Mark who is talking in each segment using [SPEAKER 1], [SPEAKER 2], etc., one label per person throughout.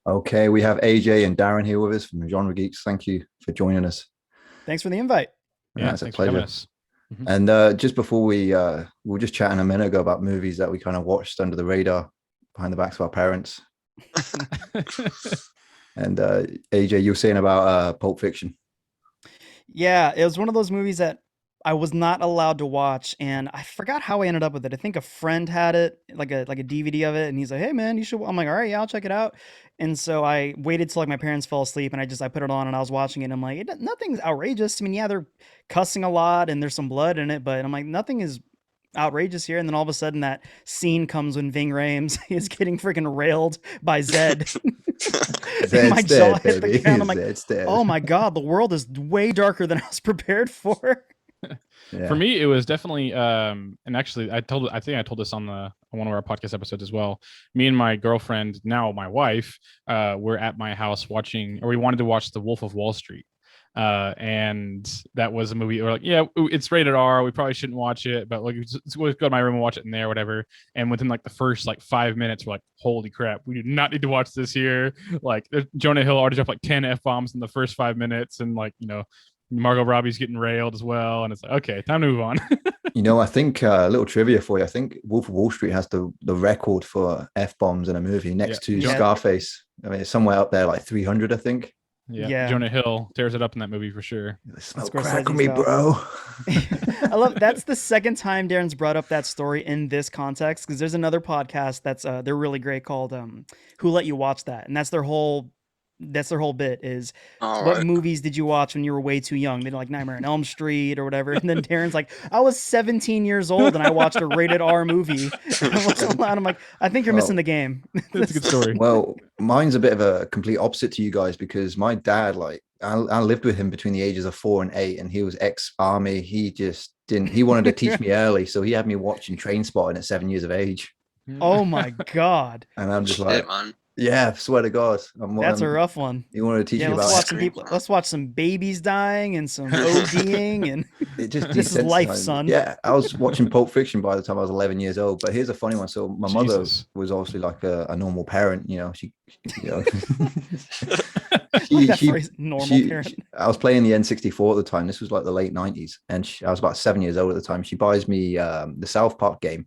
[SPEAKER 1] Okay, we have AJ and Darren here with us from Genre Geeks. Thank you for joining us.
[SPEAKER 2] Thanks for the invite.
[SPEAKER 3] Yeah,
[SPEAKER 1] It's a
[SPEAKER 3] thanks for having
[SPEAKER 1] pleasure.
[SPEAKER 3] us. Mhm.
[SPEAKER 1] And just before we were just chatting a minute ago about movies that we kind of watched under the radar behind the backs of our parents. And AJ, you were saying about Pulp Fiction.
[SPEAKER 2] Yeah, it was one of those movies that I was not allowed to watch, and I forgot how I ended up with it. I think a friend had it, like a DVD of it, and he's like, "Hey man, you should." I'm like, "All right, yeah, I'll check it out." And so I waited till like my parents fell asleep, and I put it on and I was watching it. And I'm like, Nothing's outrageous. I mean, yeah, they're cussing a lot and there's some blood in it, but I'm like, nothing is outrageous here. And then all of a sudden, that scene comes when Ving Rhames is getting freaking railed by Zed. And my
[SPEAKER 1] Zed's
[SPEAKER 2] jaw
[SPEAKER 1] dead,
[SPEAKER 2] hit the
[SPEAKER 1] baby.
[SPEAKER 2] ground. I'm like,
[SPEAKER 1] Zed's dead.
[SPEAKER 2] oh my god, the world is way darker than I was prepared for.
[SPEAKER 3] For
[SPEAKER 1] Yeah.
[SPEAKER 3] me, it was definitely and actually I think I told this on one of our podcast episodes as well. Me and my girlfriend, now my wife, were at my house watching, or we wanted to watch The Wolf of Wall Street. And that was a movie we're like, yeah, it's rated R, we probably shouldn't watch it, but like let's go to my room and watch it in there, whatever. And within like the first like 5 minutes, we're like, holy crap, we do not need to watch this here. Like Jonah Hill already dropped like 10 F-bombs in the first 5 minutes, and like, Margot Robbie's getting railed as well, and it's like, okay, time to move on.
[SPEAKER 1] I think a little trivia for you. I think Wolf of Wall Street has the record for F bombs in a movie
[SPEAKER 3] Yeah,
[SPEAKER 1] next to
[SPEAKER 2] Yeah,
[SPEAKER 1] Scarface. I mean, it's somewhere up there, like 300, I think.
[SPEAKER 3] yeah,
[SPEAKER 2] yeah,
[SPEAKER 3] Jonah Hill tears it up in that movie for sure.
[SPEAKER 1] Smoke crack on
[SPEAKER 2] Scorsese
[SPEAKER 1] me,
[SPEAKER 2] style.
[SPEAKER 1] bro.
[SPEAKER 2] I love that's the second time Darren's brought up that story in this context, because there's another podcast that's they're really great called Who Let You Watch That, and that's their whole bit is
[SPEAKER 4] All
[SPEAKER 2] what
[SPEAKER 4] right.
[SPEAKER 2] movies did you watch when you were way too young? They did like Nightmare on Elm Street or whatever, and then Darren's like, I was 17 years old and I watched a rated R movie. And I wasn't allowed. I'm like, I think you're missing
[SPEAKER 1] Well,
[SPEAKER 2] the game.
[SPEAKER 3] That's a good story.
[SPEAKER 1] well, mine's a bit of a complete opposite to you guys because my dad, like, I lived with him between the ages of 4 and 8, and he was ex-army. He just didn't. He wanted to teach me early, so he had me watching Train Spotting at 7 years of age,
[SPEAKER 2] Oh my god,
[SPEAKER 1] and I'm just
[SPEAKER 4] Shit,
[SPEAKER 1] like,
[SPEAKER 4] man.
[SPEAKER 1] yeah, swear to God,
[SPEAKER 2] that's a rough one.
[SPEAKER 1] he wanted to teach
[SPEAKER 2] Yeah,
[SPEAKER 1] me
[SPEAKER 2] let's
[SPEAKER 1] about
[SPEAKER 2] watch
[SPEAKER 1] it.
[SPEAKER 2] some
[SPEAKER 4] Scream,
[SPEAKER 2] people.
[SPEAKER 4] man.
[SPEAKER 2] Let's watch some babies dying and some ODing, and
[SPEAKER 1] It just
[SPEAKER 2] this is life,
[SPEAKER 1] desensitized me.
[SPEAKER 2] son.
[SPEAKER 1] Yeah, I was watching Pulp Fiction by the time I was 11 years old. But here's a funny one. So my mother
[SPEAKER 3] Jesus.
[SPEAKER 1] was obviously like a normal parent. You know,
[SPEAKER 2] Like
[SPEAKER 1] she,
[SPEAKER 2] that
[SPEAKER 1] she,
[SPEAKER 2] phrase, normal
[SPEAKER 1] she,
[SPEAKER 2] parent.
[SPEAKER 1] she- I was playing the N64 at the time. This was like the late 90s, and I was about 7 years old at the time. She buys me the South Park game.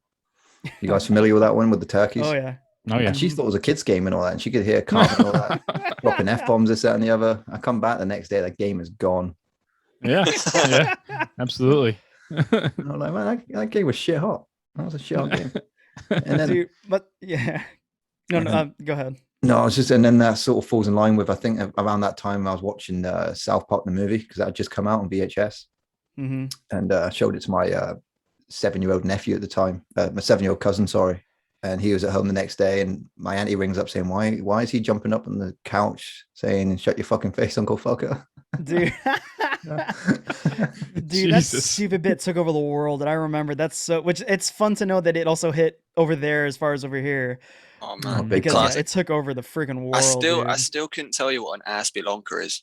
[SPEAKER 1] You guys familiar with that one with the
[SPEAKER 2] Oh
[SPEAKER 1] turkeys?
[SPEAKER 2] yeah.
[SPEAKER 3] Oh yeah.
[SPEAKER 1] And she thought it was a kid's game and all that, and she could hear Cartman and all that dropping f bombs, this, that, and the other. I come back the next day, that game is gone.
[SPEAKER 3] Yeah, yeah, absolutely.
[SPEAKER 1] And I'm like, man, that game was shit hot. That was a shit hot game. And then
[SPEAKER 2] Dude, but yeah. No,
[SPEAKER 1] and
[SPEAKER 2] no,
[SPEAKER 1] then
[SPEAKER 2] go ahead.
[SPEAKER 1] No, it's just, and then that sort of falls in line with, I think, around that time I was watching South Park the movie because that had just come out on VHS,
[SPEAKER 2] Hmm.
[SPEAKER 1] and showed it to my 7-year-old nephew at the time, my 7-year-old cousin, sorry, and he was at home the next day, and my auntie rings up saying, "Why is he jumping up on the couch saying, 'Shut your fucking face, Uncle Fucker'?"
[SPEAKER 2] Dude.
[SPEAKER 1] Yeah.
[SPEAKER 2] Dude, that
[SPEAKER 3] Jesus.
[SPEAKER 2] stupid bit took over the world, and I remember that's so. Which it's fun to know that it also hit over there as far as over here,
[SPEAKER 4] Oh
[SPEAKER 1] Oh,
[SPEAKER 4] man,
[SPEAKER 1] big
[SPEAKER 2] because
[SPEAKER 1] time.
[SPEAKER 2] yeah,
[SPEAKER 4] classic.
[SPEAKER 2] it took over the freaking
[SPEAKER 4] I
[SPEAKER 2] world,
[SPEAKER 4] still, I
[SPEAKER 2] dude.
[SPEAKER 4] still couldn't tell you what an ass belonker is.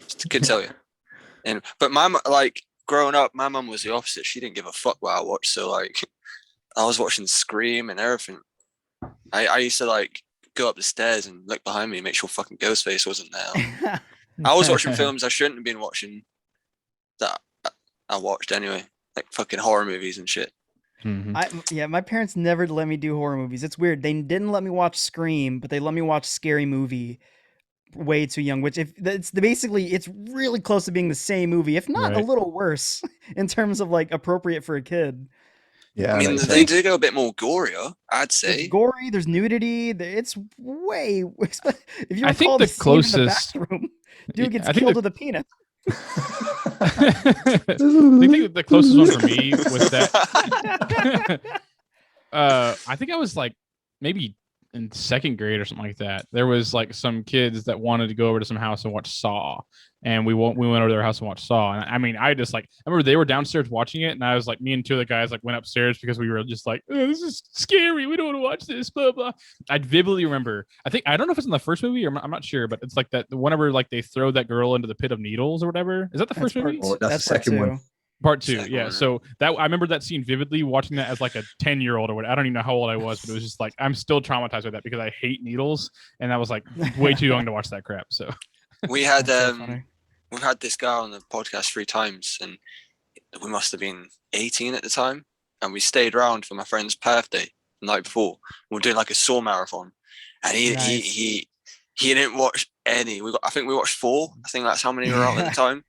[SPEAKER 4] Just couldn't tell you. But like growing up, my mum was the opposite. She didn't give a fuck what I watched. So like, I was watching Scream and everything. I used to like go up the stairs and look behind me and make sure fucking Ghostface wasn't there. I was watching films I shouldn't have been watching that I watched anyway, like fucking horror movies and shit.
[SPEAKER 3] Mhm.
[SPEAKER 2] Yeah, my parents never let me do horror movies. It's weird. They didn't let me watch Scream, but they let me watch Scary Movie way too young. Which if it's basically it's really close to being the same movie, if not a
[SPEAKER 3] Right.
[SPEAKER 2] little worse in terms of like appropriate for a kid.
[SPEAKER 1] Yeah,
[SPEAKER 4] I
[SPEAKER 1] like
[SPEAKER 4] mean,
[SPEAKER 1] you
[SPEAKER 4] they
[SPEAKER 1] say.
[SPEAKER 4] do go a bit more gorier, I'd
[SPEAKER 2] There's
[SPEAKER 4] say.
[SPEAKER 2] gory, there's nudity. It's way. If you
[SPEAKER 3] I think
[SPEAKER 2] recall
[SPEAKER 3] the
[SPEAKER 2] the scene in the
[SPEAKER 3] closest.
[SPEAKER 2] bathroom,
[SPEAKER 3] Yeah,
[SPEAKER 2] dude gets
[SPEAKER 3] I think
[SPEAKER 2] killed
[SPEAKER 3] the
[SPEAKER 2] with a penis.
[SPEAKER 3] I think the closest one for me was that. I think I was like maybe in second grade or something like that. There was like some kids that wanted to go over to some house and watch Saw, and we went over to their house and watched Saw. And I mean, I remember they were downstairs watching it, and I was like, me and two of the guys like went upstairs because we were just like, oh, this is scary. We don't want to watch this. Blah blah. I vividly remember. I don't know if it's in the first movie or I'm not sure, but it's like that whenever like they throw that girl into the pit of needles or whatever. Is that the
[SPEAKER 2] That's
[SPEAKER 3] first
[SPEAKER 2] part.
[SPEAKER 3] movie?
[SPEAKER 1] Oh, that's the
[SPEAKER 2] That's part
[SPEAKER 1] second one.
[SPEAKER 2] two.
[SPEAKER 3] Part 2,
[SPEAKER 4] Second
[SPEAKER 3] yeah.
[SPEAKER 4] one,
[SPEAKER 3] So that I remember that scene vividly, watching that as like a 10-year-old or what. I don't even know how old I was, but it was just like I'm still traumatized with that because I hate needles, and I was like way too young to watch that crap. So
[SPEAKER 4] we had
[SPEAKER 2] That's so funny.
[SPEAKER 4] we've had this guy on the podcast 3 times, and we must have been 18 at the time, and we stayed around for my friend's birthday the night before. We were doing like a Saw marathon, and he didn't watch any. I think we watched 4. I think that's how many were out at the time.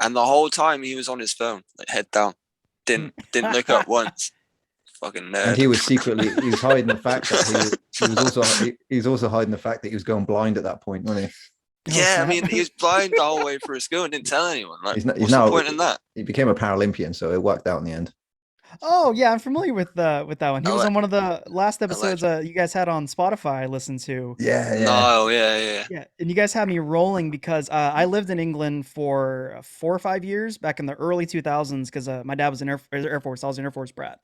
[SPEAKER 4] And the whole time he was on his phone, like head down, didn't look up once. Fucking nerd.
[SPEAKER 1] And he was hiding the fact that he was also hiding the fact that he was going blind at that point, wasn't he?
[SPEAKER 4] Yeah, I mean, he was blind the whole way through school and didn't tell anyone. Like,
[SPEAKER 1] He's
[SPEAKER 4] what's
[SPEAKER 1] now
[SPEAKER 4] the point in that?
[SPEAKER 1] He became a Paralympian, so it worked out in the end.
[SPEAKER 2] Oh yeah, I'm familiar with that one. He was
[SPEAKER 4] Ale-
[SPEAKER 2] on one of the last episodes you guys had on Spotify. I listened to.
[SPEAKER 1] Yeah.
[SPEAKER 4] No, yeah.
[SPEAKER 2] Yeah, and you guys had me rolling because I lived in England for 4 or 5 years back in the early 2000s because my dad was in Air Force. I was an Air Force brat,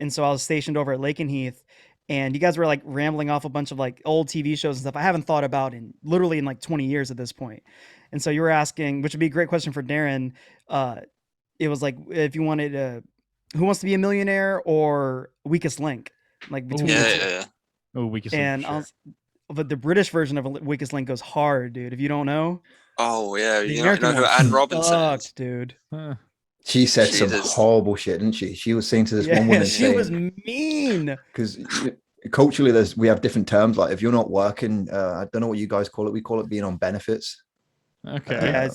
[SPEAKER 2] and so I was stationed over at Lakenheath. And you guys were like rambling off a bunch of like old TV shows and stuff I haven't thought about in like 20 years at this point. And so you were asking, which would be a great question for Darren. It was like if you wanted Who Wants to Be a Millionaire or Weakest Link, like between the two.
[SPEAKER 4] Yeah.
[SPEAKER 3] oh, weakest
[SPEAKER 2] And
[SPEAKER 3] link, sure.
[SPEAKER 2] but the British version of Weakest Link goes hard, dude. If you don't know,
[SPEAKER 4] Oh, yeah.
[SPEAKER 2] the
[SPEAKER 4] You know
[SPEAKER 2] American
[SPEAKER 4] who
[SPEAKER 2] one
[SPEAKER 4] Anne Robinson is?
[SPEAKER 2] sucked, dude.
[SPEAKER 3] Huh.
[SPEAKER 1] She said some
[SPEAKER 4] Jesus.
[SPEAKER 1] horrible shit, didn't she? She was saying to this
[SPEAKER 2] Yeah,
[SPEAKER 1] one woman,
[SPEAKER 2] she was mean.
[SPEAKER 1] because culturally we have different terms. Like if you're not working, I don't know what you guys call it. We call it being on benefits.
[SPEAKER 3] Okay.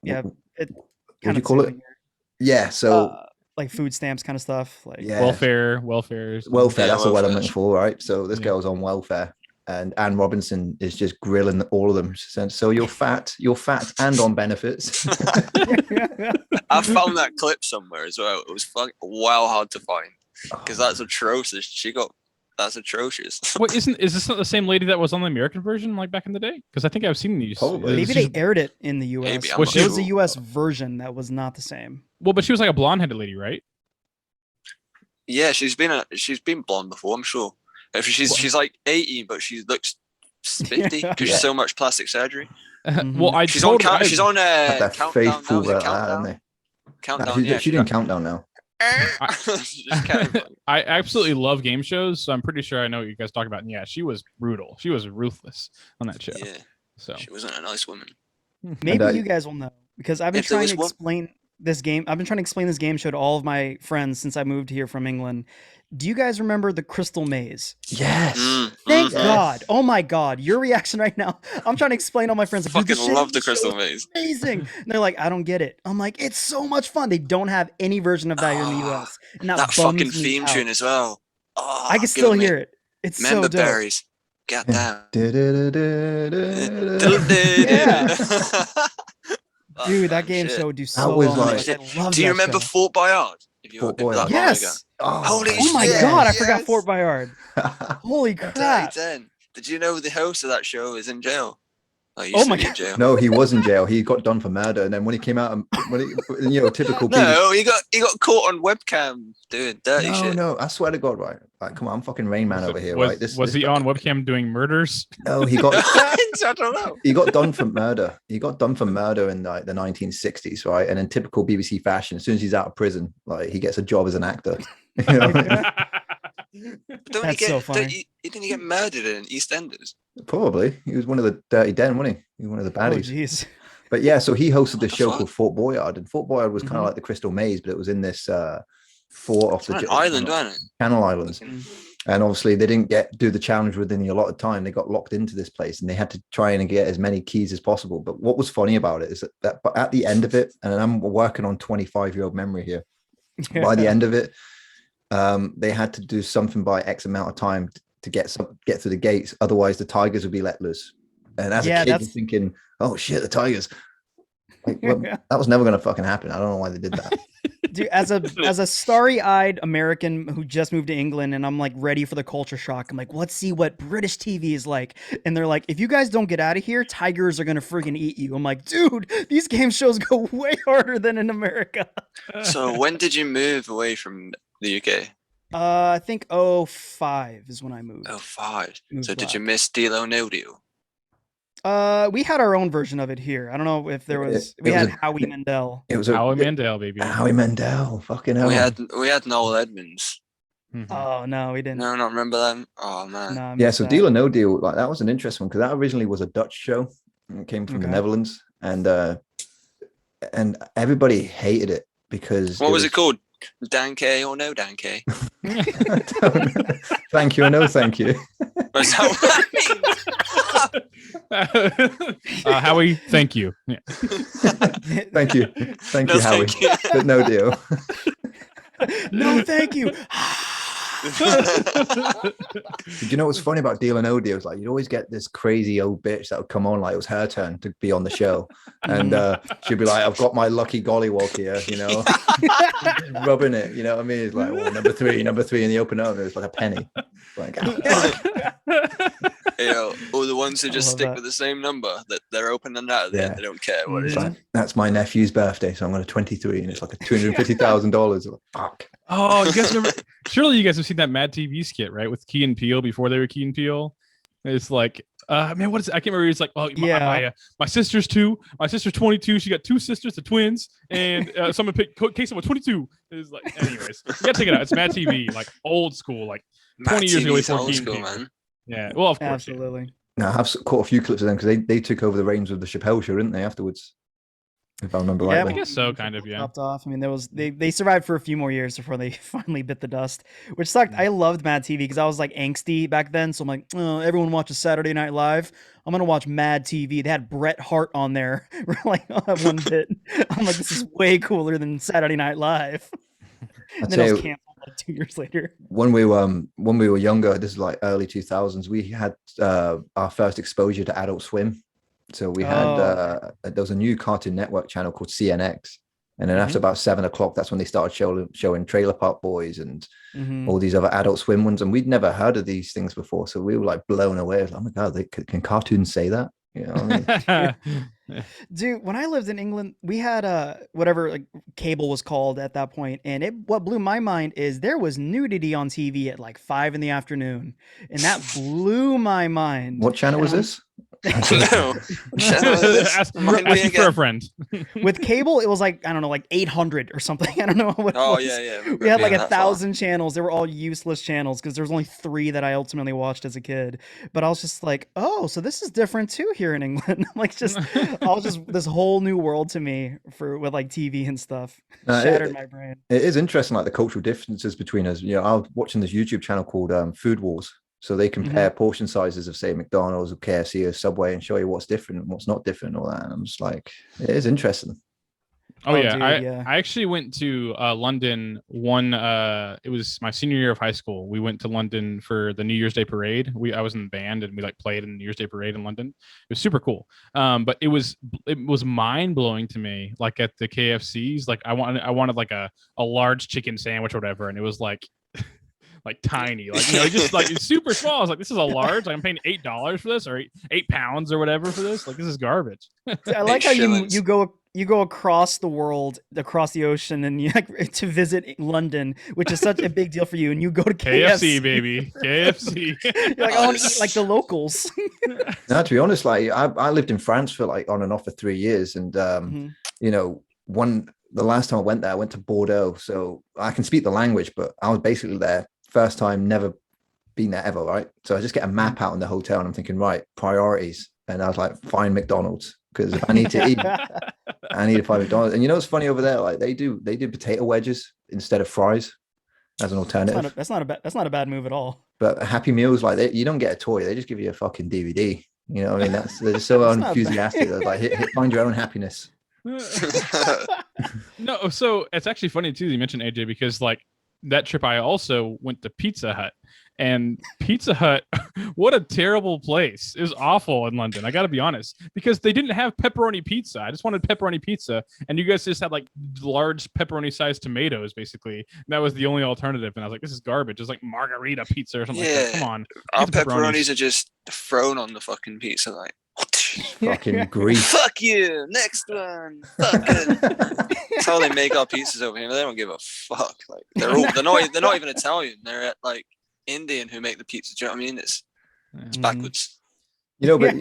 [SPEAKER 2] Yeah, it
[SPEAKER 1] What do
[SPEAKER 2] kind
[SPEAKER 1] you
[SPEAKER 2] of
[SPEAKER 1] call it? Yeah, so
[SPEAKER 2] like food stamps kind of stuff. Like
[SPEAKER 1] yeah,
[SPEAKER 3] Welfare.
[SPEAKER 1] welfare.
[SPEAKER 4] Yeah,
[SPEAKER 1] That's the word I'm
[SPEAKER 4] welfare.
[SPEAKER 1] looking for, right? So this
[SPEAKER 3] Yeah.
[SPEAKER 1] girl's on welfare, and Anne Robinson is just grilling all of them. She said, so you're fat and on benefits.
[SPEAKER 4] I found that clip somewhere as well. It was fucking well hard to find because that's atrocious. That's atrocious.
[SPEAKER 3] Wait, is this not the same lady that was on the American version like back in the day? Because I think I've seen these.
[SPEAKER 1] Probably.
[SPEAKER 2] Maybe they aired it in the U.S.
[SPEAKER 4] Maybe, I'm
[SPEAKER 3] not
[SPEAKER 2] There was a
[SPEAKER 4] sure.
[SPEAKER 2] U.S. version that was not the same.
[SPEAKER 3] Well, but she was like a blonde-headed lady, right?
[SPEAKER 4] Yeah, she's been blonde before, I'm sure. If she's like 80, but she looks 50 because she's so much plastic surgery.
[SPEAKER 3] Well, I
[SPEAKER 4] She's
[SPEAKER 3] told
[SPEAKER 4] on she's on
[SPEAKER 1] They're
[SPEAKER 4] countdown
[SPEAKER 1] faithful,
[SPEAKER 4] now. Is it
[SPEAKER 1] aren't
[SPEAKER 4] countdown?
[SPEAKER 1] they?
[SPEAKER 4] Countdown.
[SPEAKER 1] She didn't countdown now.
[SPEAKER 4] Just counting.
[SPEAKER 3] I absolutely love game shows, so I'm pretty sure I know what you guys talk about. And yeah, she was brutal. She was ruthless on that show.
[SPEAKER 4] Yeah,
[SPEAKER 3] So
[SPEAKER 4] she wasn't a nice woman.
[SPEAKER 2] Maybe
[SPEAKER 1] And,
[SPEAKER 2] you guys will know because I've been
[SPEAKER 4] if there
[SPEAKER 2] trying
[SPEAKER 4] was
[SPEAKER 2] to
[SPEAKER 4] one-
[SPEAKER 2] explain this game. I've been trying to explain this game show to all of my friends since I moved here from England. Do you guys remember the Crystal Maze?
[SPEAKER 1] Yes.
[SPEAKER 2] Thank
[SPEAKER 1] Yes.
[SPEAKER 2] God. Oh my God. Your reaction right now. I'm trying to explain to all my friends. Like, dude,
[SPEAKER 4] Fucking
[SPEAKER 2] this shit-
[SPEAKER 4] love the
[SPEAKER 2] this show
[SPEAKER 4] Crystal
[SPEAKER 2] is
[SPEAKER 4] Maze.
[SPEAKER 2] amazing. And they're like, I don't get it. I'm like, it's so much fun. They don't have any version of that here in the US. And
[SPEAKER 4] That
[SPEAKER 2] bums
[SPEAKER 4] fucking
[SPEAKER 2] me
[SPEAKER 4] theme
[SPEAKER 2] out.
[SPEAKER 4] tune as well. Oh,
[SPEAKER 2] I can still hear it. It's so
[SPEAKER 4] Member
[SPEAKER 2] dope.
[SPEAKER 4] berries. God damn.
[SPEAKER 2] Yeah.
[SPEAKER 4] Oh,
[SPEAKER 2] Dude, that
[SPEAKER 4] man,
[SPEAKER 2] game
[SPEAKER 4] shit.
[SPEAKER 2] show would do so
[SPEAKER 1] was
[SPEAKER 2] well. man.
[SPEAKER 1] like-
[SPEAKER 2] I love
[SPEAKER 4] Do you
[SPEAKER 2] that
[SPEAKER 4] remember
[SPEAKER 2] show.
[SPEAKER 4] Fort Boyard? If you
[SPEAKER 1] Fort
[SPEAKER 4] were that
[SPEAKER 1] Boyard.
[SPEAKER 4] long ago.
[SPEAKER 2] Yes.
[SPEAKER 1] Oh,
[SPEAKER 2] Oh my
[SPEAKER 4] shit,
[SPEAKER 2] God. I
[SPEAKER 4] yes.
[SPEAKER 2] forgot Fort Boyard. Holy
[SPEAKER 4] Dirty
[SPEAKER 2] crap.
[SPEAKER 4] 10. Did you know the host of that show is in jail? Oh,
[SPEAKER 2] Oh my
[SPEAKER 4] be in
[SPEAKER 2] God.
[SPEAKER 4] jail.
[SPEAKER 1] No, he was in jail. He got done for murder, and then when he came out, typical.
[SPEAKER 4] No, he got caught on webcam doing dirty shit.
[SPEAKER 1] No, I swear to God, right? Like, come on, I'm fucking Rain Man over here, right?
[SPEAKER 3] Was he on webcam doing murders?
[SPEAKER 1] No, he got
[SPEAKER 4] I don't know.
[SPEAKER 1] he got done for murder. He got done for murder in like the 1960s, right? And in typical BBC fashion, as soon as he's out of prison, like he gets a job as an actor. You know?
[SPEAKER 4] Don't
[SPEAKER 2] That's
[SPEAKER 4] he
[SPEAKER 2] so funny.
[SPEAKER 4] didn't he get murdered in EastEnders?
[SPEAKER 1] Probably. He was one of the dirty den, wasn't he? He was one of the
[SPEAKER 2] Oh,
[SPEAKER 1] baddies.
[SPEAKER 2] jeez.
[SPEAKER 1] But yeah, so he hosted
[SPEAKER 4] What
[SPEAKER 1] this
[SPEAKER 4] the
[SPEAKER 1] show
[SPEAKER 4] fuck?
[SPEAKER 1] called Fort Boyard, and Fort Boyard was kind of like the Crystal Maze, but it was in this fort off
[SPEAKER 4] It's
[SPEAKER 1] the
[SPEAKER 4] on an island, wasn't it?
[SPEAKER 1] Channel Islands. And obviously they didn't do the challenge within the allotted time. They got locked into this place and they had to try and get as many keys as possible. But what was funny about it is that but at the end of it, and I'm working on 25-year-old memory here, by the end of it, they had to do something by X amount of time to get through the gates. Otherwise the tigers would be let loose. And as a kid, you're thinking, oh shit, the tigers. Like, well, that was never going to fucking happen. I don't know why they did that.
[SPEAKER 2] Dude, as a starry-eyed American who just moved to England and I'm like ready for the culture shock, I'm like, let's see what British TV is like. And they're like, if you guys don't get out of here, tigers are gonna freaking eat you. I'm like, dude, these game shows go way harder than in America.
[SPEAKER 4] So when did you move away from the UK?
[SPEAKER 2] I think 05 is when I moved.
[SPEAKER 4] Oh, 5.
[SPEAKER 2] Moved
[SPEAKER 4] So did you
[SPEAKER 2] back.
[SPEAKER 4] miss Deal or No Deal?
[SPEAKER 2] We had our own version of it here. I don't know if there was. We
[SPEAKER 1] it was
[SPEAKER 2] had
[SPEAKER 1] a-
[SPEAKER 2] Howie Mandel.
[SPEAKER 1] It was
[SPEAKER 3] Howie Mandel, baby.
[SPEAKER 1] Howie Mandel. Fucking hell.
[SPEAKER 4] We had Noel Edmonds.
[SPEAKER 3] Mhm.
[SPEAKER 2] Oh no, we didn't.
[SPEAKER 4] No, not remember them. Oh man.
[SPEAKER 2] No, I
[SPEAKER 1] Yeah,
[SPEAKER 2] missed
[SPEAKER 1] so
[SPEAKER 2] that.
[SPEAKER 1] Deal or No Deal, like that was an interesting one because that originally was a Dutch show. And it came from the
[SPEAKER 2] Okay.
[SPEAKER 1] Netherlands, and everybody hated it because
[SPEAKER 4] What was it called? Dan K or no Dan K?
[SPEAKER 1] Thank you or no thank you.
[SPEAKER 4] Is that what that means?
[SPEAKER 3] Howie, thank you. Yeah.
[SPEAKER 1] Thank you. Thank
[SPEAKER 4] No,
[SPEAKER 1] you, Howie.
[SPEAKER 4] thank you.
[SPEAKER 1] But no deal.
[SPEAKER 2] No, thank you.
[SPEAKER 1] Did you know what's funny about Deal or No Deal? It's like you'd always get this crazy old bitch that would come on like it was her turn to be on the show. And she'd be like, I've got my lucky gollywog here, you know, rubbing it, you know what I mean? It's like, well, number three, and they open up and it's like a penny. Like,
[SPEAKER 4] You know, or the ones who just
[SPEAKER 2] love
[SPEAKER 4] stick
[SPEAKER 2] that.
[SPEAKER 4] with the same number that they're opening that at the end, they don't care what it
[SPEAKER 1] it's
[SPEAKER 4] is.
[SPEAKER 1] like, that's my nephew's birthday, so I'm going to 23, and it's like a $250,000. Like, fuck.
[SPEAKER 3] Oh, you guys remember? Surely you guys have seen that Mad TV skit, right? With Key and Peele before they were Key and Peele. It's like, man, what is it? I can't remember. It's like, oh,
[SPEAKER 2] Yeah.
[SPEAKER 3] my sister's 2. My sister's 22. She got 2 sisters, the twins, and someone picked case number 22. It's like, anyways, you gotta check it out. It's Mad TV, like old school, like 20 years ago
[SPEAKER 4] TV's
[SPEAKER 3] before
[SPEAKER 4] old
[SPEAKER 3] Key and
[SPEAKER 4] school,
[SPEAKER 3] Peele.
[SPEAKER 4] man.
[SPEAKER 3] Yeah, well, of course. Yeah.
[SPEAKER 2] Absolutely.
[SPEAKER 1] Now, I have caught a few clips of them because they took over the reins of the Chappelle show, didn't they, afterwards? If I remember
[SPEAKER 2] Yeah,
[SPEAKER 3] I
[SPEAKER 1] rightly.
[SPEAKER 3] guess so, kind of, yeah.
[SPEAKER 2] Dropped off. I mean, they survived for a few more years before they finally bit the dust, which sucked. I loved Mad TV because I was like angsty back then. So I'm like, oh, everyone watches Saturday Night Live. I'm gonna watch Mad TV. They had Bret Hart on there, like on one bit. I'm like, this is way cooler than Saturday Night Live.
[SPEAKER 1] I'd
[SPEAKER 2] And then it was
[SPEAKER 1] say
[SPEAKER 2] canceled like 2 years later.
[SPEAKER 1] when we were younger, this is like early 2000s, we had our first exposure to Adult Swim. So we had there was a new Cartoon Network channel called CNX, and then after about 7 o'clock, that's when they started showing Trailer Park Boys and all these other Adult Swim ones, and we'd never heard of these things before, so we were like blown away. Like, oh my god, can cartoons say that? You know what I mean?
[SPEAKER 2] Dude, when I lived in England, we had whatever like cable was called at that point, and what blew my mind is there was nudity on TV at like 5 in the afternoon, and that blew my mind.
[SPEAKER 1] What channel was this?
[SPEAKER 4] No.
[SPEAKER 3] Ask for a friend.
[SPEAKER 2] With cable, it was like, I don't know, like 800 or something. I don't know what it
[SPEAKER 4] Oh
[SPEAKER 2] was.
[SPEAKER 4] yeah.
[SPEAKER 2] We had like
[SPEAKER 4] being that far.
[SPEAKER 2] 1,000 channels. They were all useless channels because there was only 3 that I ultimately watched as a kid. But I was just like, oh, so this is different too here in England. Like this whole new world to me with like TV and stuff. Shattered my brain.
[SPEAKER 1] It is interesting, like the cultural differences between us. You know, I was watching this YouTube channel called Food Wars. So they compare portion sizes of, say, McDonald's or KFC or Subway and show you what's different and what's not different and all that. And I'm just like, it is interesting.
[SPEAKER 3] Oh, yeah.
[SPEAKER 2] Dude,
[SPEAKER 3] I actually went to London it was my senior year of high school. We went to London for the New Year's Day parade. I was in the band and we like played in the New Year's Day parade in London. It was super cool. But it was mind blowing to me. Like at the KFCs, like I wanted like a large chicken sandwich or whatever, and it was like tiny, like, you know, just like it's super small. I was like, this is a large. Like, I'm paying $8 for this, or 8 pounds or whatever for this. Like, this is garbage.
[SPEAKER 2] I like how
[SPEAKER 4] shillings.
[SPEAKER 2] you go across the world, across the ocean, and you like to visit London, which is such a big deal for you. And you go to
[SPEAKER 3] KFC, baby, KFC.
[SPEAKER 2] You're like, I want to eat like the locals.
[SPEAKER 1] Now, to be honest, like I lived in France for like on and off for 3 years, and you know, the last time I went there, I went to Bordeaux, so I can speak the language, but I was basically there first time, never been there ever, right? So I just get a map out in the hotel, and I'm thinking, right, priorities, and I was like, find McDonald's, because if I need to eat, I need to find McDonald's. And you know what's funny over there? Like they do potato wedges instead of fries as an alternative.
[SPEAKER 2] That's not a bad move at all.
[SPEAKER 1] But Happy Meals, like you don't get a toy; they just give you a fucking DVD. You know what I mean? They're just so
[SPEAKER 2] That's not
[SPEAKER 1] enthusiastic. They're like, find your own happiness.
[SPEAKER 3] No, so it's actually funny too that you mentioned AJ, because like that trip I also went to Pizza Hut, and Pizza Hut, what a terrible place. It was awful in London, I gotta be honest, because they didn't have pepperoni pizza. I just wanted pepperoni pizza, and you guys just had like large pepperoni sized tomatoes basically, and that was the only alternative, and I was like, this is garbage. It's like margarita pizza or something like that. Come on,
[SPEAKER 4] Our
[SPEAKER 3] get the
[SPEAKER 4] pepperonis are just thrown on the fucking pizza, like
[SPEAKER 1] Fucking grease.
[SPEAKER 4] fuck you, next one. Fucking. That's how they make our pizzas over here. They don't give a fuck. Like they're not even Italian. They're like Indian who make the pizza. Do you know what I mean? It's backwards.
[SPEAKER 1] You know, but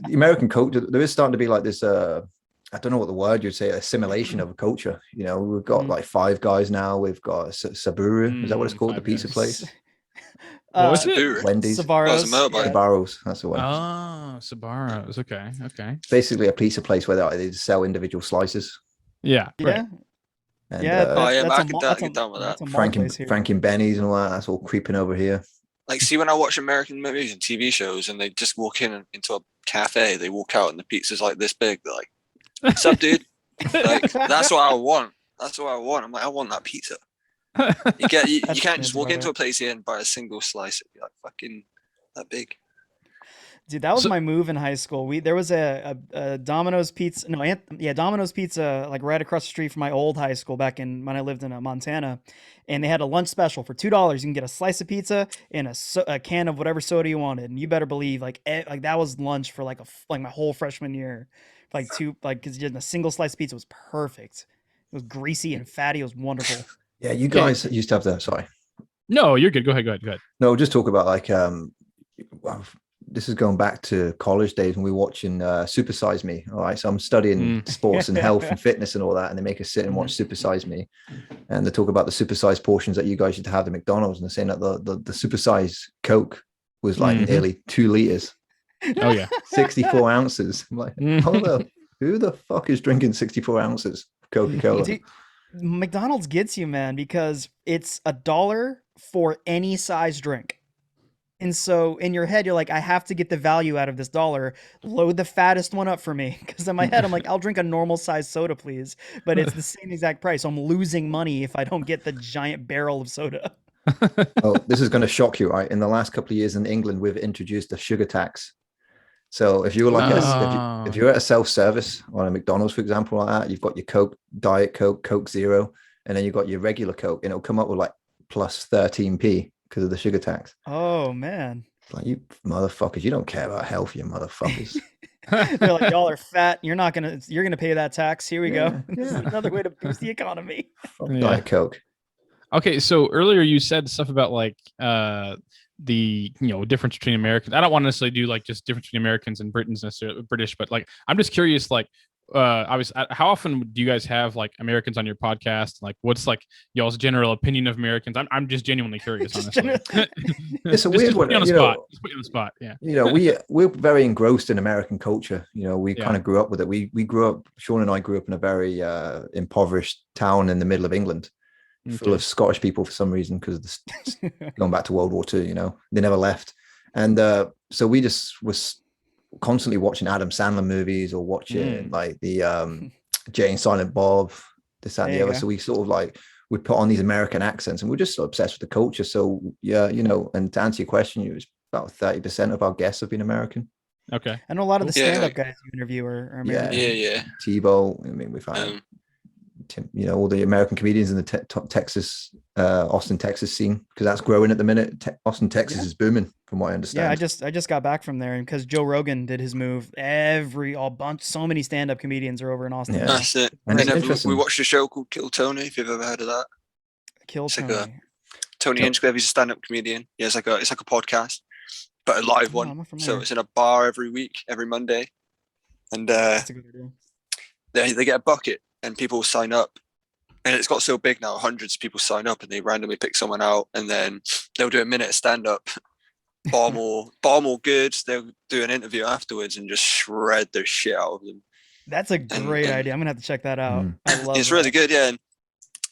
[SPEAKER 1] the American culture, there is starting to be like this. I don't know what the word you'd say, assimilation of a culture. You know, we've got like Five Guys now. We've got Saburu. Is that what it's called? The
[SPEAKER 3] Five
[SPEAKER 1] pizza
[SPEAKER 3] Guys.
[SPEAKER 1] place.
[SPEAKER 3] What was it?
[SPEAKER 4] Sabura.
[SPEAKER 1] Wendy's.
[SPEAKER 4] That was a
[SPEAKER 2] Savaros.
[SPEAKER 4] motorbike.
[SPEAKER 1] Sabaros. That's the one.
[SPEAKER 3] Oh, Sabaros. Okay.
[SPEAKER 1] It's basically a pizza place where they just sell individual slices.
[SPEAKER 3] Yeah.
[SPEAKER 2] Yeah.
[SPEAKER 3] Right.
[SPEAKER 1] And,
[SPEAKER 2] Yeah.
[SPEAKER 4] Oh, yeah,
[SPEAKER 2] that's
[SPEAKER 4] I
[SPEAKER 2] a
[SPEAKER 4] can
[SPEAKER 2] mall-
[SPEAKER 4] get
[SPEAKER 2] that's a-
[SPEAKER 4] down with that.
[SPEAKER 2] that's a mall place here.
[SPEAKER 1] Frank and Benny's and all that. That's all creeping over here.
[SPEAKER 4] Like, see, when I watch American movies and TV shows, and they just walk into a cafe, they walk out and the pizza's like this big. They're like, "What's up, dude?" Like, that's what I want. That's what I want. I'm like, I want that pizza. You can't just walk into a place here and buy a single slice. It'd be like fucking that big.
[SPEAKER 2] Dude, that was
[SPEAKER 3] So-
[SPEAKER 2] my move in high school. There was a Domino's Pizza. No, Domino's Pizza, like right across the street from my old high school back when I lived in Montana, and they had a lunch special for $2. You can get a slice of pizza and a can of whatever soda you wanted, and you better believe like that was lunch for like my whole freshman year, because a single slice of pizza was perfect. It was greasy and fatty. It was wonderful.
[SPEAKER 1] Yeah, you guys used to have that. Sorry.
[SPEAKER 3] No, you're good. Go ahead.
[SPEAKER 1] No, just talk about like well, this is going back to college days when we were watching Super Size Me. All right, so I'm studying sports and health and fitness and all that, and they make us sit and watch Super Size Me, and they talk about the super size portions that you guys used to have at McDonald's, and they're saying that the super size Coke was like nearly 2 liters.
[SPEAKER 3] Oh yeah,
[SPEAKER 1] 64 ounces. I'm like, who the fuck is drinking 64 ounces Coca-Cola?
[SPEAKER 2] Dude, McDonald's gets you, man, because it's $1 for any size drink. And so in your head, you're like, I have to get the value out of this $1. Load the fattest one up for me. Because in my head, I'm like, I'll drink a normal size soda, please. But it's the same exact price. So I'm losing money if I don't get the giant barrel of soda.
[SPEAKER 1] Oh, this is going to shock you, right? In the last couple of years in England, we've introduced a sugar tax. So if you were like if you're at a self-service on a McDonald's, for example, like that, you've got your Coke, Diet Coke, Coke Zero, and then you've got your regular Coke, and it'll come up with like plus 13p because of the sugar tax.
[SPEAKER 2] Oh man.
[SPEAKER 1] It's like, you motherfuckers, you don't care about health, you motherfuckers.
[SPEAKER 2] They're like, y'all are fat. You're gonna pay that tax. Here we go. This is
[SPEAKER 1] Yeah.
[SPEAKER 2] another way to boost the economy.
[SPEAKER 1] Fuck Diet Coke.
[SPEAKER 3] Okay, so earlier you said stuff about like the difference between Americans. I don't want to necessarily do like just difference between Americans and Britons necessarily British, but like I'm just curious, like how often do you guys have like Americans on your podcast? Like what's like y'all's general opinion of Americans? I'm just genuinely curious, honestly.
[SPEAKER 1] It's a weird one.
[SPEAKER 3] Just put you on the spot. Yeah.
[SPEAKER 1] You know, we're very engrossed in American culture. You know, we kind of grew up with it. We grew up, Sean and I grew up in a very impoverished town in the middle of England, full of Scottish people for some reason, because going back to World War II, you know, they never left. And so we just was constantly watching Adam Sandler movies or watching like the Jay and Silent Bob, this, that, and the other. So we sort of like would put on these American accents, and we're just so obsessed with the culture. So yeah, you know, and to answer your question, it was about 30% of our guests have been American.
[SPEAKER 3] Okay.
[SPEAKER 2] I know a lot of the stand-up guys you interview are American.
[SPEAKER 4] Yeah.
[SPEAKER 1] Tebow. I mean, we've had you know, all the American comedians in the Texas, Austin, Texas scene, because that's growing at the minute. Austin, Texas is booming, from what I understand.
[SPEAKER 2] Yeah, I just got back from there, and because Joe Rogan did his move, so many stand-up comedians are over in Austin.
[SPEAKER 1] Yeah.
[SPEAKER 4] That's it.
[SPEAKER 1] And
[SPEAKER 4] We watched a show called Kill Tony, if you've ever heard of that.
[SPEAKER 2] Kill
[SPEAKER 4] It's
[SPEAKER 2] Tony.
[SPEAKER 4] like Tony Hinchcliffe, he's a stand-up comedian. Yeah, it's like a podcast, but a live
[SPEAKER 2] I'm
[SPEAKER 4] one.
[SPEAKER 2] not
[SPEAKER 4] So
[SPEAKER 2] familiar.
[SPEAKER 4] it's in a bar every week, every Monday, and
[SPEAKER 2] That's a good idea.
[SPEAKER 4] they get a bucket and people sign up. And it's got so big now, hundreds of people sign up, and they randomly pick someone out, and then they'll do a minute of stand-up. Bomb all good. They'll do an interview afterwards and just shred the shit out of them.
[SPEAKER 2] That's a great idea. I'm gonna have to check that out. I love
[SPEAKER 4] It's
[SPEAKER 2] that.
[SPEAKER 4] really good, yeah. And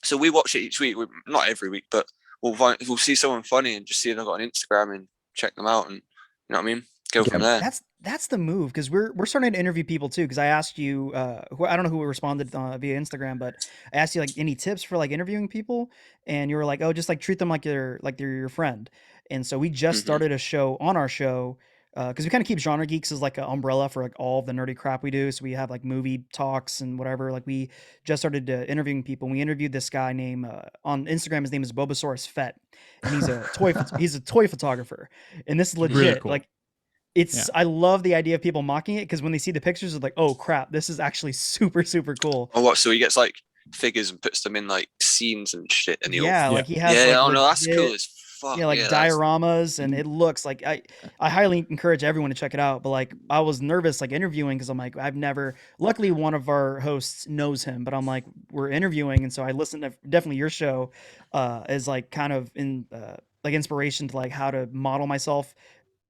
[SPEAKER 4] so we watch it each week. Not every week, but we'll see someone funny and just see them on Instagram and check them out, and you know what I mean. Go from there.
[SPEAKER 2] That's the move, because we're starting to interview people too. Because I asked you, I don't know who responded via Instagram, but I asked you like any tips for like interviewing people, and you were like, oh, just like treat them like they're your friend. And so we just started a show on our show, because we kind of keep Genre Geeks as like an umbrella for like all the nerdy crap we do. So we have like movie talks and whatever. Like we just started interviewing people. And we interviewed this guy named on Instagram. His name is Bobasaurus Fett, and he's a toy photographer. And this is legit.
[SPEAKER 3] Really cool.
[SPEAKER 2] Like I love the idea of people mocking it, because when they see the pictures, it's like, oh crap, this is actually super super cool.
[SPEAKER 4] Oh, what? So he gets like figures and puts them in like scenes and shit, and
[SPEAKER 2] Like he has.
[SPEAKER 4] yeah.
[SPEAKER 2] Like,
[SPEAKER 4] Oh no, that's
[SPEAKER 2] legit-
[SPEAKER 4] cool as fuck
[SPEAKER 2] Yeah, like
[SPEAKER 4] yeah, that's-
[SPEAKER 2] dioramas, and it looks like I highly encourage everyone to check it out. But like I was nervous like interviewing because I'm like I've never. Luckily, one of our hosts knows him, but I'm like we're interviewing, and so I listened to definitely your show as like kind of in like inspiration to like how to model myself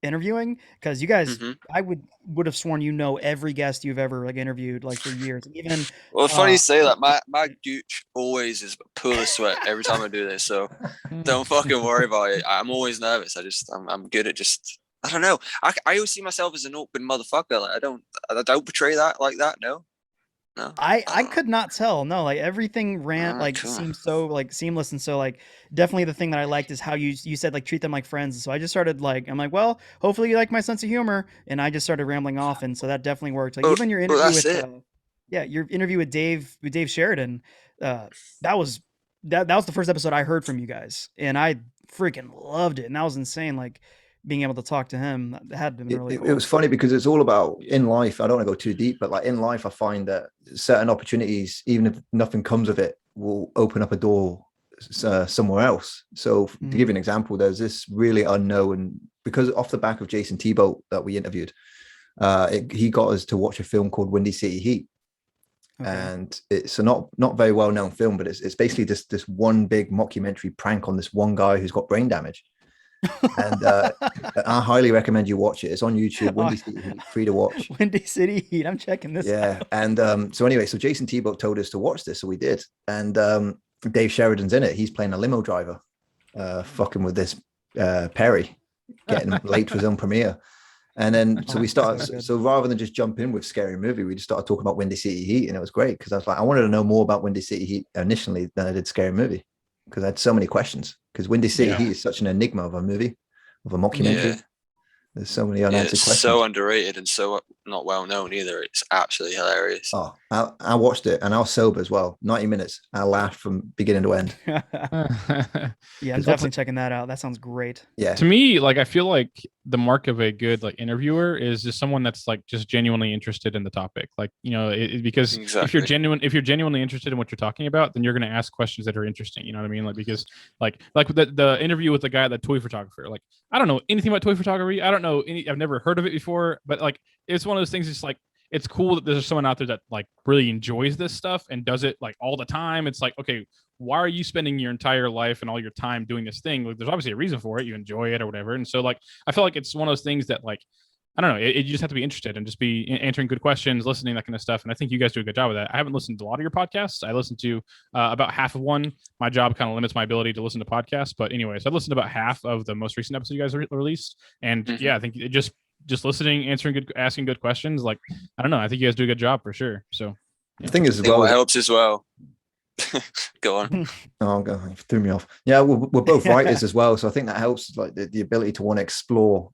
[SPEAKER 2] interviewing because you guys.
[SPEAKER 4] Mhm.
[SPEAKER 2] I would have sworn you know every guest you've ever like interviewed like for years. Even
[SPEAKER 4] Well, funny you say that. My gooch always is a pool of sweat every time I do this, so don't fucking worry about it. I'm always nervous. I'm good at just. I don't know. I always see myself as an awkward motherfucker. Like I don't portray that like that. No.
[SPEAKER 2] I
[SPEAKER 4] don't know.
[SPEAKER 2] could not tell. No, like everything ran like
[SPEAKER 4] Cool.
[SPEAKER 2] seems so like seamless and so like definitely the thing that I liked is how you said like treat them like friends. So I just started like I'm like, well, hopefully you like my sense of humor, and I just started rambling off, and so that definitely worked. Like even your
[SPEAKER 4] Well,
[SPEAKER 2] interview
[SPEAKER 4] that's
[SPEAKER 2] with
[SPEAKER 4] it.
[SPEAKER 2] your interview with Dave Sheridan, that was that was the first episode I heard from you guys, and I freaking loved it, and that was insane. Like being able to talk to him, that had been really cool.
[SPEAKER 1] It was funny because it's all about in life. I don't want to go too deep, but like in life, I find that certain opportunities, even if nothing comes of it, will open up a door somewhere else. So to give you an example, there's this really unknown, because off the back of Jason Tebow that we interviewed, he got us to watch a film called Windy City Heat.
[SPEAKER 2] Okay.
[SPEAKER 1] And it's a not very well known film, but it's basically this one big mockumentary prank on this one guy who's got brain damage. And I highly recommend you watch it. It's on YouTube. Windy City Heat, free to watch.
[SPEAKER 2] Windy City Heat. I'm checking this out.
[SPEAKER 1] And so anyway, so Jason Tebow told us to watch this, so we did. And Dave Sheridan's in it. He's playing a limo driver, fucking with this Perry, getting late for his own premiere. And then so we started. So rather than just jump in with Scary Movie, we just started talking about Windy City Heat, and it was great because I was like, I wanted to know more about Windy City Heat initially than I did Scary Movie because I had so many questions. Because Windy City Heat is such an enigma of a movie, of a mockumentary.
[SPEAKER 4] Yeah.
[SPEAKER 1] There's so many unanswered
[SPEAKER 4] it's
[SPEAKER 1] questions.
[SPEAKER 4] so underrated and so not well known either. It's absolutely hilarious.
[SPEAKER 1] Oh, I watched it and I was sober as well. 90 minutes. I laughed from beginning to end.
[SPEAKER 2] Yeah, I'm definitely checking that out. That sounds great.
[SPEAKER 1] Yeah.
[SPEAKER 3] To me, like I feel like the mark of a good like interviewer is just someone that's like just genuinely interested in the topic. Like, you know, because if you're genuinely interested in what you're talking about, then you're going to ask questions that are interesting. You know what I mean? Like because like the interview with the guy, the toy photographer. Like I don't know anything about toy photography. I don't know I've never heard of it before. But like it's one of those things. It's like it's cool that there's someone out there that like really enjoys this stuff and does it like all the time. It's like, okay, why are you spending your entire life and all your time doing this thing? Like, there's obviously a reason for it. You enjoy it or whatever. And so like, I feel like it's one of those things that like, I don't know, you just have to be interested and just be answering good questions, listening, that kind of stuff. And I think you guys do a good job of that. I haven't listened to a lot of your podcasts. I listened to about half of one. My job kind of limits my ability to listen to podcasts. But anyways, I've listened to about half of the most recent episode you guys released. And yeah, I think it just listening, asking good questions. Like, I don't know. I think you guys do a good job for sure. So
[SPEAKER 1] the thing is, as well,
[SPEAKER 4] what helps as well. Go on.
[SPEAKER 1] Oh, God, you threw me off. Yeah, we're both writers as well, so I think that helps. Like the ability to want to explore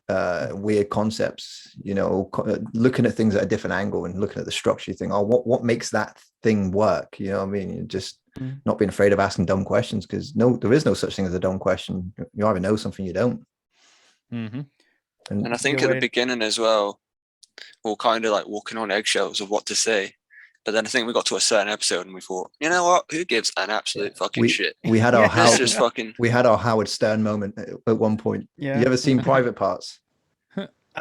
[SPEAKER 1] weird concepts. You know, looking at things at a different angle and looking at the structure. You think, oh, what makes that thing work? You know what I mean? You're just not being afraid of asking dumb questions because there is no such thing as a dumb question. You either know something, you don't.
[SPEAKER 3] Mm-hmm.
[SPEAKER 4] And I think at the beginning as well, we're kind of like walking on eggshells of what to say. But then I think we got to a certain episode and we thought, you know what? Who gives an absolute fucking shit?
[SPEAKER 1] We had our
[SPEAKER 4] we
[SPEAKER 1] had our Howard Stern moment at one point.
[SPEAKER 2] Yeah.
[SPEAKER 1] You ever seen Private Parts?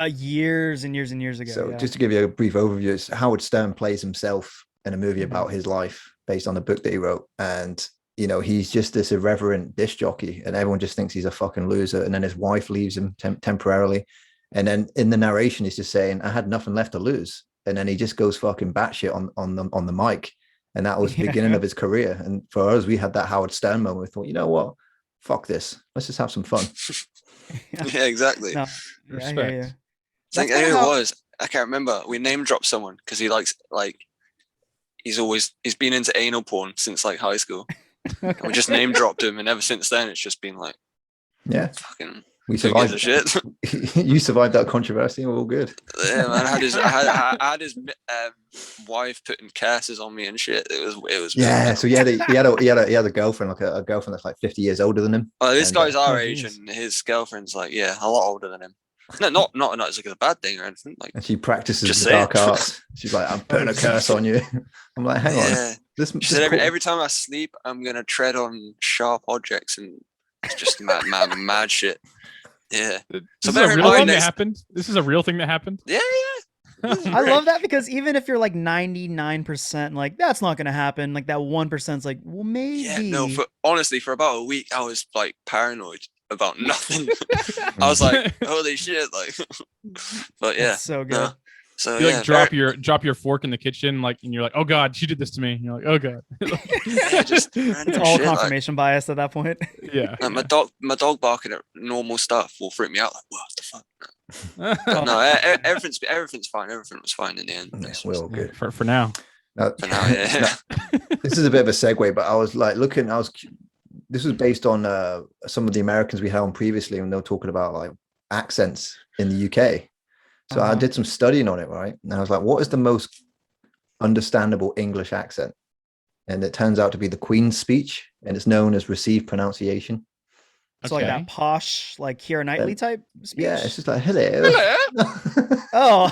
[SPEAKER 2] Years and years and years ago.
[SPEAKER 1] So just to give you a brief overview, it's Howard Stern plays himself in a movie about his life based on a book that he wrote. And, you know, he's just this irreverent disc jockey and everyone just thinks he's a fucking loser. And then his wife leaves him temporarily. And then in the narration, he's just saying, I had nothing left to lose. And then he just goes fucking batshit on the mic. And that was the beginning of his career. And for us, we had that Howard Stern moment. We thought, you know what? Fuck this. Let's just have some fun.
[SPEAKER 4] Yeah, exactly.
[SPEAKER 2] No,
[SPEAKER 3] Respect.
[SPEAKER 4] I think who it was. I can't remember. We name dropped someone because he likes he's been into anal porn since like high school. And we just name dropped him, and ever since then it's just been like,
[SPEAKER 1] yeah,
[SPEAKER 4] fucking.
[SPEAKER 1] We survived
[SPEAKER 4] the shit.
[SPEAKER 1] You survived that controversy. We're all good.
[SPEAKER 4] Yeah, man. I had his wife putting curses on me and shit. It was.
[SPEAKER 1] Yeah. So he had a girlfriend, like a girlfriend that's like 50 years older than him.
[SPEAKER 4] Oh, this guy's our age, and his girlfriend's like, yeah, a lot older than him. No, not it's like a bad thing or anything. Like,
[SPEAKER 1] and she practices the dark arts. She's like, I'm putting a curse on you. I'm like, hang on.
[SPEAKER 4] She said every time I sleep, I'm gonna tread on sharp objects and It's just mad shit. Yeah.
[SPEAKER 3] This
[SPEAKER 4] So
[SPEAKER 3] is a
[SPEAKER 4] bear in
[SPEAKER 3] real
[SPEAKER 4] mind
[SPEAKER 3] thing that
[SPEAKER 4] next-
[SPEAKER 3] happened. This is a real thing that happened.
[SPEAKER 4] Yeah.
[SPEAKER 2] I love that because even if you're like 99% like that's not gonna happen, like that 1%'s like, well, maybe.
[SPEAKER 4] Yeah, no, honestly, for about a week, I was like paranoid about nothing. I was like, holy shit, like, but yeah.
[SPEAKER 2] That's so good.
[SPEAKER 4] No. So
[SPEAKER 3] You
[SPEAKER 4] yeah,
[SPEAKER 3] like drop your fork in the kitchen, like, and you're like, oh god, she did this to me. And you're like, oh god.
[SPEAKER 4] yeah, just
[SPEAKER 2] It's
[SPEAKER 4] random
[SPEAKER 2] all
[SPEAKER 4] shit, like,
[SPEAKER 2] confirmation bias at that point.
[SPEAKER 3] Yeah.
[SPEAKER 4] my dog barking at normal stuff will freak me out. Like, what the fuck? But no, everything's fine. Everything was fine in the end.
[SPEAKER 1] Yeah,
[SPEAKER 4] It's
[SPEAKER 1] we're
[SPEAKER 4] just-
[SPEAKER 1] all good.
[SPEAKER 3] For now.
[SPEAKER 1] Now,
[SPEAKER 4] For now, yeah.
[SPEAKER 1] this is a bit of a segue, but I was like looking. This was based on some of the Americans we had on previously, and they were talking about like accents in the UK. So I did some studying on it, right? And I was like, what is the most understandable English accent? And it turns out to be the Queen's speech, and it's known as received pronunciation.
[SPEAKER 2] So like that posh, like Keira Knightley type speech.
[SPEAKER 1] Yeah, it's just like hello.
[SPEAKER 2] Oh.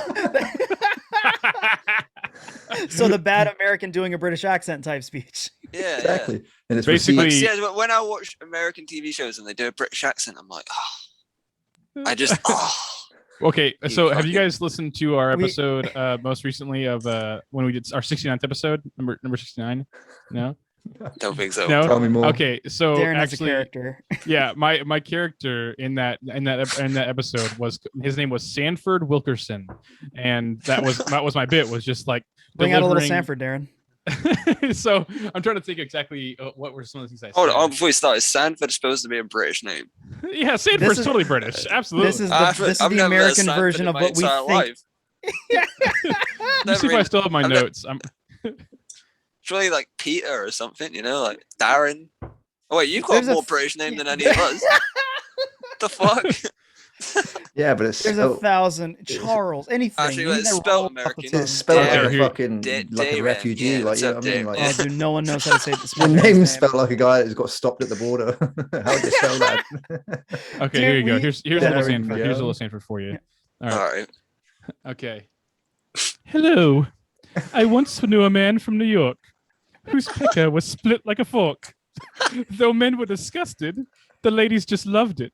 [SPEAKER 2] So the bad American doing a British accent type speech.
[SPEAKER 4] Yeah,
[SPEAKER 1] Exactly. And it's
[SPEAKER 3] Basically-
[SPEAKER 1] received-
[SPEAKER 4] Yeah, when I watch American TV shows and they do a British accent, I'm like, I just,
[SPEAKER 3] Okay,
[SPEAKER 4] You
[SPEAKER 3] so have you
[SPEAKER 4] fucking-
[SPEAKER 3] guys listened to our episode most recently of when we did our 69th episode, number 69? No?
[SPEAKER 4] don't think so.
[SPEAKER 3] No?
[SPEAKER 1] Tell me more.
[SPEAKER 3] Okay, so
[SPEAKER 2] Darren as a
[SPEAKER 3] actually,
[SPEAKER 2] character.
[SPEAKER 3] yeah, my character in that episode was, his name was Sanford Wilkerson, and that was my bit, was just like
[SPEAKER 2] Bring out a little
[SPEAKER 3] delivering-
[SPEAKER 2] Sanford, Darren.
[SPEAKER 3] So I'm trying to think exactly what were some of the things I said.
[SPEAKER 4] Hold on, before we start, is Sanford supposed to be a British name?
[SPEAKER 3] Yeah, Sanford's
[SPEAKER 2] is-
[SPEAKER 3] totally British. Absolutely.
[SPEAKER 2] This is
[SPEAKER 4] I've
[SPEAKER 2] the
[SPEAKER 4] never met a
[SPEAKER 2] American
[SPEAKER 4] Sanford
[SPEAKER 2] version
[SPEAKER 4] in
[SPEAKER 2] of
[SPEAKER 4] my
[SPEAKER 2] what we
[SPEAKER 4] entire
[SPEAKER 2] think.
[SPEAKER 4] life.
[SPEAKER 3] Let me see if I
[SPEAKER 4] Never
[SPEAKER 3] still have my
[SPEAKER 4] I've never-
[SPEAKER 3] notes.
[SPEAKER 4] It's really like Peter or something, like Darren. Oh wait, you've got
[SPEAKER 2] There's
[SPEAKER 4] a
[SPEAKER 2] a
[SPEAKER 4] more
[SPEAKER 2] f-
[SPEAKER 4] British name than any of us. The fuck?
[SPEAKER 1] Yeah, but it's
[SPEAKER 2] There's
[SPEAKER 1] spelled,
[SPEAKER 2] 1,000 Charles, anything.
[SPEAKER 4] Actually,
[SPEAKER 2] You
[SPEAKER 4] it's
[SPEAKER 2] need to
[SPEAKER 4] spelled
[SPEAKER 2] roll off the
[SPEAKER 4] American.
[SPEAKER 2] tongue.
[SPEAKER 1] it's spelled like
[SPEAKER 3] Yeah,
[SPEAKER 1] a
[SPEAKER 3] here-
[SPEAKER 1] fucking like a
[SPEAKER 4] Darren,
[SPEAKER 1] refugee.
[SPEAKER 4] yeah,
[SPEAKER 1] Like,
[SPEAKER 4] what's
[SPEAKER 1] you know
[SPEAKER 4] up,
[SPEAKER 1] what I mean?
[SPEAKER 4] Darren?
[SPEAKER 1] Like,
[SPEAKER 4] Yeah.
[SPEAKER 2] Oh, dude, no one knows how to say
[SPEAKER 1] your
[SPEAKER 2] spell his
[SPEAKER 1] name
[SPEAKER 2] name.
[SPEAKER 1] spelled like a guy that's got stopped at the border. How would you spell that?
[SPEAKER 3] Okay, here you go.
[SPEAKER 2] we-
[SPEAKER 3] Here's a little
[SPEAKER 1] There we
[SPEAKER 3] Sanford. Here's a
[SPEAKER 1] go.
[SPEAKER 3] little Sanford for you. All right.
[SPEAKER 4] All right.
[SPEAKER 3] Okay. Hello. I once knew a man from New York whose pecker was split like a fork. Though men were disgusted, the ladies just loved it.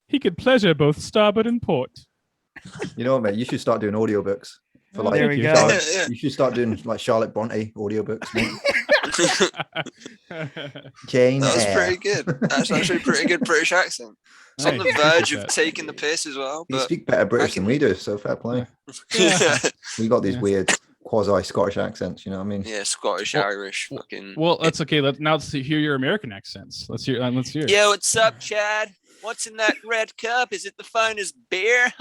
[SPEAKER 3] He could pleasure both starboard and port.
[SPEAKER 1] You know what, mate? You should start doing audiobooks for
[SPEAKER 3] Oh,
[SPEAKER 1] like.
[SPEAKER 2] There we go.
[SPEAKER 1] Charlotte-
[SPEAKER 4] Yeah.
[SPEAKER 1] You should start doing like Charlotte Bronte audiobooks. Mate. Jane
[SPEAKER 4] That was
[SPEAKER 1] Eyre.
[SPEAKER 4] pretty good. That's actually a pretty good British accent. It's on the
[SPEAKER 3] Nice.
[SPEAKER 4] verge
[SPEAKER 3] Appreciate
[SPEAKER 4] of
[SPEAKER 3] that.
[SPEAKER 4] taking the piss as well,
[SPEAKER 1] You
[SPEAKER 4] but
[SPEAKER 1] speak better British than
[SPEAKER 4] can-
[SPEAKER 1] we do, so fair play.
[SPEAKER 3] Yeah.
[SPEAKER 1] We got these
[SPEAKER 3] Yeah.
[SPEAKER 1] weird quasi-Scottish accents. You know what I mean?
[SPEAKER 4] yeah, Scottish,
[SPEAKER 3] Well-
[SPEAKER 4] Irish, fucking.
[SPEAKER 3] Well, that's okay. Let's hear your American accents. Let's hear. Let's hear.
[SPEAKER 4] Yo, what's up, Chad? What's in that red cup? Is it the finest beer?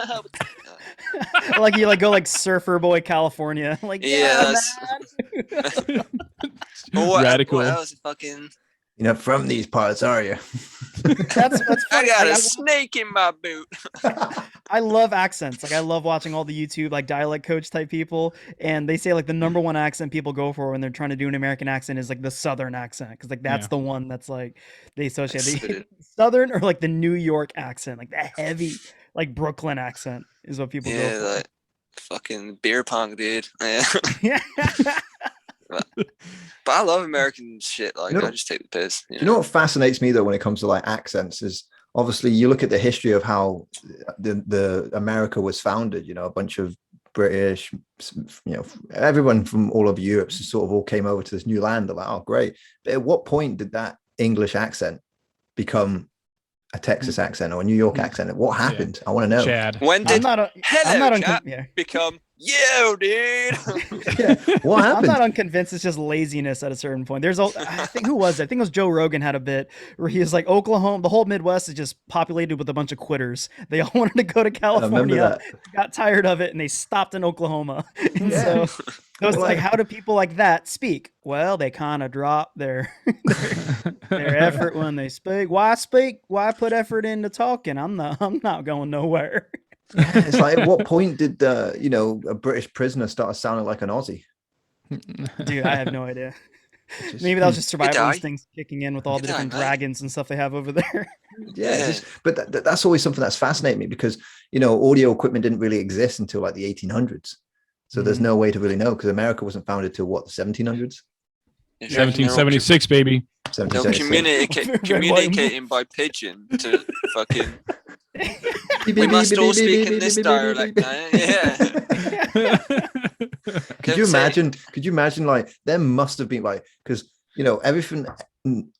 [SPEAKER 2] Like you like go like Surfer Boy California. Like
[SPEAKER 4] Yeah,
[SPEAKER 2] man.
[SPEAKER 3] Radical.
[SPEAKER 4] What else? Fucking.
[SPEAKER 1] You're not from these parts, are you?
[SPEAKER 2] That's
[SPEAKER 4] I
[SPEAKER 2] funny.
[SPEAKER 4] got
[SPEAKER 2] Like,
[SPEAKER 4] a snake in my boot.
[SPEAKER 2] I love accents. Like I love watching all the YouTube like dialect coach type people, and they say like the number one accent people go for when they're trying to do an American accent is like the Southern accent, because like that's
[SPEAKER 3] Yeah.
[SPEAKER 2] the one that's like they associate the
[SPEAKER 4] Suited.
[SPEAKER 2] Southern or like the New York accent, like that heavy like Brooklyn accent is what people
[SPEAKER 4] Yeah,
[SPEAKER 2] go
[SPEAKER 4] like fucking beer pong, dude. Yeah.
[SPEAKER 2] for.
[SPEAKER 4] But I love American shit. Like,
[SPEAKER 1] You know-
[SPEAKER 4] I just take the piss.
[SPEAKER 1] Do you know what fascinates me though when it comes to like accents is obviously you look at the history of how the America was founded. You know, a bunch of British, everyone from all over Europe sort of all came over to this new land. They're like, oh, great. But at what point did that English accent become a Texas accent or a New York accent? What happened? I want to know.
[SPEAKER 3] Chad.
[SPEAKER 4] When
[SPEAKER 2] I'm
[SPEAKER 4] did
[SPEAKER 2] not. I'm
[SPEAKER 4] hello,
[SPEAKER 2] not.
[SPEAKER 4] chap
[SPEAKER 2] Yeah.
[SPEAKER 4] become yo, dude?
[SPEAKER 1] Yeah, what
[SPEAKER 2] I'm
[SPEAKER 1] happened?
[SPEAKER 2] not unconvinced. It's just laziness at a certain point. I think who was it? I think it was Joe Rogan had a bit where he was like, Oklahoma, the whole Midwest is just populated with a bunch of quitters. They all wanted to go to
[SPEAKER 1] I remember
[SPEAKER 2] California,
[SPEAKER 1] that.
[SPEAKER 2] got tired of it, and they stopped in Oklahoma. And
[SPEAKER 1] Yeah.
[SPEAKER 2] so it was
[SPEAKER 1] Well,
[SPEAKER 2] like, how do people like that speak? Well, they kind of drop their effort when they speak. Why speak? Why put effort into talking? I'm not going nowhere.
[SPEAKER 1] It's like at what point did a British prisoner start sounding like an Aussie?
[SPEAKER 2] Dude, I have no idea.
[SPEAKER 1] It's just-
[SPEAKER 2] Maybe that was just survival
[SPEAKER 4] die.
[SPEAKER 2] instincts kicking in with all
[SPEAKER 4] You
[SPEAKER 2] the
[SPEAKER 4] die,
[SPEAKER 2] different
[SPEAKER 4] mate.
[SPEAKER 2] dragons and stuff they have over there.
[SPEAKER 1] yeah,
[SPEAKER 4] Yeah.
[SPEAKER 1] but that's always something that's fascinated me because audio equipment didn't really exist until like the 1800s, so there's
[SPEAKER 2] Mhm.
[SPEAKER 1] no way to really know because America wasn't founded till what, the 1700s.
[SPEAKER 4] If you reckon they're all
[SPEAKER 3] 1776, baby.
[SPEAKER 4] They're
[SPEAKER 1] 1776.
[SPEAKER 4] communicating by pigeon to fucking. We must all speak in this dialect. Yeah.
[SPEAKER 1] Could you imagine? Could you imagine? Like, there must have been like, because everything.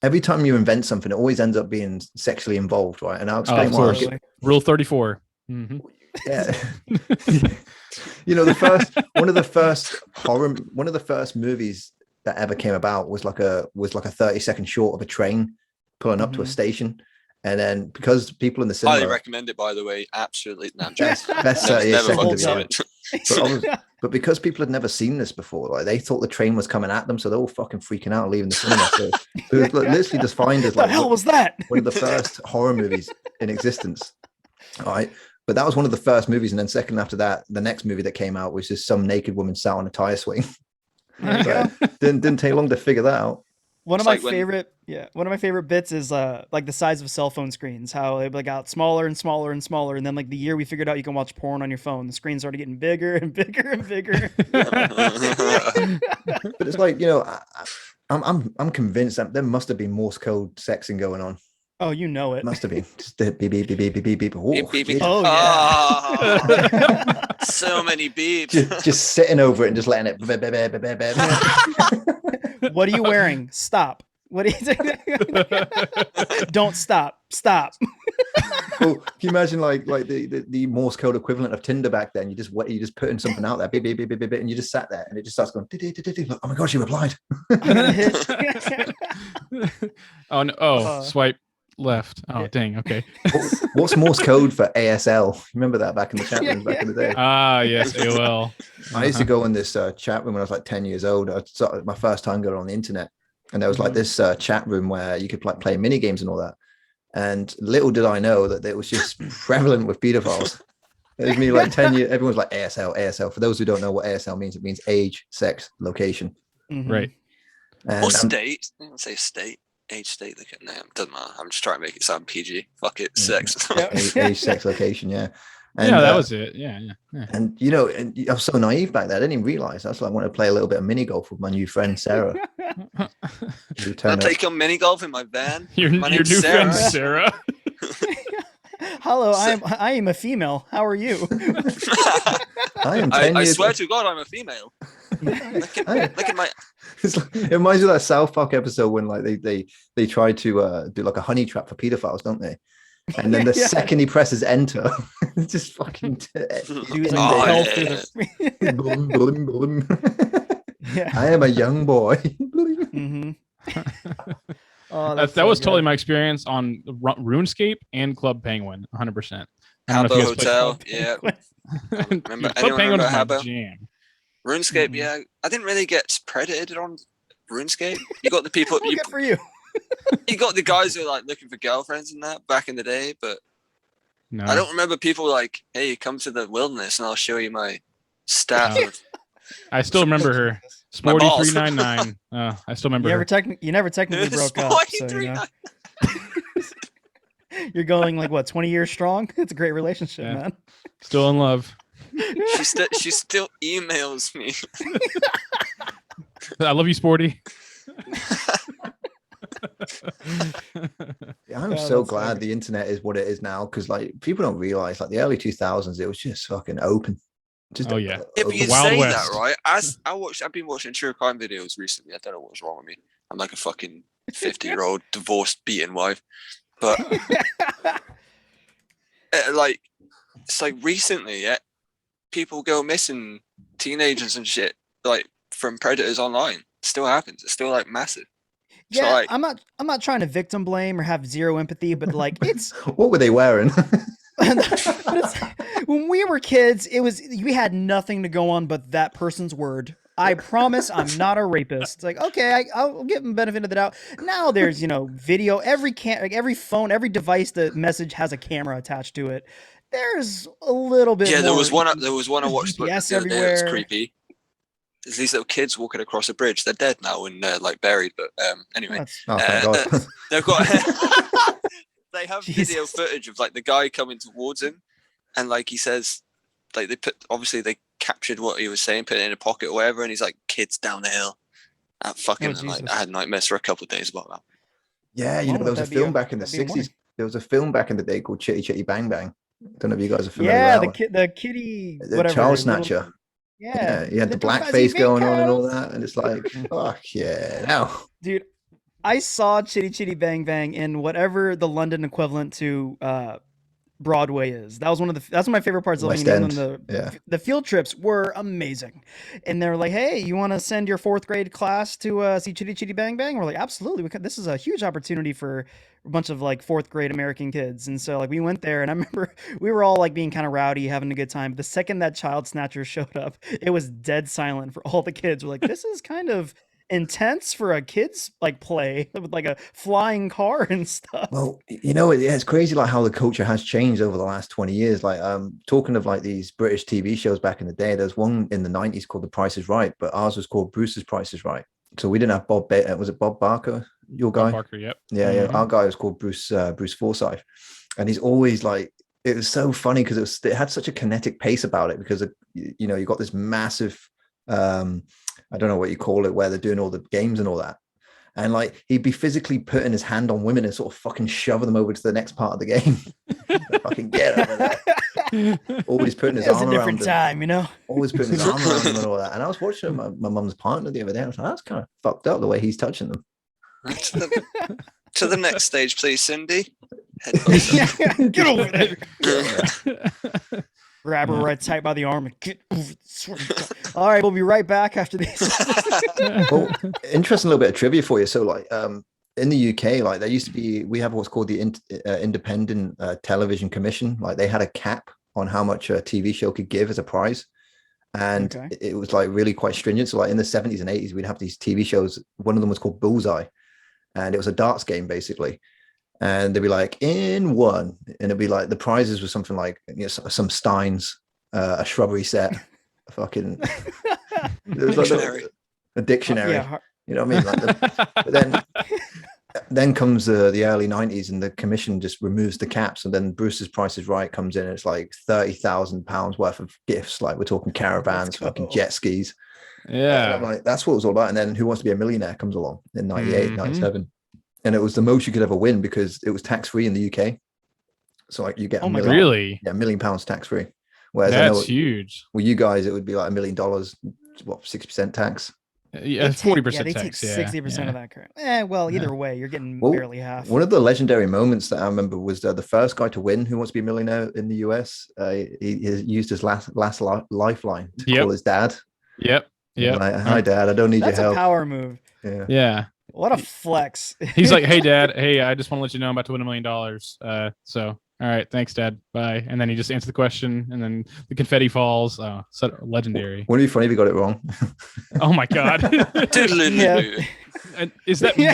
[SPEAKER 1] Every time you invent something, it always ends up being sexually involved, right? And I'll explain
[SPEAKER 3] of
[SPEAKER 1] why.
[SPEAKER 3] course. Rule 34. Mm-hmm.
[SPEAKER 1] Yeah. One of the first movies that ever came about was like a 30-second short of a train pulling up to a station. And then because people in the cinema,
[SPEAKER 4] highly recommend it, by the way. Absolutely. No,
[SPEAKER 1] best
[SPEAKER 4] never
[SPEAKER 1] 38
[SPEAKER 4] fucking
[SPEAKER 1] seconds
[SPEAKER 4] saw
[SPEAKER 1] of
[SPEAKER 4] it.
[SPEAKER 1] but because people had never seen this before, like they thought the train was coming at them, so they're all fucking freaking out, leaving the cinema. So it was literally defined as like
[SPEAKER 2] the hell was that?
[SPEAKER 1] one of the first horror movies in existence. All right. But that was one of the first movies, and then second after that, the next movie that came out was just some naked woman sat on a tire swing. Didn't take long to figure that out.
[SPEAKER 2] One of my favorite bits is like the size of cell phone screens, how they got smaller and smaller and smaller, and then like the year we figured out you can watch porn on your phone, the screen started getting bigger and bigger and bigger.
[SPEAKER 1] But it's like, I'm convinced that there must have been Morse code sexing going on.
[SPEAKER 2] Oh, you know it.
[SPEAKER 1] Must have been. Just beep beep beep beep beep beep.
[SPEAKER 2] Oh yeah.
[SPEAKER 4] So many beeps.
[SPEAKER 1] Just sitting over it and just letting it.
[SPEAKER 2] What are you wearing? Stop. What are you doing? Don't stop. Stop.
[SPEAKER 1] Well, can you imagine like the Morse code equivalent of Tinder back then? You just putting something out there, beep, beep, beep, beep, beep, and you just sat there and it just starts going. Oh my gosh, you replied.
[SPEAKER 2] I'm gonna hit.
[SPEAKER 3] Oh no! Swipe left. Oh dang. Okay.
[SPEAKER 1] What's Morse code for ASL? Remember that back in the chat rooms back in the day?
[SPEAKER 3] Ah, yes, AOL.
[SPEAKER 1] I used to go in this chat room when I was like 10 years old. I started my first time going on the internet, and there was like this chat room where you could like play mini games and all that. And little did I know that it was just prevalent with pedophiles. It was me like 10 years. Everyone's like ASL. For those who don't know what ASL means, it means age, sex, location.
[SPEAKER 3] Right.
[SPEAKER 4] Or state. I don't say state. Age, state, look at name. Doesn't matter. I'm just trying to make it sound PG. Fuck it, sex.
[SPEAKER 1] Age, sex, location, yeah. And,
[SPEAKER 3] that was it. Yeah.
[SPEAKER 1] And I was so naive back then. I didn't even realize. That's why I wanted to play a little bit of mini golf with my new friend Sarah.
[SPEAKER 4] I'll take on mini golf in my van.
[SPEAKER 3] Your new friend Sarah.
[SPEAKER 2] Hello, I am a female. How are you?
[SPEAKER 4] I swear to God, I'm a female. Look at my.
[SPEAKER 1] It reminds me of that South Park episode when like they try to do like a honey trap for pedophiles, don't they? And then the second he presses enter, it's just fucking. I am a young boy.
[SPEAKER 3] That was totally my experience on RuneScape and Club Penguin, 100%.
[SPEAKER 4] Habbo Hotel, yeah.
[SPEAKER 3] Remember Penguin was my jam.
[SPEAKER 4] RuneScape, yeah. I didn't really get predated on RuneScape. You got the people.
[SPEAKER 2] Good for you.
[SPEAKER 4] You got the guys who are like looking for girlfriends and that back in the day, but no. I don't remember people like, "Hey, come to the wilderness and I'll show you my staff."
[SPEAKER 3] I still remember her. Sporty 399. I still remember.
[SPEAKER 2] You never technically broke up. So, you're going like what, 20 years strong? It's a great relationship, man.
[SPEAKER 3] Still in love.
[SPEAKER 4] She still emails me.
[SPEAKER 3] I love you, Sporty.
[SPEAKER 1] I'm so glad the internet is what it is now, because like people don't realize like the early 2000s it was just fucking open. Just
[SPEAKER 4] but you say that, right? I've been watching true crime videos recently. I don't know what's wrong with me. I'm like a fucking 50-year-old divorced, beaten wife. But like it's like recently, people go missing, teenagers and shit, like from predators online. It still happens. It's still like massive.
[SPEAKER 2] Yeah,
[SPEAKER 4] so, like,
[SPEAKER 2] I'm not trying to victim blame or have zero empathy, but like it's
[SPEAKER 1] what were they wearing?
[SPEAKER 2] When we were kids, we had nothing to go on but that person's word. I promise I'm not a rapist. It's like, okay, I'll give them benefit of the doubt. Now there's, video, every phone, every device, the message has a camera attached to it. There's a little bit more.
[SPEAKER 4] There was one I watched the other day. It was creepy. There's these little kids walking across a bridge. They're dead now and like buried, but anyway. They've got they have video footage of like the guy coming towards him, and like he says, like they captured what he was saying, put it in a pocket or whatever, and he's like, "Kids down the hill," Fucking like
[SPEAKER 2] Jesus.
[SPEAKER 4] I had nightmares for a couple of days about that.
[SPEAKER 1] Yeah, you
[SPEAKER 2] When
[SPEAKER 1] know, there
[SPEAKER 2] would
[SPEAKER 1] was a
[SPEAKER 2] that be
[SPEAKER 1] film back in the
[SPEAKER 2] that'd be a morning?
[SPEAKER 1] 60s. There was a film back in the day called Chitty Chitty Bang Bang. Don't know if you guys are familiar
[SPEAKER 2] Yeah,
[SPEAKER 1] with that one.
[SPEAKER 2] the kitty
[SPEAKER 1] The
[SPEAKER 2] whatever.
[SPEAKER 1] Child
[SPEAKER 2] little-
[SPEAKER 1] Snatcher.
[SPEAKER 2] Yeah.
[SPEAKER 1] Yeah, you had the
[SPEAKER 2] Little fuzzy
[SPEAKER 1] blackface going on and all
[SPEAKER 2] fingers.
[SPEAKER 1] that, and it's like, fuck yeah, now.
[SPEAKER 2] Dude, I saw Chitty Chitty Bang Bang in whatever the London equivalent to Broadway is. That was that's one of my favorite parts of living
[SPEAKER 1] West
[SPEAKER 2] in England.
[SPEAKER 1] End, yeah.
[SPEAKER 2] The field trips were amazing. And they're like, hey, you want to send your 4th grade class to see Chitty Chitty Bang Bang? We're like, absolutely. This is a huge opportunity for a bunch of like 4th grade American kids. And so like we went there and I remember we were all like being kind of rowdy, having a good time. The second that Child Snatcher showed up, it was dead silent for all the kids. We're like, this is kind of intense for a kids like play with like a flying car and stuff.
[SPEAKER 1] Well, you know, it's crazy like how the culture has changed over the last 20 years. Like talking of like these British TV shows back in the day, there's one in the 90s called The Price is Right, but ours was called Bruce's Price is Right. So we didn't have was it Bob Barker, your guy?
[SPEAKER 3] Bob Barker, yep.
[SPEAKER 1] Yeah. Our guy was called Bruce Forsyth. And he's always like, it was so funny because it had such a kinetic pace about it because, you know, you got this massive I don't know what you call it, where they're doing all the games and all that. And like he'd be physically putting his hand on women and sort of fucking shoving them over to the next part of the game. Fucking get over there. Always putting his arm around them.
[SPEAKER 2] It was a different time, you know?
[SPEAKER 1] Always putting his arm around them and all that. And I was watching my mum's partner the other day. I was like, that's kind of fucked up the way he's touching them.
[SPEAKER 4] To the next stage, please, Cindy.
[SPEAKER 2] Get over there. Grab her right tight by the arm and get over. All right, we'll be right back after this.
[SPEAKER 1] Well, interesting little bit of trivia for you. So, like, in the UK, like there used to be, we have what's called the Independent Television Commission. Like, they had a cap on how much a TV show could give as a prize, and it was like really quite stringent. So, like in the 70s and 80s, we'd have these TV shows. One of them was called Bullseye, and it was a darts game basically. And they'd be like, in one, and it'd be like the prizes were something like, you know, some steins, a shrubbery set, a fucking there was like a dictionary.
[SPEAKER 2] Yeah.
[SPEAKER 1] You know what I mean? Like but then comes the early 90s, and the commission just removes the caps, and then Bruce's Price is Right comes in, and it's like £30,000 worth of gifts. Like we're talking caravans, fucking jet skis.
[SPEAKER 3] Yeah,
[SPEAKER 1] like that's what it was all about. And then Who Wants to Be a Millionaire comes along in 98, 97. And it was the most you could ever win because it was tax-free in the UK. So like you get
[SPEAKER 3] £1 million,
[SPEAKER 1] £1 million tax-free. Whereas
[SPEAKER 3] that's huge.
[SPEAKER 1] Well, you guys, it would be like $1 million, what, 6% tax?
[SPEAKER 3] Yeah, 40%
[SPEAKER 2] yeah, they
[SPEAKER 3] tax.
[SPEAKER 2] take 60% of that current. Well, either way, you're getting barely half.
[SPEAKER 1] One of the legendary moments that I remember was the first guy to win Who Wants to Be a Millionaire in the US. He used his last lifeline to call his dad.
[SPEAKER 3] Yep.
[SPEAKER 1] Like, hi, Dad. I don't need your help.
[SPEAKER 2] That's a power move.
[SPEAKER 3] Yeah.
[SPEAKER 2] What a flex.
[SPEAKER 3] He's like, hey, Dad. Hey, I just want to let you know I'm about to win $1 million. So, all right. Thanks, Dad. Bye. And then he just answered the question, and then the confetti falls. Oh, so legendary.
[SPEAKER 1] Wouldn't it be funny if he got it wrong?
[SPEAKER 3] Oh, my God. And is that more?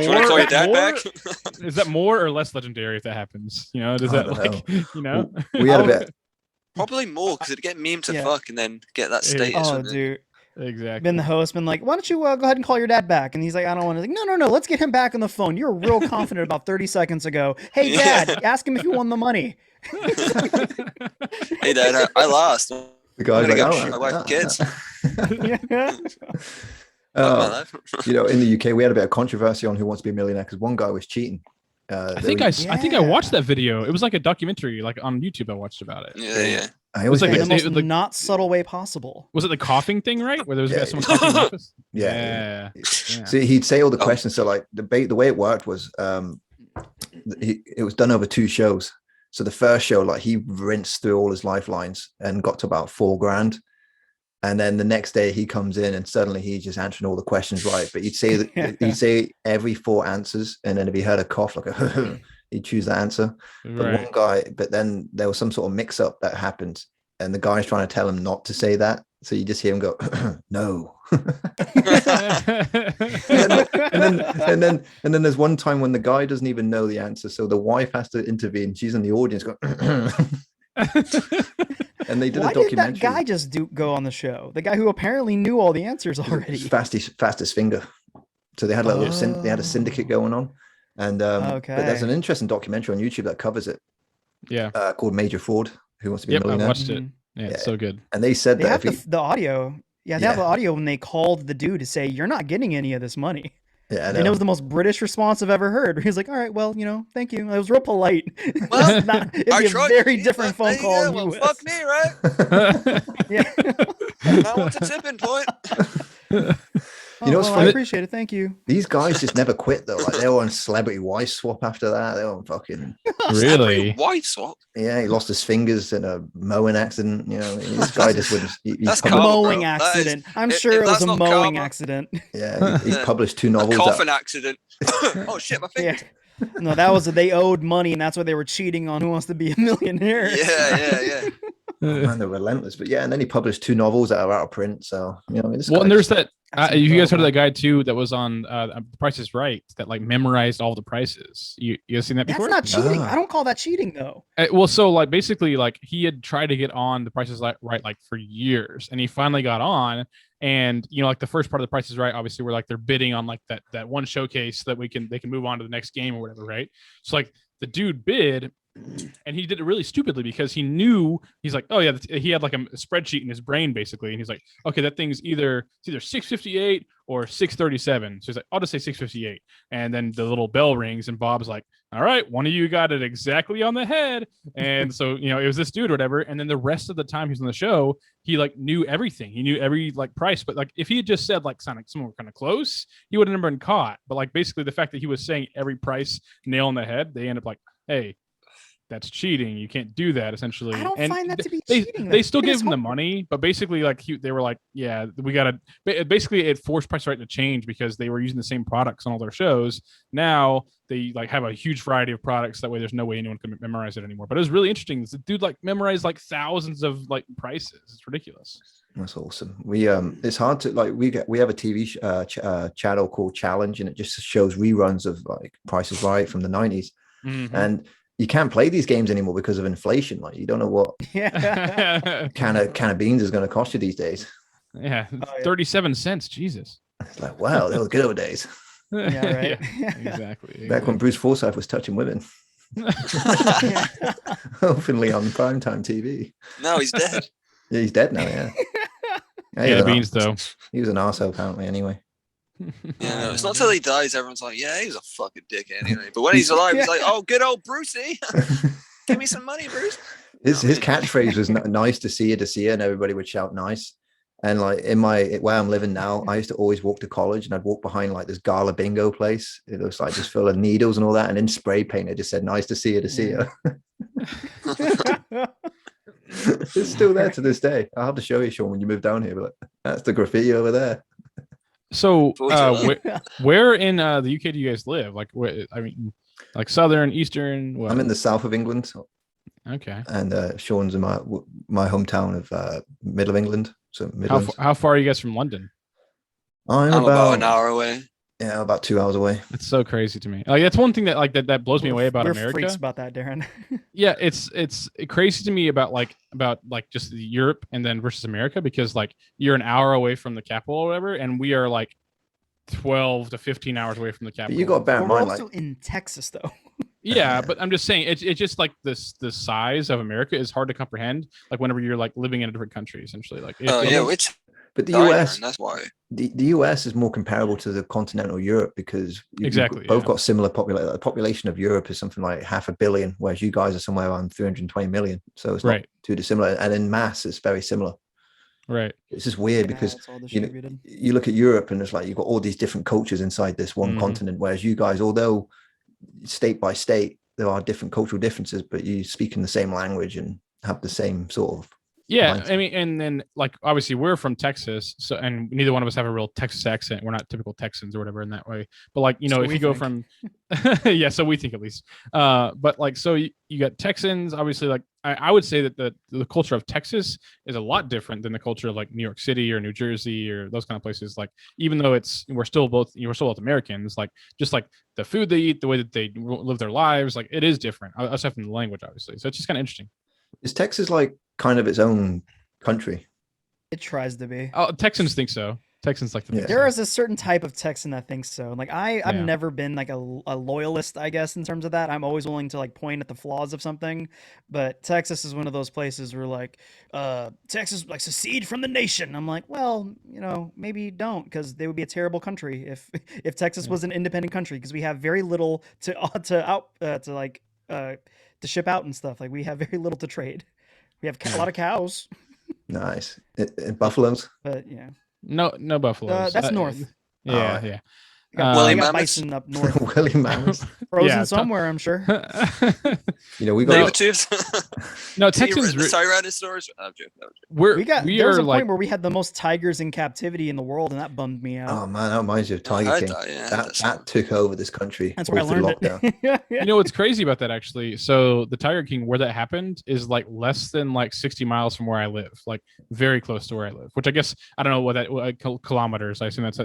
[SPEAKER 3] Is that more or less legendary if that happens? You know, does that like, you know?
[SPEAKER 1] We had a bit.
[SPEAKER 4] Probably more because it'd get meme to fuck and then get that status.
[SPEAKER 2] Oh, dude.
[SPEAKER 3] Exactly.
[SPEAKER 2] Been the host, been like, why don't you go ahead and call your dad back? And he's like, I don't want to. Like, no, let's get him back on the phone. You were real confident about 30 seconds ago. Hey, Dad, ask him if you won the money.
[SPEAKER 4] Hey, Dad, I lost.
[SPEAKER 1] The guy's like,
[SPEAKER 4] go my wife and kids.
[SPEAKER 1] You know, in the UK, we had a bit of controversy on Who Wants to Be a Millionaire because one guy was cheating.
[SPEAKER 3] I think I watched that video. It was like a documentary, like on YouTube. I watched about it.
[SPEAKER 4] Yeah.
[SPEAKER 1] I always
[SPEAKER 2] like the most not subtle way possible.
[SPEAKER 3] Was it the coughing thing, right? Where there was someone coughing in the office?
[SPEAKER 1] Yeah. So he'd say all the questions. So like the way it worked was, it was done over 2 shows. So the first show, like he rinsed through all his lifelines and got to about $4,000. And then the next day he comes in and suddenly he's just answering all the questions right. But you'd say that he'd say every 4 answers, and then if he heard a cough, like he'd choose that answer. But one guy, but then there was some sort of mix-up that happened, and the guy's trying to tell him not to say that. So you just hear him go, no. and then there's one time when the guy doesn't even know the answer, so the wife has to intervene. She's in the audience going. And they did a documentary.
[SPEAKER 2] Why did that guy just go on the show? The guy who apparently knew all the answers already.
[SPEAKER 1] Fastest finger. So they had like they had a syndicate going on, and but there's an interesting documentary on YouTube that covers it.
[SPEAKER 3] Yeah,
[SPEAKER 1] called Major Fraud. Who Wants to Be a Millionaire?
[SPEAKER 3] I watched it. Yeah, it's so good.
[SPEAKER 1] And they said
[SPEAKER 2] they have the audio. Yeah, they have the
[SPEAKER 1] Yeah.
[SPEAKER 2] audio when they called the dude to say, "You're not getting any of this money."
[SPEAKER 1] Yeah, I
[SPEAKER 2] And it
[SPEAKER 1] know.
[SPEAKER 2] was the most British response I've ever heard. He's like, "All right, well, thank you." It was real polite.
[SPEAKER 4] Well,
[SPEAKER 2] It'd
[SPEAKER 4] I
[SPEAKER 2] be a
[SPEAKER 4] tried
[SPEAKER 2] very
[SPEAKER 4] to,
[SPEAKER 2] different
[SPEAKER 4] but
[SPEAKER 2] phone
[SPEAKER 4] there you
[SPEAKER 2] call
[SPEAKER 4] go.
[SPEAKER 2] in
[SPEAKER 4] Well,
[SPEAKER 2] US.
[SPEAKER 4] fuck me, right?
[SPEAKER 2] Yeah.
[SPEAKER 4] Now what's a tipping point?
[SPEAKER 2] Oh,
[SPEAKER 1] know what's
[SPEAKER 2] well, I
[SPEAKER 1] funny?
[SPEAKER 2] appreciate it. Thank you.
[SPEAKER 1] These guys just never quit though. Like they were on Celebrity Wife Swap after that. They were on fucking
[SPEAKER 3] Really?
[SPEAKER 4] White swap.
[SPEAKER 1] yeah. He lost his fingers in a mowing accident. This guy just wouldn't.
[SPEAKER 4] That's
[SPEAKER 2] A
[SPEAKER 4] karma,
[SPEAKER 2] mowing
[SPEAKER 4] bro. That is-
[SPEAKER 2] accident. I'm
[SPEAKER 4] if
[SPEAKER 2] sure it was
[SPEAKER 4] that's
[SPEAKER 2] a
[SPEAKER 4] not
[SPEAKER 2] mowing
[SPEAKER 4] karma-
[SPEAKER 2] accident.
[SPEAKER 1] Yeah, he published 2
[SPEAKER 4] A
[SPEAKER 1] novels.
[SPEAKER 4] coffin accident. Oh shit, my
[SPEAKER 2] Yeah.
[SPEAKER 4] fingers.
[SPEAKER 2] No, that was they owed money, and that's why they were cheating on Who Wants to Be a Millionaire.
[SPEAKER 4] Yeah.
[SPEAKER 1] Oh, man, they're relentless. But yeah, and then he published 2 novels that are out of print. So this
[SPEAKER 3] Well,
[SPEAKER 1] guy
[SPEAKER 3] and there's
[SPEAKER 1] just-
[SPEAKER 3] that.
[SPEAKER 2] That's
[SPEAKER 3] You guys heard of
[SPEAKER 2] incredible.
[SPEAKER 3] that guy too that was on The Price is Right that like memorized all the prices. You guys seen that
[SPEAKER 2] That's
[SPEAKER 3] before?
[SPEAKER 2] not cheating.
[SPEAKER 1] Ah.
[SPEAKER 2] I don't call that cheating though.
[SPEAKER 3] Well, so like basically like he had tried to get on The Price is Right like for years, and he finally got on. And like the first part of The Price is Right, obviously, we're like they're bidding on like that one showcase so that they can move on to the next game or whatever, right? So like the dude bid, and he did it really stupidly because he's like, oh yeah, he had like a spreadsheet in his brain basically, and he's like, okay, that thing's either 658 or 637. So he's like, I'll just say 658, and then the little bell rings, and Bob's like, all right, one of you got it exactly on the head. And so it was this dude or whatever, and then the rest of the time he was on the show, he like knew everything. He knew every like price, but like if he had just said like someone were kind of close, he would have never been caught. But like basically the fact that he was saying every price nail on the head, they end up like, hey, that's cheating. You can't do that, essentially.
[SPEAKER 2] I don't
[SPEAKER 3] And
[SPEAKER 2] find that to be
[SPEAKER 3] they,
[SPEAKER 2] cheating.
[SPEAKER 3] They
[SPEAKER 2] That's
[SPEAKER 3] still
[SPEAKER 2] pretty
[SPEAKER 3] gave him the
[SPEAKER 2] smart.
[SPEAKER 3] money, but basically, like they were like, yeah, we gotta. Basically, it forced Price Right to change because they were using the same products on all their shows. Now they like have a huge variety of products. That way, there's no way anyone can memorize it anymore. But it was really interesting. This dude like memorized like thousands of like prices. It's ridiculous.
[SPEAKER 1] That's awesome. We it's hard to like we have a TV channel called Challenge, and it just shows reruns of like Price is Right from the 90s.
[SPEAKER 3] Mhm.
[SPEAKER 1] And you can't play these games anymore because of inflation. Like you don't know what
[SPEAKER 2] Yeah.
[SPEAKER 1] can of beans is going to cost you these days.
[SPEAKER 3] Yeah,
[SPEAKER 2] Oh, yeah.
[SPEAKER 3] 37 cents. Jesus.
[SPEAKER 1] It's like, wow, they were good old days.
[SPEAKER 2] Yeah, right.
[SPEAKER 3] exactly.
[SPEAKER 1] Back when Bruce Forsyth was touching women
[SPEAKER 2] Yeah.
[SPEAKER 1] openly on primetime TV.
[SPEAKER 4] No, he's dead.
[SPEAKER 1] Yeah, he's dead now. Yeah,
[SPEAKER 3] Yeah, the beans though.
[SPEAKER 1] He was an arsehole apparently. Anyway,
[SPEAKER 4] Yeah, no, it's not till he dies everyone's like, yeah, he's a fucking dick anyway. But when he's alive, he's like, oh, good old Brucey. Give me some money, Bruce.
[SPEAKER 1] his catchphrase was nice to see you, and everybody would shout nice. And like where I'm living now, I used to always walk to college, and I'd walk behind like this gala bingo place. It looks like just full of needles and all that, and in spray paint it just said nice to see you. It's still there to this day. I'll have to show you, Sean, when you move down here. But that's the graffiti over there.
[SPEAKER 3] So,
[SPEAKER 4] Fortunately.
[SPEAKER 3] where in the UK do you guys live? Like, where? I mean, like southern, eastern. What?
[SPEAKER 1] I'm in the south of England,
[SPEAKER 3] Okay.
[SPEAKER 1] and Sean's in my hometown of middle of England. So Midlands.
[SPEAKER 3] How far are you guys from London?
[SPEAKER 1] I'm
[SPEAKER 4] I'm about
[SPEAKER 1] about
[SPEAKER 4] an hour away.
[SPEAKER 1] yeah, about 2 hours away.
[SPEAKER 3] It's so crazy to me. Like that's one thing that like that blows me away about
[SPEAKER 2] We're
[SPEAKER 3] America.
[SPEAKER 2] freaks about that, Darren.
[SPEAKER 3] Yeah, it's crazy to me about just Europe and then versus America because like you're an hour away from the capital or whatever, and we are like 12 to 15 hours away from the capital.
[SPEAKER 1] But you got to bear
[SPEAKER 2] But
[SPEAKER 1] in
[SPEAKER 2] we're
[SPEAKER 1] mind,
[SPEAKER 2] also
[SPEAKER 1] like
[SPEAKER 2] in Texas, though.
[SPEAKER 3] Yeah, but I'm just saying it's just like the size of America is hard to comprehend. Like whenever you're like living in a different country, essentially. Like
[SPEAKER 4] Oh, yeah, it's
[SPEAKER 1] but the
[SPEAKER 4] dying,
[SPEAKER 1] US,
[SPEAKER 4] and that's why.
[SPEAKER 1] the US is more comparable to the continental Europe because you've
[SPEAKER 3] Exactly,
[SPEAKER 1] both
[SPEAKER 3] yeah.
[SPEAKER 1] got similar population. The population of Europe is something like 500 million, whereas you guys are somewhere around 320 million. So it's not
[SPEAKER 3] Right.
[SPEAKER 1] too dissimilar. And in mass, it's very similar.
[SPEAKER 3] right.
[SPEAKER 1] It's just weird
[SPEAKER 2] Yeah,
[SPEAKER 1] because
[SPEAKER 2] it's all
[SPEAKER 1] you know,
[SPEAKER 2] distributed.
[SPEAKER 1] you look at Europe and it's like you've got all these different cultures inside this one
[SPEAKER 3] Mhm.
[SPEAKER 1] continent, whereas you guys, although state by state, there are different cultural differences, but you speak in the same language and have the same sort of
[SPEAKER 3] Yeah,
[SPEAKER 1] mindset.
[SPEAKER 3] I mean, and then like obviously we're from Texas, so and neither one of us have a real Texas accent. We're not typical Texans or whatever in that way. But like
[SPEAKER 2] So
[SPEAKER 3] if
[SPEAKER 2] we
[SPEAKER 3] you go
[SPEAKER 2] think.
[SPEAKER 3] from, yeah, so we think at least. But like so you got Texans, obviously. Like I would say that the culture of Texas is a lot different than the culture of like New York City or New Jersey or those kind of places. Like even though we're still both Americans, like just like the food they eat, the way that they live their lives, like it is different. Aside from the language, obviously. So it's just kind of interesting.
[SPEAKER 1] Is Texas like kind of its own country?
[SPEAKER 2] It tries to be.
[SPEAKER 3] Oh, Texans think so. Texans like to think
[SPEAKER 1] Yeah.
[SPEAKER 2] There
[SPEAKER 3] so.
[SPEAKER 2] is a certain type of Texan that thinks so. Like I've
[SPEAKER 3] Yeah.
[SPEAKER 2] never been like a loyalist, I guess, in terms of that. I'm always willing to like point at the flaws of something, but Texas is one of those places where like, Texas like secede from the nation. I'm like, well, maybe don't, because they would be a terrible country if if Texas
[SPEAKER 3] Yeah.
[SPEAKER 2] was an independent country, because we have very little to ship out and stuff. Like we have very little to trade. We have a lot of cows,
[SPEAKER 1] Nice. Buffaloes.
[SPEAKER 2] but yeah,
[SPEAKER 3] No buffaloes.
[SPEAKER 2] that's north.
[SPEAKER 3] Yeah,
[SPEAKER 1] Alright.
[SPEAKER 3] yeah.
[SPEAKER 2] They got,
[SPEAKER 4] Woolly
[SPEAKER 2] they got
[SPEAKER 4] mammoths?
[SPEAKER 2] bison up north.
[SPEAKER 1] Willie Mammoth.
[SPEAKER 2] Frozen
[SPEAKER 3] Yeah,
[SPEAKER 2] somewhere, I'm sure.
[SPEAKER 1] We
[SPEAKER 3] No.
[SPEAKER 1] got
[SPEAKER 4] Saber-tooths?
[SPEAKER 3] No, Texans.
[SPEAKER 4] The Tyrannosaurus? I'm joking.
[SPEAKER 2] There was
[SPEAKER 3] are
[SPEAKER 2] a
[SPEAKER 3] like
[SPEAKER 2] point where we had the most tigers in captivity in the world, and that bummed me out.
[SPEAKER 1] Oh man, that reminds you of
[SPEAKER 4] I
[SPEAKER 1] Tiger
[SPEAKER 4] heard
[SPEAKER 1] King.
[SPEAKER 4] that, yeah,
[SPEAKER 1] That took over this country.
[SPEAKER 2] That's where I
[SPEAKER 1] all through
[SPEAKER 2] learned
[SPEAKER 1] lockdown.
[SPEAKER 2] it.
[SPEAKER 3] you know what's crazy about that actually. So the Tiger King, where that happened, is like less than like 60 miles from where I live, like very close to where I live. Which I guess I don't know what kilometers. I assume that's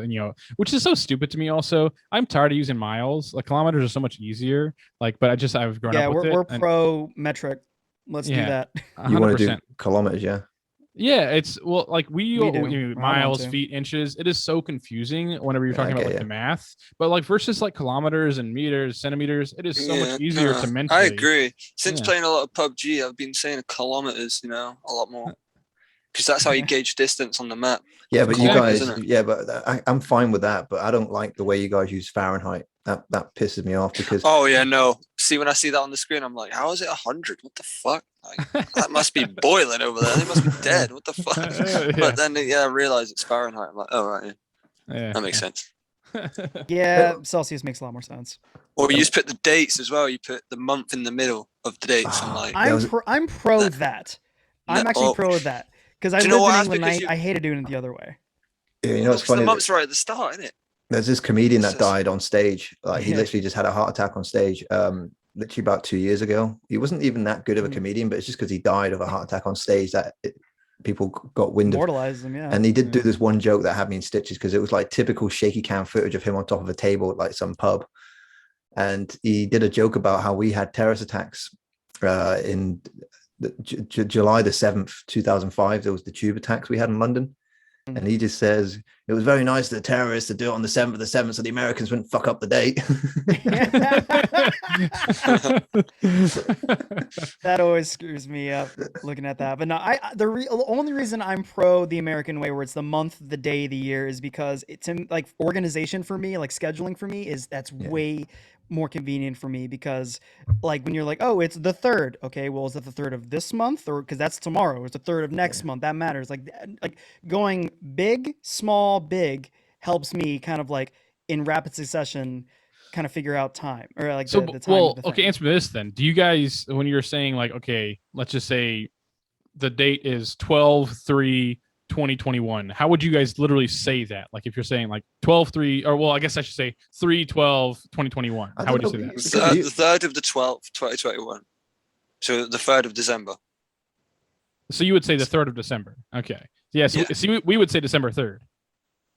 [SPEAKER 3] which is so stupid to me. Also, I'm tired of using miles. Like kilometers are so much easier. Like, but I've grown
[SPEAKER 2] Yeah,
[SPEAKER 3] up with
[SPEAKER 2] we're
[SPEAKER 3] it.
[SPEAKER 2] pro metric. Let's do
[SPEAKER 3] Yeah.
[SPEAKER 2] that.
[SPEAKER 1] You want to do
[SPEAKER 3] 100%.
[SPEAKER 1] kilometers, yeah?
[SPEAKER 3] Yeah, it's like
[SPEAKER 2] We do. I
[SPEAKER 3] miles,
[SPEAKER 2] want to.
[SPEAKER 3] feet, inches. It is so confusing whenever you're talking
[SPEAKER 1] I
[SPEAKER 3] about
[SPEAKER 1] get
[SPEAKER 3] like
[SPEAKER 1] ya.
[SPEAKER 3] the math. But like versus like kilometers and meters, centimeters, it is so much easier to mentally.
[SPEAKER 4] I agree. Since
[SPEAKER 3] Yeah.
[SPEAKER 4] playing a lot of PUBG, I've been saying kilometers, a lot more. Because that's how you gauge distance on the map.
[SPEAKER 1] Yeah, but you
[SPEAKER 3] Exactly.
[SPEAKER 1] guys,
[SPEAKER 4] Isn't it?
[SPEAKER 1] yeah, but I'm fine with that. But I don't like the way you guys use Fahrenheit. That pisses me off because
[SPEAKER 4] Oh yeah, no. See, when I see that on the screen, I'm like, how is it 100? What the fuck? Like, that must be boiling over there. They must be dead. What the fuck?
[SPEAKER 3] Yeah.
[SPEAKER 4] But then, I realize it's Fahrenheit. I'm like, oh right,
[SPEAKER 3] Yeah.
[SPEAKER 4] that makes sense.
[SPEAKER 2] Yeah, Celsius makes a lot more sense.
[SPEAKER 4] Or you just put the dates as well. You put the month in the middle of the dates. I'm like,
[SPEAKER 2] I'm pro that. I'm actually pro that, because I
[SPEAKER 4] Do you know
[SPEAKER 2] lived
[SPEAKER 4] what?
[SPEAKER 2] in
[SPEAKER 4] That's
[SPEAKER 2] England.
[SPEAKER 4] because you-
[SPEAKER 2] I hated doing it the other way.
[SPEAKER 1] yeah, you know it's
[SPEAKER 4] the
[SPEAKER 1] funny.
[SPEAKER 4] month's right at the start, isn't it?
[SPEAKER 1] There's this comedian
[SPEAKER 4] It's
[SPEAKER 1] that
[SPEAKER 4] just-
[SPEAKER 1] died on stage. Like he
[SPEAKER 2] Yeah.
[SPEAKER 1] literally just had a heart attack on stage. Literally about 2 years ago. He wasn't even that good of a
[SPEAKER 2] Mhm.
[SPEAKER 1] comedian, but it's just because he died of a heart attack on stage that people got wind of.
[SPEAKER 2] Immortalize them, yeah.
[SPEAKER 1] And he did do this one joke that had me in stitches because it was like typical shaky cam footage of him on top of a table at like some pub. And he did a joke about how we had terrorist attacks in July the 7th, 2005. There was the tube attacks we had in London.
[SPEAKER 2] Mhm.
[SPEAKER 1] And he just says, it was very nice of the terrorists to do it on the 7th of the 7th so the Americans wouldn't fuck up the date.
[SPEAKER 2] That always screws me up looking at that. But no, the only reason I'm pro the American way, where it's the month, the day, the year, is because it's in like organization for me, like scheduling for me that's
[SPEAKER 1] Yeah.
[SPEAKER 2] way more convenient for me, because like when you're like, oh, it's the 3rd. Okay, well, is it the 3rd of this month, or because that's tomorrow? It's the 3rd of next month. That matters. Like going big, small, big helps me kind of like in rapid succession kind of figure out time, or like
[SPEAKER 3] So,
[SPEAKER 2] the time.
[SPEAKER 3] well,
[SPEAKER 2] of the
[SPEAKER 3] okay,
[SPEAKER 2] thing.
[SPEAKER 3] answer me this then. Do you guys, when you're saying like, okay, let's just say the date is 12/3/2021, how would you guys literally say that? Like if you're saying like 12/3, or well, I guess I should say 3/12/2021.
[SPEAKER 1] I
[SPEAKER 3] How would you
[SPEAKER 1] don't
[SPEAKER 3] say
[SPEAKER 1] know.
[SPEAKER 3] that?
[SPEAKER 1] You-
[SPEAKER 4] The 3rd of the 12th, 2021. So the 3rd of December.
[SPEAKER 3] So you would say the 3rd of December. Okay. Yeah, so
[SPEAKER 4] Yeah.
[SPEAKER 3] see, we would say December 3rd,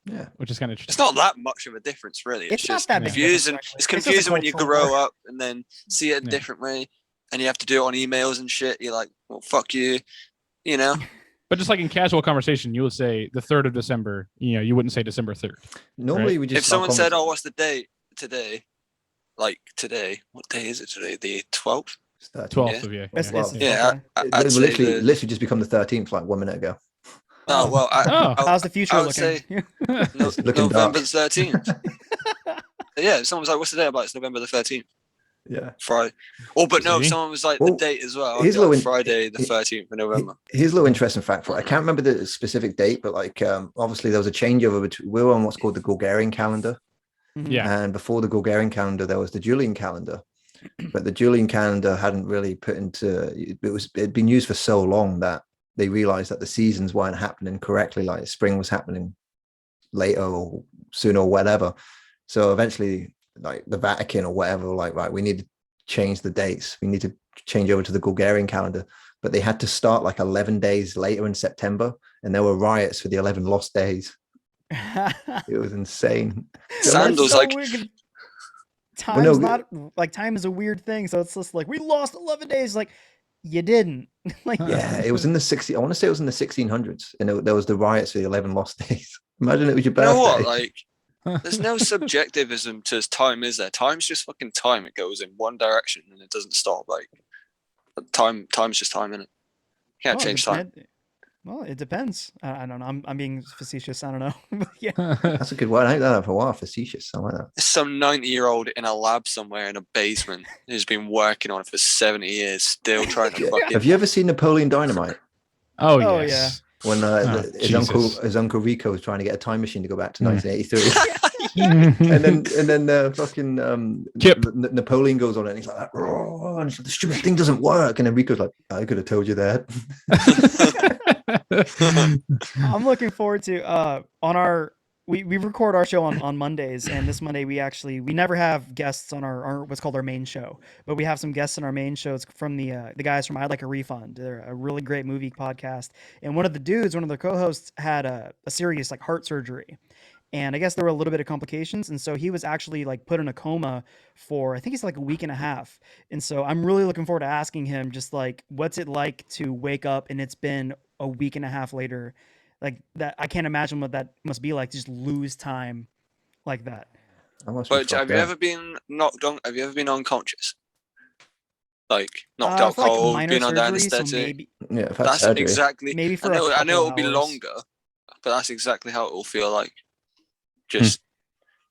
[SPEAKER 1] Yeah.
[SPEAKER 3] which is kind of
[SPEAKER 4] It's
[SPEAKER 3] interesting.
[SPEAKER 4] not that much of a difference, really.
[SPEAKER 2] It's not
[SPEAKER 4] just
[SPEAKER 2] that big of a difference,
[SPEAKER 4] confusing.
[SPEAKER 2] actually.
[SPEAKER 4] It's
[SPEAKER 2] It's just a
[SPEAKER 4] confusing when you
[SPEAKER 2] cultural
[SPEAKER 4] grow
[SPEAKER 2] war.
[SPEAKER 4] up and then see it a
[SPEAKER 3] Yeah.
[SPEAKER 4] different way, and you have to do it on emails and shit. You're like, well, fuck you, you know.
[SPEAKER 3] But just like in casual conversation, you would say the 3rd of December. You wouldn't say December 3rd.
[SPEAKER 1] Normally
[SPEAKER 3] Right.
[SPEAKER 1] we just
[SPEAKER 4] If someone said, "Oh, what's the date today?" Like today, what day is it today? The 12th.
[SPEAKER 3] 12th of
[SPEAKER 2] It's-
[SPEAKER 1] Well,
[SPEAKER 2] it's-
[SPEAKER 4] Yeah,
[SPEAKER 2] okay.
[SPEAKER 4] I'd say
[SPEAKER 1] literally just become the 13th like 1 minute ago.
[SPEAKER 4] Oh well,
[SPEAKER 3] Oh.
[SPEAKER 2] How's the future
[SPEAKER 4] I would
[SPEAKER 2] looking?
[SPEAKER 4] say no,
[SPEAKER 1] It's looking
[SPEAKER 4] November
[SPEAKER 1] dark.
[SPEAKER 4] 13th. Yeah, if someone's like, "What's the day?" I'm like, "It's November the 13th."
[SPEAKER 1] Yeah.
[SPEAKER 4] Friday. Oh, but no, if
[SPEAKER 3] See?
[SPEAKER 4] someone was like
[SPEAKER 1] Well,
[SPEAKER 4] the date as well. I'd
[SPEAKER 1] here's
[SPEAKER 4] be
[SPEAKER 1] a little
[SPEAKER 4] like
[SPEAKER 1] in-
[SPEAKER 4] Friday the 13th of November.
[SPEAKER 1] Here's a little interesting fact for it. I can't remember the specific date, but like obviously there was a changeover between we were on what's called the Gregorian calendar.
[SPEAKER 2] Mhm.
[SPEAKER 3] Yeah.
[SPEAKER 1] And before the Gregorian calendar, there was the Julian calendar. But the Julian calendar hadn't really put into it'd been used for so long that they realized that the seasons weren't happening correctly, like spring was happening later or sooner or whatever. So eventually, like the Vatican or whatever, were like, right, we need to change the dates. We need to change over to the Gregorian calendar. But they had to start like 11 days later in September, and there were riots for the 11 lost days. It was insane.
[SPEAKER 4] Sandals, like-
[SPEAKER 2] time's
[SPEAKER 1] no,
[SPEAKER 2] not like time is a weird thing. So it's just like we lost 11 days. Like you didn't. Like,
[SPEAKER 1] Yeah, it was in the 60s. I want to say it was in the 1600s, and there was the riots for the 11 lost days. Imagine it was your
[SPEAKER 4] You know
[SPEAKER 1] birthday.
[SPEAKER 4] what? Like, there's no subjectivism to time, is there? Time's just fucking time. It goes in one direction and it doesn't stop. Like, time's just time, innit? Can't
[SPEAKER 2] well,
[SPEAKER 4] change time.
[SPEAKER 2] Well, it depends. I don't know. I'm being facetious. I don't know. But yeah.
[SPEAKER 1] That's a good word. I ain't done that for a while. Facetious. I like that.
[SPEAKER 4] There's some 90-year-old in a lab somewhere in a basement who's been working on it for 70 years, still trying to fucking.
[SPEAKER 1] Have you ever seen Napoleon Dynamite?
[SPEAKER 3] Oh,
[SPEAKER 2] Oh,
[SPEAKER 3] yes.
[SPEAKER 1] When
[SPEAKER 3] Jesus.
[SPEAKER 1] his uncle Rico was trying to get a time machine to go back to 1983. and then fucking
[SPEAKER 3] Kip.
[SPEAKER 1] Napoleon goes on it and he's like, oh, and the stupid thing doesn't work. And then Rico's like, I could have told you that.
[SPEAKER 2] I'm looking forward to on our we record our show on Mondays, and this Monday we never have guests on our what's called our main show, but we have some guests on our main show. It's from the guys from I'd Like a Refund. They're a really great movie podcast, and one of the co-hosts had a serious like heart surgery, and I guess there were a little bit of complications, and so he was actually like put in a coma for I think it's like a week and a half, and so I'm really looking forward to asking him just like what's it like to wake up and it's been a week and a half later, like that. I can't imagine what that must be like to just lose time like that.
[SPEAKER 4] But have you ever been knocked on? Have you ever been unconscious? Like knocked out
[SPEAKER 2] For, like,
[SPEAKER 4] cold,
[SPEAKER 2] minor
[SPEAKER 4] been under
[SPEAKER 2] surgery, so
[SPEAKER 4] anesthetic.
[SPEAKER 2] maybe
[SPEAKER 1] Yeah, if
[SPEAKER 4] That's
[SPEAKER 1] surgery.
[SPEAKER 4] exactly.
[SPEAKER 2] maybe for
[SPEAKER 4] I know it'll be
[SPEAKER 2] hours.
[SPEAKER 4] longer, but that's exactly how it will feel like. Just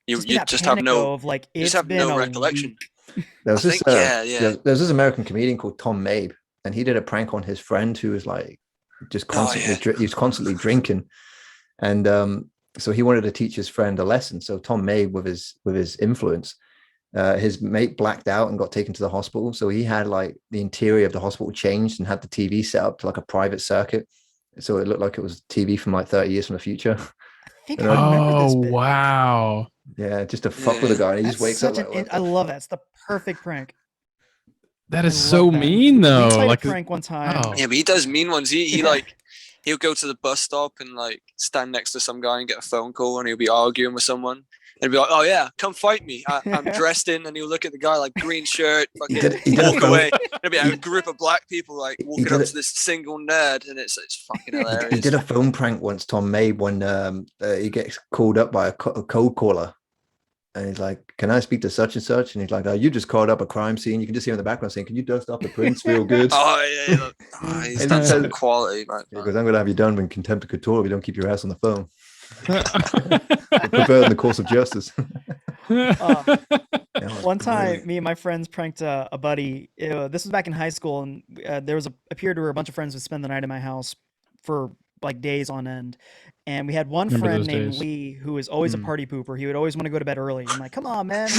[SPEAKER 4] you
[SPEAKER 2] Just be that
[SPEAKER 4] just have
[SPEAKER 2] panic,
[SPEAKER 4] no
[SPEAKER 2] though, of like
[SPEAKER 4] you
[SPEAKER 2] it's
[SPEAKER 4] just have
[SPEAKER 2] been
[SPEAKER 4] no
[SPEAKER 2] a
[SPEAKER 4] recollection.
[SPEAKER 2] week.
[SPEAKER 1] There was
[SPEAKER 4] I
[SPEAKER 1] this,
[SPEAKER 4] think, yeah.
[SPEAKER 1] There's this American comedian called Tom Mabe, and he did a prank on his friend who was like just constantly he was constantly drinking, and so he wanted to teach his friend a lesson. So Tom Mabe, with his influence, his mate blacked out and got taken to the hospital. So he had like the interior of the hospital changed and had the TV set up to like a private circuit, so it looked like it was TV from like 30 years from the future.
[SPEAKER 2] I think I remember this bit.
[SPEAKER 3] Wow.
[SPEAKER 1] Yeah, just to fuck with the guy, and he
[SPEAKER 2] That's
[SPEAKER 1] just wakes up
[SPEAKER 2] such
[SPEAKER 1] like,
[SPEAKER 2] I love that. It's the perfect prank.
[SPEAKER 3] That is
[SPEAKER 2] I
[SPEAKER 3] so
[SPEAKER 2] love that.
[SPEAKER 3] mean,
[SPEAKER 2] We
[SPEAKER 3] though.
[SPEAKER 2] played
[SPEAKER 3] Like,
[SPEAKER 2] a prank one time.
[SPEAKER 3] oh.
[SPEAKER 4] Yeah, but he does mean ones. He like he'll go to the bus stop and like stand next to some guy and get a phone call, and he'll be arguing with someone. And he'll be like, "Oh yeah, come fight me. I'm dressed in," and he'll look at the guy like green shirt, fucking
[SPEAKER 1] he did
[SPEAKER 4] walk
[SPEAKER 1] a phone-
[SPEAKER 4] away. There'll be a group of black people like walking up to this single nerd, and it's fucking hilarious.
[SPEAKER 1] He did a phone prank once, Tom Mabe, when he gets called up by a cold caller, and he's like, "Can I speak to such and such?" And he's like, "Oh, you just called up a crime scene." You can just hear in the background saying, "Can you dust off the prints real good?"
[SPEAKER 4] Oh yeah, he's done some quality. Right,
[SPEAKER 1] because I'm going to have you done in contempt of court if you don't keep your ass on the phone. Prevail in the course of justice.
[SPEAKER 2] One time, me and my friends pranked a buddy. This was back in high school, and there was a period where a bunch of friends would spend the night at my house for like days on end. And we had one
[SPEAKER 3] Remember
[SPEAKER 2] friend
[SPEAKER 3] those
[SPEAKER 2] named
[SPEAKER 3] days.
[SPEAKER 2] Lee who was always a party pooper. He would always want to go to bed early. I'm like, come on, man,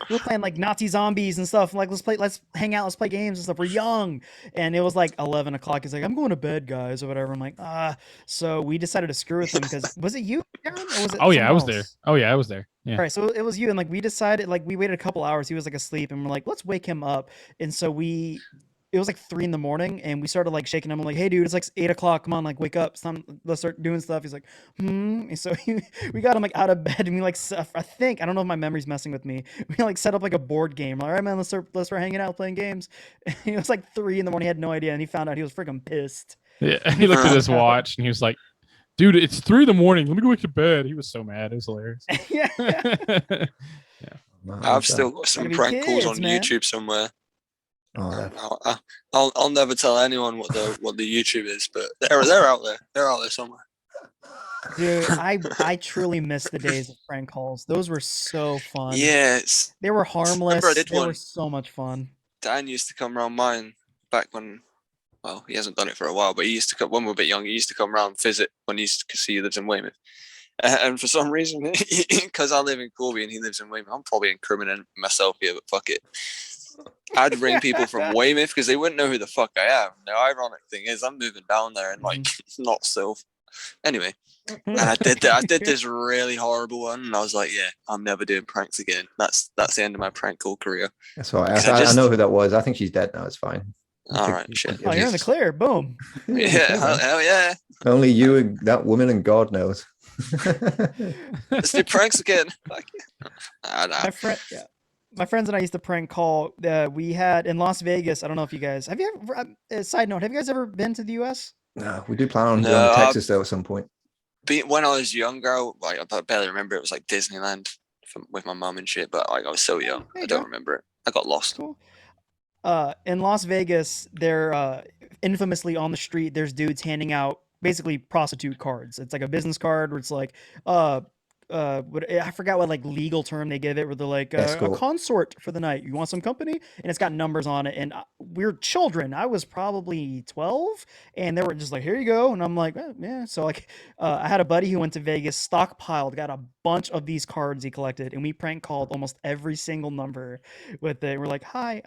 [SPEAKER 2] we're playing like Nazi zombies and stuff. I'm like, let's hang out, let's play games and stuff. We're young. And it was like 11 o'clock. He's like, I'm going to bed, guys, or whatever. I'm like, so we decided to screw with him because was it you, Aaron, or was it
[SPEAKER 3] Oh yeah, I
[SPEAKER 2] someone
[SPEAKER 3] was
[SPEAKER 2] else?
[SPEAKER 3] there. Oh yeah, I was there. Yeah.
[SPEAKER 2] All right, so it was you, and like we decided, like we waited a couple hours. He was like asleep, and we're like, let's wake him up. And so it was like 3 a.m, and we started like shaking him. I'm like, hey, dude, it's like 8 o'clock. Come on, like wake up. Let's start doing stuff. He's like, And so we got him like out of bed, and we like I don't know if my memory's messing with me. We like set up like a board game. All right, man, let's start hanging out playing games. And it was like 3 a.m. He had no idea, and he found out. He was freaking pissed.
[SPEAKER 3] Yeah. He looked at his watch and he was like, "Dude, it's 3 a.m. Let me go back to bed." He was so mad. It was hilarious.
[SPEAKER 2] Yeah.
[SPEAKER 4] I've still got some
[SPEAKER 2] Gotta be
[SPEAKER 4] prank calls
[SPEAKER 2] kids,
[SPEAKER 4] on
[SPEAKER 2] man.
[SPEAKER 4] YouTube somewhere.
[SPEAKER 1] Oh,
[SPEAKER 4] I'll never tell anyone what the YouTube is, but they're out there. They're out there somewhere.
[SPEAKER 2] Dude, I truly miss the days of prank calls. Those were so fun.
[SPEAKER 4] Yes,
[SPEAKER 2] They were harmless.
[SPEAKER 4] I did
[SPEAKER 2] They were
[SPEAKER 4] one.
[SPEAKER 2] so much fun.
[SPEAKER 4] Dan used to come around mine back when. Well, he hasn't done it for a while, but he used to come when we were a bit younger. He used to come around and visit when because he lives in Weymouth. And for some reason, because I live in Corby and he lives in Weymouth, I'm probably incriminating myself here, but fuck it. I'd ring people from Weymouth because they wouldn't know who the fuck I am. The ironic thing is, I'm moving down there and like not so. Anyway, and I did that. I did this really horrible one, and I was like, "Yeah, I'm never doing pranks again." That's the end of my prank call career.
[SPEAKER 1] that's all right. I know who that was. I think she's dead now. It's fine.
[SPEAKER 4] All right, shit.
[SPEAKER 2] Oh, you're in the clear. Boom.
[SPEAKER 4] Yeah, hell yeah.
[SPEAKER 1] Only you and that woman and God knows.
[SPEAKER 4] Let's do pranks again. Like,
[SPEAKER 2] My friend, yeah. My friends and I used to prank call. We had in Las Vegas. I don't know if you guys have you ever. Side note: have you guys ever been to the U.S.?
[SPEAKER 1] No, we do plan on
[SPEAKER 4] No,
[SPEAKER 1] going to Texas though at some point.
[SPEAKER 4] When I was younger, like I barely remember. It was like Disneyland with my mum and shit. But like I was so young,
[SPEAKER 2] There
[SPEAKER 4] I
[SPEAKER 2] you
[SPEAKER 4] don't
[SPEAKER 2] go.
[SPEAKER 4] remember it. I got lost.
[SPEAKER 2] Cool. In Las Vegas, they're infamously on the street. There's dudes handing out basically prostitute cards. It's like a business card where it's like, I forgot what like legal term they give it, where they're like a
[SPEAKER 1] Escort.
[SPEAKER 2] consort for the night. You want some company? And it's got numbers on it. And we're children. I was probably 12, and they were just like, here you go. And I'm like, yeah. So like, I had a buddy who went to Vegas, stockpiled, got a bunch of these cards he collected, and we prank called almost every single number with it. We're like, hi,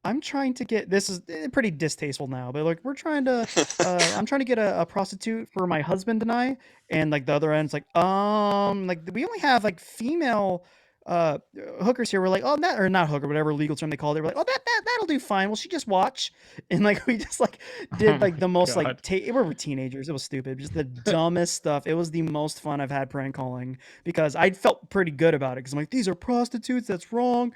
[SPEAKER 2] I'm trying to get, this is pretty distasteful now, but like I'm trying to get a prostitute for my husband and I, and like the other end's like we only have like female hookers here. We're like, oh, that, or not hooker, whatever legal term they called it. We're like, oh, that'll do fine. Will she just watch? And like we just like did like the most
[SPEAKER 3] God.
[SPEAKER 2] like we were teenagers. It was stupid, just the dumbest stuff. It was the most fun I've had prank calling because I felt pretty good about it because I'm like, these are prostitutes. That's wrong.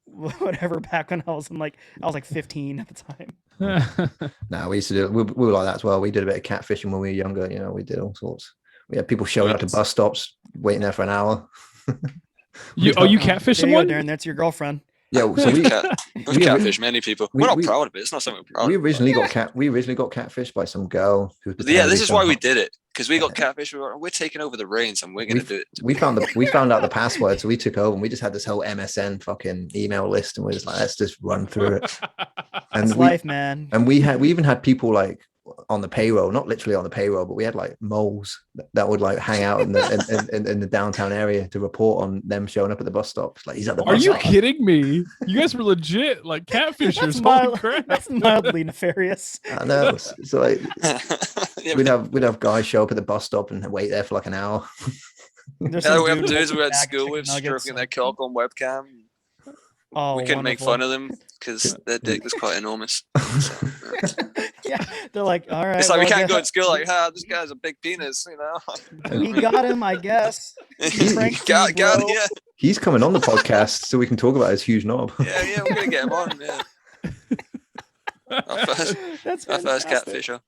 [SPEAKER 2] Whatever. Back when I was like 15 at the time.
[SPEAKER 1] No, we used to do. We were like that as well. We did a bit of catfishing when we were younger. You know, we did all sorts. We had people showing up to bus stops, waiting there for an hour.
[SPEAKER 3] you catfish
[SPEAKER 2] There you go,
[SPEAKER 3] someone?
[SPEAKER 2] Darren. That's your girlfriend.
[SPEAKER 1] Yeah, so
[SPEAKER 4] We've
[SPEAKER 1] we-
[SPEAKER 4] catfished many people. We're not proud of it. It's not something we're proud
[SPEAKER 1] we
[SPEAKER 4] of.
[SPEAKER 1] originally got catfished by some girl who was
[SPEAKER 4] Yeah, this is why we
[SPEAKER 1] somehow-
[SPEAKER 4] did it because we got catfished. We're taking over the reins and we're gonna do it.
[SPEAKER 1] we found out the password, so we took over and we just had this whole MSN fucking email list, and we're just like, let's just run through it. And
[SPEAKER 2] That's life, man.
[SPEAKER 1] And we even had people like on the payroll, not literally on the payroll, but we had like moles that would like hang out in the downtown area to report on them showing up at the bus stops. Like, he's at the
[SPEAKER 3] Are
[SPEAKER 1] bus
[SPEAKER 3] you
[SPEAKER 1] stop.
[SPEAKER 3] kidding me? You guys were legit like catfishers. Holy crap.
[SPEAKER 2] That's mildly nefarious.
[SPEAKER 1] I know. So like,
[SPEAKER 4] Yeah,
[SPEAKER 1] we'd have guys show up at the bus stop and wait there for like an hour.
[SPEAKER 2] There's
[SPEAKER 4] yeah,
[SPEAKER 2] some
[SPEAKER 4] we have
[SPEAKER 2] dude
[SPEAKER 4] dudes we
[SPEAKER 2] with a
[SPEAKER 4] went to
[SPEAKER 2] bag of
[SPEAKER 4] school
[SPEAKER 2] chicken
[SPEAKER 4] with
[SPEAKER 2] nuggets,
[SPEAKER 4] stroking their cock on webcam.
[SPEAKER 2] Oh,
[SPEAKER 4] We couldn't make
[SPEAKER 2] wonderful.
[SPEAKER 4] fun of them because their dick was quite enormous.
[SPEAKER 2] Yeah, they're like, all right.
[SPEAKER 4] It's like we
[SPEAKER 2] well,
[SPEAKER 4] can't
[SPEAKER 2] I
[SPEAKER 4] go to
[SPEAKER 2] guess
[SPEAKER 4] school like, this guy's a big penis, you know.
[SPEAKER 2] we got him, I guess. Pranked you,
[SPEAKER 4] Got
[SPEAKER 2] bro.
[SPEAKER 4] yeah,
[SPEAKER 1] He's coming on the podcast so we can talk about his huge knob.
[SPEAKER 4] yeah, we're gonna get him on. Yeah. Our first
[SPEAKER 2] That's
[SPEAKER 4] catfisher.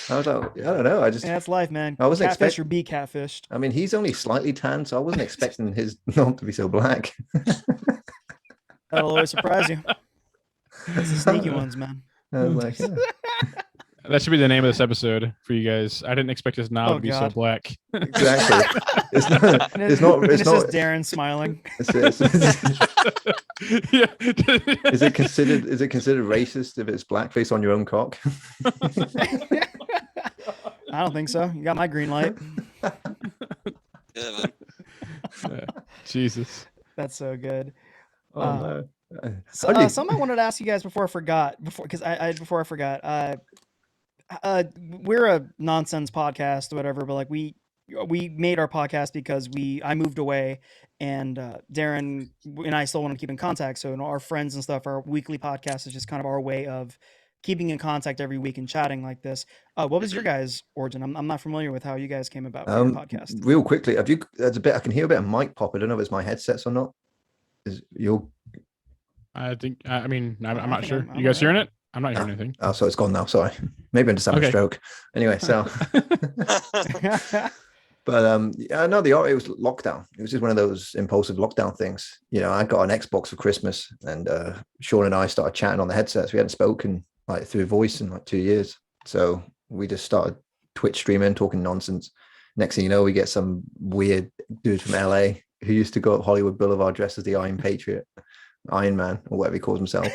[SPEAKER 1] I was like, I don't know.
[SPEAKER 2] Yeah, that's life, man.
[SPEAKER 1] I wasn't
[SPEAKER 2] Catfish or be catfished.
[SPEAKER 1] I mean, he's only slightly tan, so I wasn't expecting his knob to be so black.
[SPEAKER 2] That'll always surprise you. That's the sneaky ones, man.
[SPEAKER 1] I was like, yeah.
[SPEAKER 3] That should be the name of this episode for you guys. I didn't expect his knob
[SPEAKER 2] Oh,
[SPEAKER 3] to be so
[SPEAKER 2] God.
[SPEAKER 3] black.
[SPEAKER 1] Exactly. It's not.
[SPEAKER 2] And
[SPEAKER 1] It's not.
[SPEAKER 2] and
[SPEAKER 1] It's
[SPEAKER 2] it's just
[SPEAKER 1] not.
[SPEAKER 2] Darren smiling.
[SPEAKER 3] Yeah.
[SPEAKER 1] Is it considered racist if it's blackface on your own cock?
[SPEAKER 2] I don't think so. You got my green light.
[SPEAKER 4] Yeah, man.
[SPEAKER 3] Jesus.
[SPEAKER 2] That's so good.
[SPEAKER 1] Oh no.
[SPEAKER 2] So,
[SPEAKER 1] How do you-
[SPEAKER 2] something I wanted to ask you guys before I forgot. We're a nonsense podcast or whatever, but like we made our podcast because I moved away, and Darren and I still want to keep in contact. So our friends and stuff, our weekly podcast is just kind of our way of keeping in contact every week and chatting like this. What was your guys' origin? I'm not familiar with how you guys came about for your podcast.
[SPEAKER 1] Real quickly, there's a bit. I can hear a bit of mic pop. I don't know if it's my headsets or not. Is your
[SPEAKER 3] I think. I mean, I'm
[SPEAKER 2] I
[SPEAKER 3] not
[SPEAKER 2] think
[SPEAKER 3] sure.
[SPEAKER 2] I'm
[SPEAKER 3] You guys
[SPEAKER 2] alright.
[SPEAKER 3] hearing it? I'm not hearing anything.
[SPEAKER 1] Oh, so it's gone now. Sorry. Maybe I'm just having a
[SPEAKER 3] Okay.
[SPEAKER 1] stroke. Anyway, so but yeah, no, it was lockdown. It was just one of those impulsive lockdown things. You know, I got an Xbox for Christmas, and Sean and I started chatting on the headsets. We hadn't spoken like through voice in like 2 years, so we just started Twitch streaming, talking nonsense. Next thing you know, we get some weird dude from LA who used to go up Hollywood Boulevard dressed as the Iron Patriot, Iron Man, or whatever he calls himself.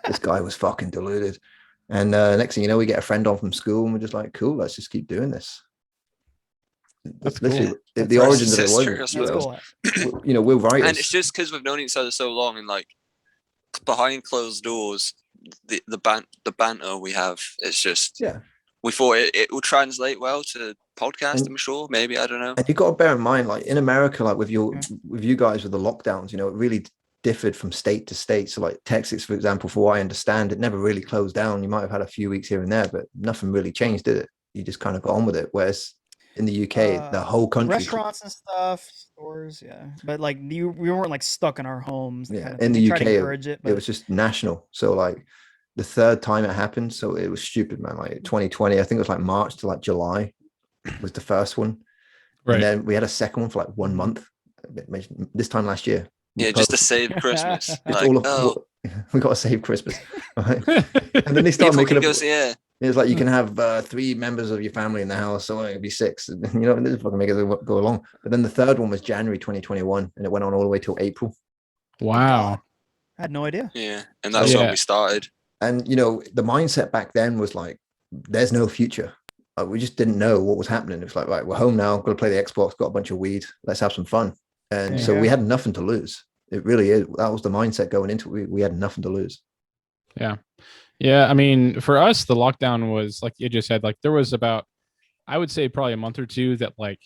[SPEAKER 1] This guy was fucking deluded. And next thing you know, we get a friend on from school, and we're just like, cool, let's just keep doing this.
[SPEAKER 3] That's
[SPEAKER 1] literally
[SPEAKER 3] cool.
[SPEAKER 1] the
[SPEAKER 2] That's
[SPEAKER 1] origins of it
[SPEAKER 4] That's
[SPEAKER 1] was,
[SPEAKER 4] true, I
[SPEAKER 2] That's
[SPEAKER 4] suppose.
[SPEAKER 2] cool.
[SPEAKER 1] you know, we're writers.
[SPEAKER 4] And it's just because we've known each other so long, and like behind closed doors, the banter we have, it's just
[SPEAKER 1] Yeah.
[SPEAKER 4] we thought it will translate well to podcast. I'm sure, maybe, I don't know.
[SPEAKER 1] And you got to bear in mind, like in America, like with you guys with the lockdowns, you know, it really differed from state to state. So like Texas, for example, for what I understand, it never really closed down. You might have had a few weeks here and there, but nothing really changed, did it? You just kind of got on with it. Whereas in the UK, the whole country.
[SPEAKER 2] Restaurants and stuff, stores, yeah. But like we weren't like stuck in our homes.
[SPEAKER 1] Yeah,
[SPEAKER 2] Kind of
[SPEAKER 1] in
[SPEAKER 2] thing.
[SPEAKER 1] the
[SPEAKER 2] They try
[SPEAKER 1] UK,
[SPEAKER 2] to encourage it,
[SPEAKER 1] it
[SPEAKER 2] but
[SPEAKER 1] was just national. So like the third time it happened, so it was stupid, man. Like 2020, I think it was like March to like July was the first one,
[SPEAKER 3] Right.
[SPEAKER 1] and then we had a second one for like 1 month. This time last year.
[SPEAKER 4] Yeah, just to save Christmas.
[SPEAKER 1] Just
[SPEAKER 4] Like,
[SPEAKER 1] all of
[SPEAKER 4] oh,
[SPEAKER 1] we got to save Christmas, right? And then they started
[SPEAKER 4] people
[SPEAKER 1] making
[SPEAKER 4] can
[SPEAKER 1] up.
[SPEAKER 4] go, yeah.
[SPEAKER 1] It's like you can have 3 members of your family in the house, so it'd be 6. You know, this fucking make it go along. But then the third one was January 2021, and it went on all the way till April.
[SPEAKER 3] Wow.
[SPEAKER 2] I had no idea.
[SPEAKER 4] Yeah, and that's
[SPEAKER 3] Yeah.
[SPEAKER 4] when we started.
[SPEAKER 1] And you know, the mindset back then was like, "There's no future." We just didn't know what was happening. It was like, right, we're home now. Got to play the Xbox. Got a bunch of weed. Let's have some fun. And so we
[SPEAKER 2] Yeah.
[SPEAKER 1] had nothing to lose. It really is. That was the mindset going into it. We had nothing to lose.
[SPEAKER 3] Yeah. Yeah. I mean, for us, the lockdown was like you just said, like there was about, I would say probably a month or two that like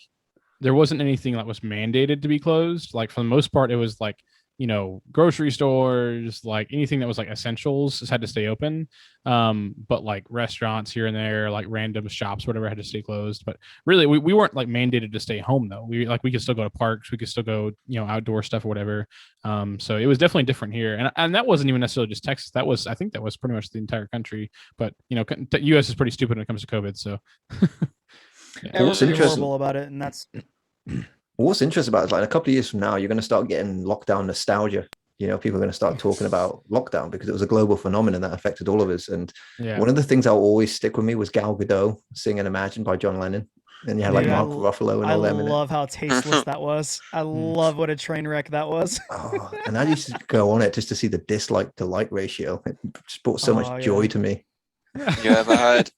[SPEAKER 3] there wasn't anything that was mandated to be closed. Like for the most part, it was like, you know, grocery stores, like anything that was like essentials just had to stay open. But like restaurants here and there, like random shops, whatever, had to stay closed. But really, we weren't like mandated to stay home though. We could still go to parks, we could still go, you know, outdoor stuff or whatever. So it was definitely different here, and that wasn't even necessarily just Texas. I think that was pretty much the entire country. But you know, U.S. is pretty stupid when it comes to COVID. So
[SPEAKER 2] Yeah, we're
[SPEAKER 1] What's
[SPEAKER 2] pretty
[SPEAKER 1] interesting-
[SPEAKER 2] horrible about it, and that's
[SPEAKER 1] What's interesting about it is like a couple of years from now, you're going to start getting lockdown nostalgia. You know, people are going to start talking about lockdown because it was a global phenomenon that affected all of us. And
[SPEAKER 3] yeah.
[SPEAKER 1] one of the things that'll always stick with me was Gal Gadot singing "Imagine" by John Lennon. And you had like
[SPEAKER 2] Dude,
[SPEAKER 1] Mark Ruffalo and
[SPEAKER 2] I
[SPEAKER 1] all them in it.
[SPEAKER 2] love how tasteless that was. I love what a train wreck that was.
[SPEAKER 1] Oh, and I used to go on it just to see the dislike to like ratio. It just brought so
[SPEAKER 2] Oh,
[SPEAKER 1] much joy
[SPEAKER 2] yeah.
[SPEAKER 1] to me.
[SPEAKER 4] You ever heard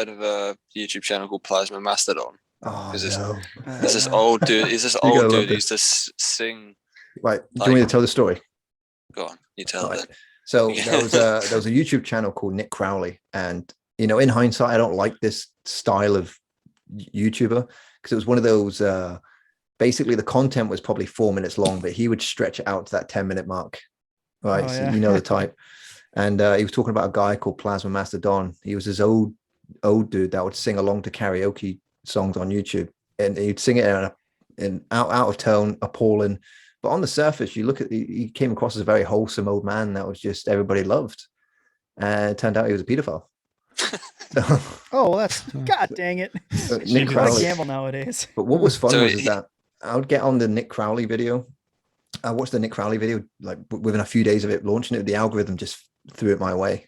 [SPEAKER 4] of a YouTube channel called Plasma Mastodon?
[SPEAKER 1] Oh,
[SPEAKER 4] Is this-
[SPEAKER 1] no.
[SPEAKER 4] There's this old dude. He's this
[SPEAKER 1] You gotta
[SPEAKER 4] old
[SPEAKER 1] love
[SPEAKER 4] dude who used to sing.
[SPEAKER 1] Right. Do you want me to tell the story?
[SPEAKER 4] Go on, you tell
[SPEAKER 1] Right.
[SPEAKER 4] it.
[SPEAKER 1] So
[SPEAKER 4] Yeah.
[SPEAKER 1] there was a YouTube channel called Nick Crowley, and you know, in hindsight, I don't like this style of YouTuber because it was one of those. Basically, the content was probably 4 minutes long, but he would stretch it out to that 10-minute mark. Right,
[SPEAKER 2] Oh,
[SPEAKER 1] so
[SPEAKER 2] yeah.
[SPEAKER 1] you know the type. And he was talking about a guy called Plasma Mastodon. He was this old dude that would sing along to karaoke songs on YouTube, and he'd sing it in out of tone, appalling. But on the surface, you look at he came across as a very wholesome old man that was just everybody loved. And it turned out he was a pedophile. So,
[SPEAKER 2] Oh, well, that's God dang it!
[SPEAKER 1] Nick
[SPEAKER 2] What a
[SPEAKER 1] Crowley.
[SPEAKER 2] gamble nowadays.
[SPEAKER 1] But what was fun
[SPEAKER 4] So
[SPEAKER 1] was that I would get on the Nick Crowley video. I watched the Nick Crowley video like within a few days of it launching it. The algorithm just threw it my way.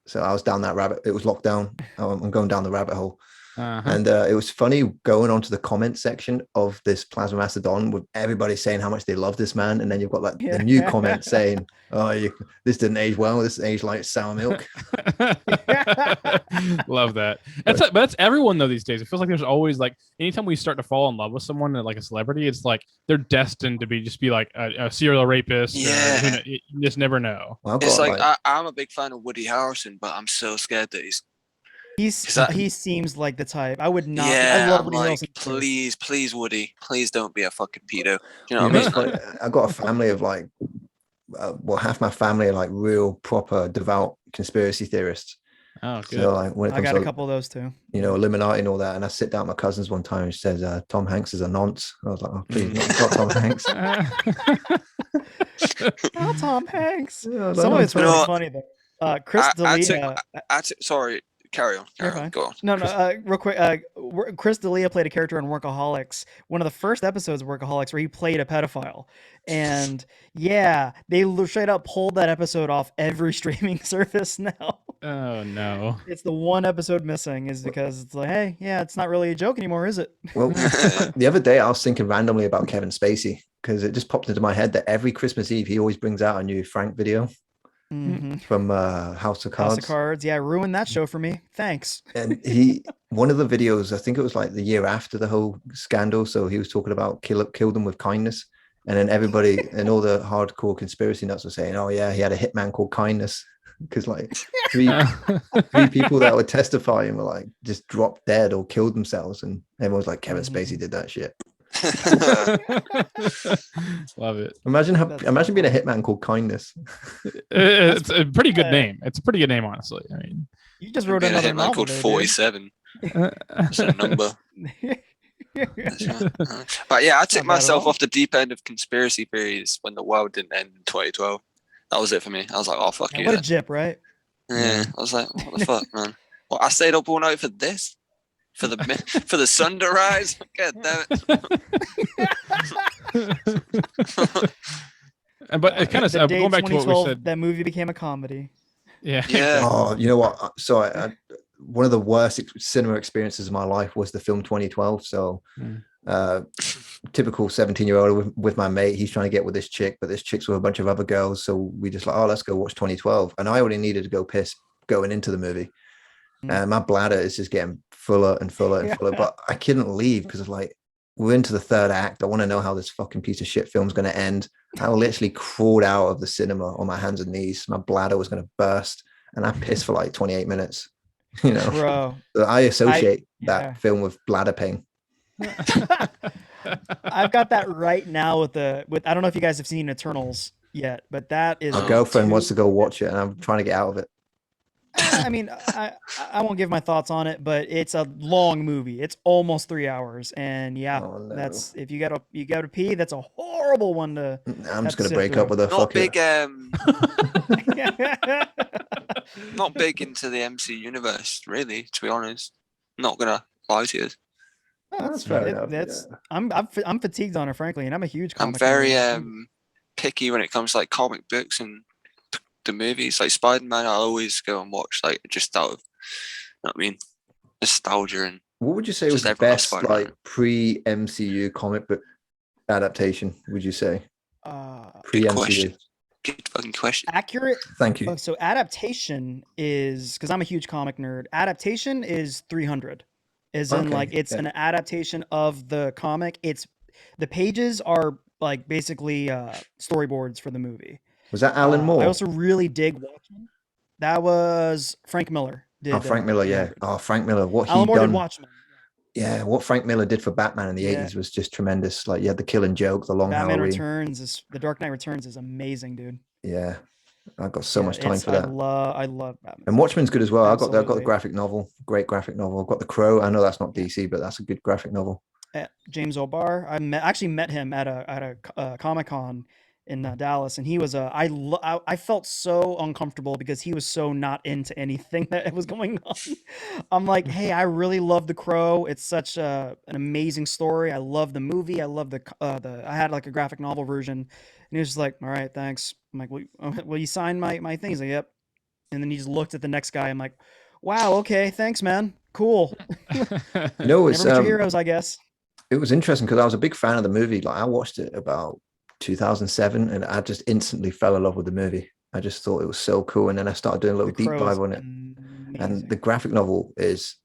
[SPEAKER 1] So I was down that rabbit. It was locked down. I'm going down the rabbit hole.
[SPEAKER 3] Uh-huh.
[SPEAKER 1] And it was funny going onto the comment section of this Plasma Mastodon with everybody saying how much they love this man. And then you've got like the new comment saying, oh, this didn't age well. This aged like sour milk.
[SPEAKER 3] Love that. But that's everyone though these days. It feels like there's always like anytime we start to fall in love with someone like a celebrity, it's like they're destined to be like a serial rapist.
[SPEAKER 4] Yeah.
[SPEAKER 3] You just never know.
[SPEAKER 1] Well, I've
[SPEAKER 4] It's
[SPEAKER 1] got,
[SPEAKER 4] like I'm a big fan of Woody Harrelson, but I'm so scared that he's.
[SPEAKER 2] He seems like the type. I would not.
[SPEAKER 4] Yeah,
[SPEAKER 2] I love
[SPEAKER 4] I'm
[SPEAKER 2] Woody
[SPEAKER 4] like,
[SPEAKER 2] Harrelson.
[SPEAKER 4] please, Woody, please don't be a fucking pedo. You know
[SPEAKER 1] you
[SPEAKER 4] what
[SPEAKER 1] know,
[SPEAKER 4] I
[SPEAKER 1] it's
[SPEAKER 4] mean?
[SPEAKER 1] funny, I've got a family of like, half my family are like real proper devout conspiracy theorists.
[SPEAKER 3] Oh, good.
[SPEAKER 1] So like when it
[SPEAKER 2] I
[SPEAKER 1] comes
[SPEAKER 2] got a
[SPEAKER 1] to
[SPEAKER 2] couple of those too.
[SPEAKER 1] you know, Illuminati and all that. And I sit down with my cousins one time and she says, Tom Hanks is a nonce. I was like, oh, please, not Tom Hanks.
[SPEAKER 2] Oh, Tom Hanks.
[SPEAKER 1] Yeah, I was
[SPEAKER 2] Some
[SPEAKER 1] like,
[SPEAKER 2] of it's
[SPEAKER 1] "No,
[SPEAKER 2] really
[SPEAKER 4] No,
[SPEAKER 2] funny though. Chris D'Elia.
[SPEAKER 4] Sorry, carry on.
[SPEAKER 2] You're fine.
[SPEAKER 4] Go on.
[SPEAKER 2] No, real quick. Chris D'Elia played a character in Workaholics. One of the first episodes of Workaholics where he played a pedophile. And yeah, they straight up pulled that episode off every streaming service now.
[SPEAKER 3] Oh no.
[SPEAKER 2] It's the one episode missing is because it's like, hey, yeah, it's not really a joke anymore, is it?
[SPEAKER 1] Well, the other day I was thinking randomly about Kevin Spacey because it just popped into my head that every Christmas Eve he always brings out a new Frank video
[SPEAKER 2] Mm-hmm.
[SPEAKER 1] from House of Cards.
[SPEAKER 2] House of Cards. Yeah, ruined that show for me. Thanks.
[SPEAKER 1] And one of the videos, I think it was like the year after the whole scandal. So he was talking about kill them with kindness. And then everybody and all the hardcore conspiracy nuts were saying, oh yeah, he had a hitman called Kindness. Because like three people that were testifying were like just dropped dead or killed themselves. And everyone was like, Kevin Spacey did that shit.
[SPEAKER 3] Love it.
[SPEAKER 1] Imagine being a hitman called Kindness.
[SPEAKER 3] It's a pretty good name. It's a pretty good name, honestly. I mean,
[SPEAKER 2] You just wrote
[SPEAKER 4] Being a
[SPEAKER 2] another
[SPEAKER 4] hitman
[SPEAKER 2] novel
[SPEAKER 4] called
[SPEAKER 2] there, dude.
[SPEAKER 4] 47. It's a number. But yeah, I took
[SPEAKER 2] Not bad at
[SPEAKER 4] myself
[SPEAKER 2] all.
[SPEAKER 4] off the deep end of conspiracy theories when the world didn't end in 2012. That was it for me. I was like, oh, fuck
[SPEAKER 2] Yeah,
[SPEAKER 4] you
[SPEAKER 2] what a
[SPEAKER 4] then.
[SPEAKER 2] jip, right?
[SPEAKER 4] Yeah, I was like, what the fuck, man? Well, I stayed up all night for this? For the sun to rise? God damn it.
[SPEAKER 3] But it kind of
[SPEAKER 2] the day
[SPEAKER 3] going back to what we
[SPEAKER 2] 2012
[SPEAKER 3] said.
[SPEAKER 2] that movie became a comedy.
[SPEAKER 3] Yeah,
[SPEAKER 4] Yeah.
[SPEAKER 3] exactly.
[SPEAKER 1] Oh, you know what? So one of the worst cinema experiences of my life was the film 2012. So typical 17-year-old with my mate, he's trying to get with this chick, but this chick's with a bunch of other girls. So we just like, oh, let's go watch 2012. And I already needed to go piss going into the movie. And my bladder is just getting fuller and fuller and fuller. But I couldn't leave because it's like, we're into the third act. I want to know how this fucking piece of shit film's going to end. I literally crawled out of the cinema on my hands and knees. My bladder was going to burst, and I pissed for like 28 minutes. You know,
[SPEAKER 2] Bro,
[SPEAKER 1] so I associate that
[SPEAKER 2] yeah.
[SPEAKER 1] film with bladder pain.
[SPEAKER 2] I've got that right now with I don't know if you guys have seen Eternals yet, but that is
[SPEAKER 1] My girlfriend wants to go watch it, and I'm trying to get out of it.
[SPEAKER 2] I mean, I won't give my thoughts on it, but it's a long movie. It's almost 3 hours, and yeah,
[SPEAKER 1] Oh, no.
[SPEAKER 2] that's if you gotta pee, that's a horrible one to.
[SPEAKER 1] I'm just
[SPEAKER 2] to
[SPEAKER 1] gonna
[SPEAKER 2] sit
[SPEAKER 1] break up
[SPEAKER 2] through.
[SPEAKER 1] with her.
[SPEAKER 4] Not
[SPEAKER 1] Fuck
[SPEAKER 4] big,
[SPEAKER 1] it.
[SPEAKER 4] not big into the MC universe, really, to be honest. Not gonna lie to you.
[SPEAKER 1] That's fair enough.
[SPEAKER 2] That's
[SPEAKER 1] Yeah.
[SPEAKER 2] I'm fatigued on it, frankly, and I'm a huge
[SPEAKER 4] I'm
[SPEAKER 2] comic.
[SPEAKER 4] very
[SPEAKER 2] nerd.
[SPEAKER 4] picky when it comes to like comic books and the movies. Like Spider-Man, I always go and watch like just out of, you know what I mean, nostalgia and.
[SPEAKER 1] What would you say was
[SPEAKER 4] Just
[SPEAKER 1] the
[SPEAKER 4] everyone
[SPEAKER 1] best
[SPEAKER 4] Spider-Man.
[SPEAKER 1] like pre-MCU comic book adaptation? Would you say
[SPEAKER 4] Good
[SPEAKER 1] pre-MCU?
[SPEAKER 4] question. Good fucking question.
[SPEAKER 2] Accurate.
[SPEAKER 1] Thank you.
[SPEAKER 2] So adaptation is because I'm a huge comic nerd. Adaptation is 300, as in
[SPEAKER 1] Okay,
[SPEAKER 2] like it's an adaptation of the comic. It's the pages are like basically storyboards for the movie.
[SPEAKER 1] Was that Alan Moore?
[SPEAKER 2] I also really dig Watchmen. That was Frank Miller.
[SPEAKER 1] Oh, Frank Miller, yeah.
[SPEAKER 2] 300.
[SPEAKER 1] Oh, Frank Miller. What he
[SPEAKER 2] Alan Moore did
[SPEAKER 1] done?
[SPEAKER 2] Watchmen.
[SPEAKER 1] Yeah, what Frank Miller did for Batman in the
[SPEAKER 2] Yeah.
[SPEAKER 1] 80s was just tremendous. Like, yeah, the Killing Joke, the Long
[SPEAKER 2] Batman
[SPEAKER 1] Halloween.
[SPEAKER 2] Returns is The Dark Knight Returns is amazing, dude.
[SPEAKER 1] Yeah, I've got so much time for
[SPEAKER 2] I
[SPEAKER 1] that.
[SPEAKER 2] love Batman.
[SPEAKER 1] And Watchmen's good as well. I've got the
[SPEAKER 2] Absolutely.
[SPEAKER 1] graphic novel, great graphic novel. I've got The Crow. I know that's not DC, but that's a good graphic novel.
[SPEAKER 2] James O'Barr. Actually met him at a Comic-Con in Dallas, and he was I felt so uncomfortable because he was so not into anything that was going on. I'm like, hey, I really love The Crow. It's such an amazing story. I love the movie. I love I had like a graphic novel version, and he was just like, all right, thanks. I'm like, will you sign my thing? He's like, yep. And then he just looked at the next guy. I'm like, wow, okay, thanks, man. Cool.
[SPEAKER 1] You know, it's
[SPEAKER 2] Never met your heroes, I guess.
[SPEAKER 1] It was interesting because I was a big fan of the movie. Like I watched it about 2007, and I just instantly fell in love with the movie. I just thought it was so cool, and then I started doing a little deep dive on it. And the graphic novel is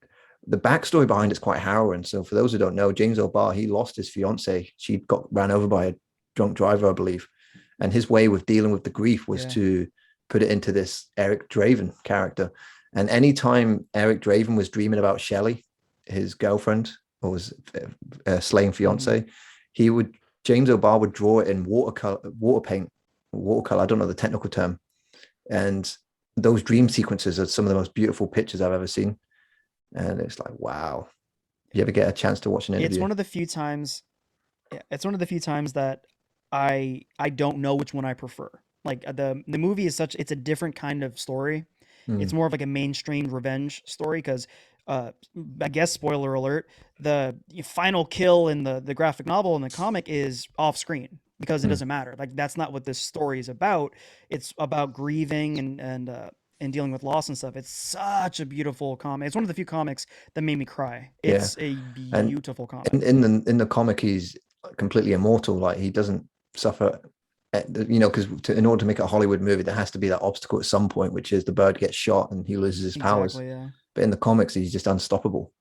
[SPEAKER 1] the backstory behind it's quite harrowing. So for those who don't know, James O'Barr, he lost his fiance. She got ran over by a drunk driver, I believe. And his way with dealing with the grief was to put it into this Eric Draven character. And anytime Eric Draven was dreaming about Shelley, his girlfriend, or was slain fiance, James O'Barr would draw it in watercolor. I don't know the technical term. And those dream sequences are some of the most beautiful pictures I've ever seen. And it's like, wow. You ever get a chance to watch an interview?
[SPEAKER 2] It's one of the few times that I don't know which one I prefer. Like the movie is it's a different kind of story. It's more of like a mainstream revenge story because I guess spoiler alert, the final kill in the graphic novel and the comic is off screen because it doesn't matter. Like that's not what this story is about. It's about grieving and dealing with loss and stuff. It's such a beautiful comic. It's one of the few comics that made me cry. It's a beautiful comic.
[SPEAKER 1] In the comic, he's completely immortal. Like he doesn't suffer. Because in order to make a Hollywood movie, there has to be that obstacle at some point, which is the bird gets shot and he loses his powers.
[SPEAKER 2] Yeah.
[SPEAKER 1] But in the comics, he's just unstoppable.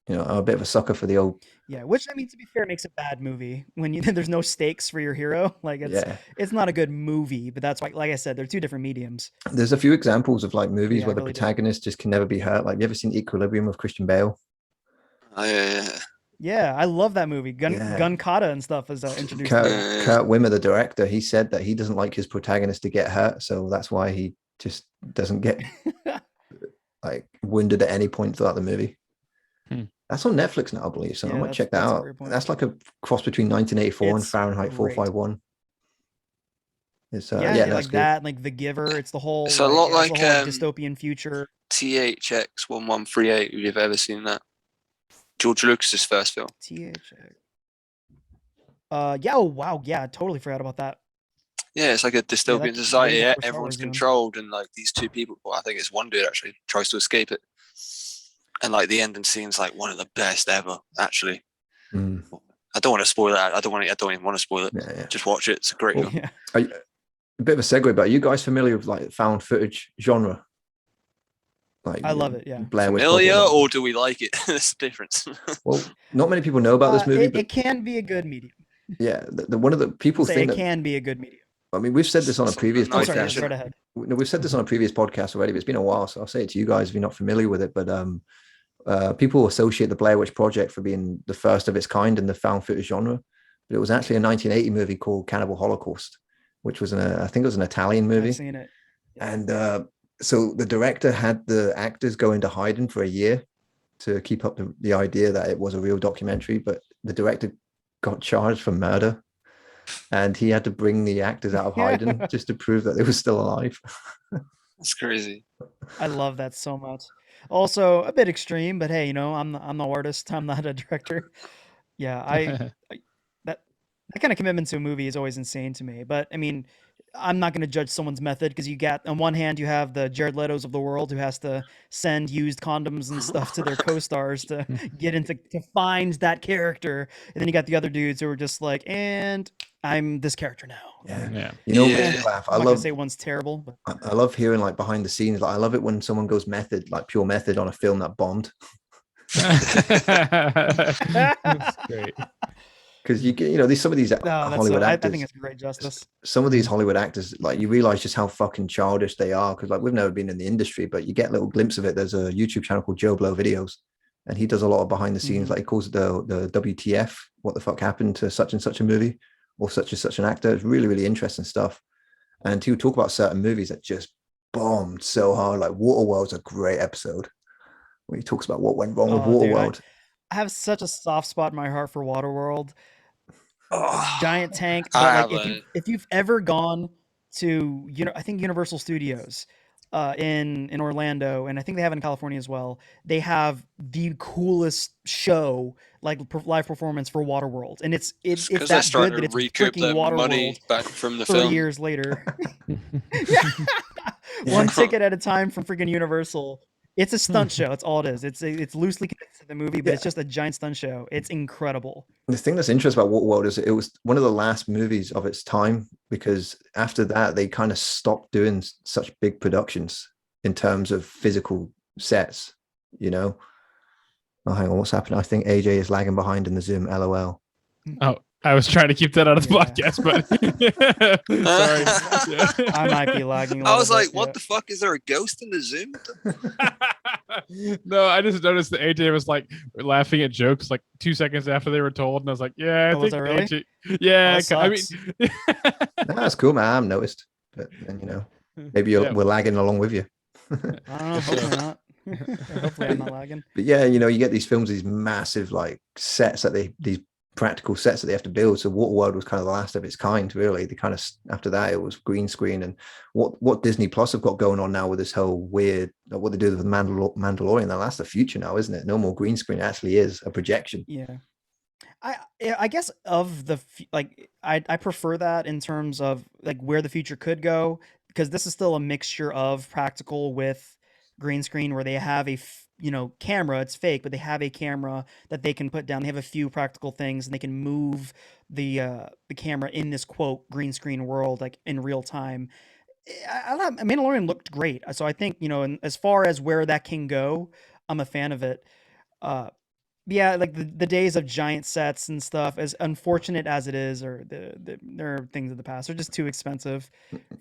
[SPEAKER 1] I'm a bit of a sucker for the old.
[SPEAKER 2] Yeah, which I mean, to be fair, makes a bad movie when there's no stakes for your hero. Like it's not a good movie. But that's why, like I said, they're two different mediums.
[SPEAKER 1] There's a few examples of like movies where the protagonist just can never be hurt. Like, have you ever seen Equilibrium with Christian Bale?
[SPEAKER 4] Oh, yeah.
[SPEAKER 2] Yeah, I love that movie. Gun Kata and stuff is introduced.
[SPEAKER 1] Kurt Wimmer, the director, he said that he doesn't like his protagonist to get hurt, so that's why he just doesn't get like wounded at any point throughout the movie. That's on Netflix now, I believe. So I
[SPEAKER 2] Yeah,
[SPEAKER 1] might check that
[SPEAKER 2] that's a
[SPEAKER 1] out.
[SPEAKER 2] great point.
[SPEAKER 1] That's like a cross between 1984 and
[SPEAKER 2] It's
[SPEAKER 1] Fahrenheit
[SPEAKER 2] great.
[SPEAKER 1] 451. It's
[SPEAKER 2] Yeah,
[SPEAKER 1] yeah,
[SPEAKER 2] like
[SPEAKER 1] that's good.
[SPEAKER 2] that, like The Giver. It's the whole
[SPEAKER 4] It's a lot
[SPEAKER 2] it's
[SPEAKER 4] like
[SPEAKER 2] the whole dystopian future.
[SPEAKER 4] THX 1138. If you've ever seen that, George Lucas's first film.
[SPEAKER 2] THX. Yeah. Oh wow. Yeah. I totally forgot about that.
[SPEAKER 4] Yeah, it's like a dystopian
[SPEAKER 2] way
[SPEAKER 4] society.
[SPEAKER 2] before Star
[SPEAKER 4] Everyone's
[SPEAKER 2] Wars even.
[SPEAKER 4] controlled, and like these two people. Well, I think it's one dude actually tries to escape it, and like the ending scene's like one of the best ever. Actually,
[SPEAKER 1] Mm.
[SPEAKER 4] I don't want to spoil that. I don't even want to spoil it.
[SPEAKER 1] Yeah, yeah.
[SPEAKER 4] Just watch it. It's a great film.
[SPEAKER 2] Yeah.
[SPEAKER 1] A bit of a segue, but are you guys familiar with like found footage genre? Like,
[SPEAKER 2] I love it. Yeah.
[SPEAKER 1] Blair Witch
[SPEAKER 4] Familiar,
[SPEAKER 1] Project.
[SPEAKER 4] or do we like it? There's a difference.
[SPEAKER 1] Well, not many people know about this movie, but
[SPEAKER 2] It can be a good medium.
[SPEAKER 1] yeah, the one of the people
[SPEAKER 2] Say
[SPEAKER 1] think
[SPEAKER 2] it
[SPEAKER 1] that.
[SPEAKER 2] can be a good medium.
[SPEAKER 1] I mean, we've said this on a previous
[SPEAKER 2] I'm sorry.
[SPEAKER 1] podcast.
[SPEAKER 2] Right ahead.
[SPEAKER 1] We've said this on a previous podcast already, but it's been a while, so I'll say it to you guys if you're not familiar with it. But people associate the Blair Witch Project for being the first of its kind in the found footage genre, but it was actually a 1980 movie called Cannibal Holocaust, which was I think it was an Italian movie.
[SPEAKER 2] I've seen it.
[SPEAKER 1] And so the director had the actors go into hiding for a year to keep up the idea that it was a real documentary, but the director got charged for murder, and he had to bring the actors out of hiding just to prove that they were still alive.
[SPEAKER 4] That's crazy.
[SPEAKER 2] I love that so much. Also, a bit extreme, but hey, I'm the artist. I'm not a director. Yeah, that kind of commitment to a movie is always insane to me. But I mean, I'm not going to judge someone's method because you got on one hand you have the Jared Leto's of the world who has to send used condoms and stuff to their co-stars to get into to find that character, and then you got the other dudes who are just like, and I'm this character now.
[SPEAKER 1] Yeah. You know, what makes me laugh.
[SPEAKER 2] I'm not gonna say one's terrible, but
[SPEAKER 1] I love hearing like behind the scenes. Like I love it when someone goes method, like pure method, on a film that bombed.
[SPEAKER 3] That's great.
[SPEAKER 1] Because you get, these some of these Hollywood actors.
[SPEAKER 2] I think it's great justice.
[SPEAKER 1] Some of these Hollywood actors, like you realize just how fucking childish they are. Because like we've never been in the industry, but you get a little glimpse of it. There's a YouTube channel called Joe Blow Videos, and he does a lot of behind the scenes. Like he calls it the WTF, what the fuck happened to such and such a movie or such and such an actor. It's really, really interesting stuff. And he would talk about certain movies that just bombed so hard. Like Waterworld's a great episode where he talks about what went wrong with Waterworld.
[SPEAKER 2] I have such a soft spot in my heart for Waterworld.
[SPEAKER 4] Oh,
[SPEAKER 2] Giant tank. But like if you've ever gone to I think Universal Studios in Orlando, and I think they have it in California as well. They have the coolest show, like live performance for Waterworld, and it's that good that it's freaking Waterworld
[SPEAKER 4] back from the
[SPEAKER 2] 30
[SPEAKER 4] film
[SPEAKER 2] years later. One ticket at a time from freaking Universal. It's a stunt show. That's all it is. It's loosely connected to the movie, but it's just a giant stunt show. It's incredible.
[SPEAKER 1] The thing that's interesting about Waterworld is it was one of the last movies of its time, because after that they kind of stopped doing such big productions in terms of physical sets. Oh, hang on, what's happening? I think AJ is lagging behind in the Zoom. LOL.
[SPEAKER 3] Oh, I was trying to keep that out of the podcast, but
[SPEAKER 2] sorry. I might be lagging.
[SPEAKER 4] I was like, what the fuck? Is there a ghost in the Zoom?
[SPEAKER 3] No, I just noticed that AJ was like laughing at jokes like 2 seconds after they were told, and I was like, yeah, I think
[SPEAKER 2] really?
[SPEAKER 3] AJ, yeah, I mean,
[SPEAKER 1] that's cool, man. I've noticed, but then maybe we're lagging along with you.
[SPEAKER 2] I don't know. Hopefully not. Hopefully I'm not lagging.
[SPEAKER 1] But yeah, you get these films, these massive like sets that these practical sets that they have to build. So Waterworld was kind of the last of its kind, really. They kind of, after that it was green screen. And what Disney Plus have got going on now with this whole weird, what they do with Mandalorian, that's the future now, isn't it? No more green screen. It actually is a projection.
[SPEAKER 2] Yeah. I guess of the I prefer that in terms of like where the future could go, because this is still a mixture of practical with green screen, where they have a camera. It's fake, but they have a camera that they can put down. They have a few practical things, and they can move the camera in this quote green screen world like in real time. Mandalorian looked great, so I think and as far as where that can go, I'm a fan of it. Yeah, like the days of giant sets and stuff, as unfortunate as it is, or there are things of the past. They're just too expensive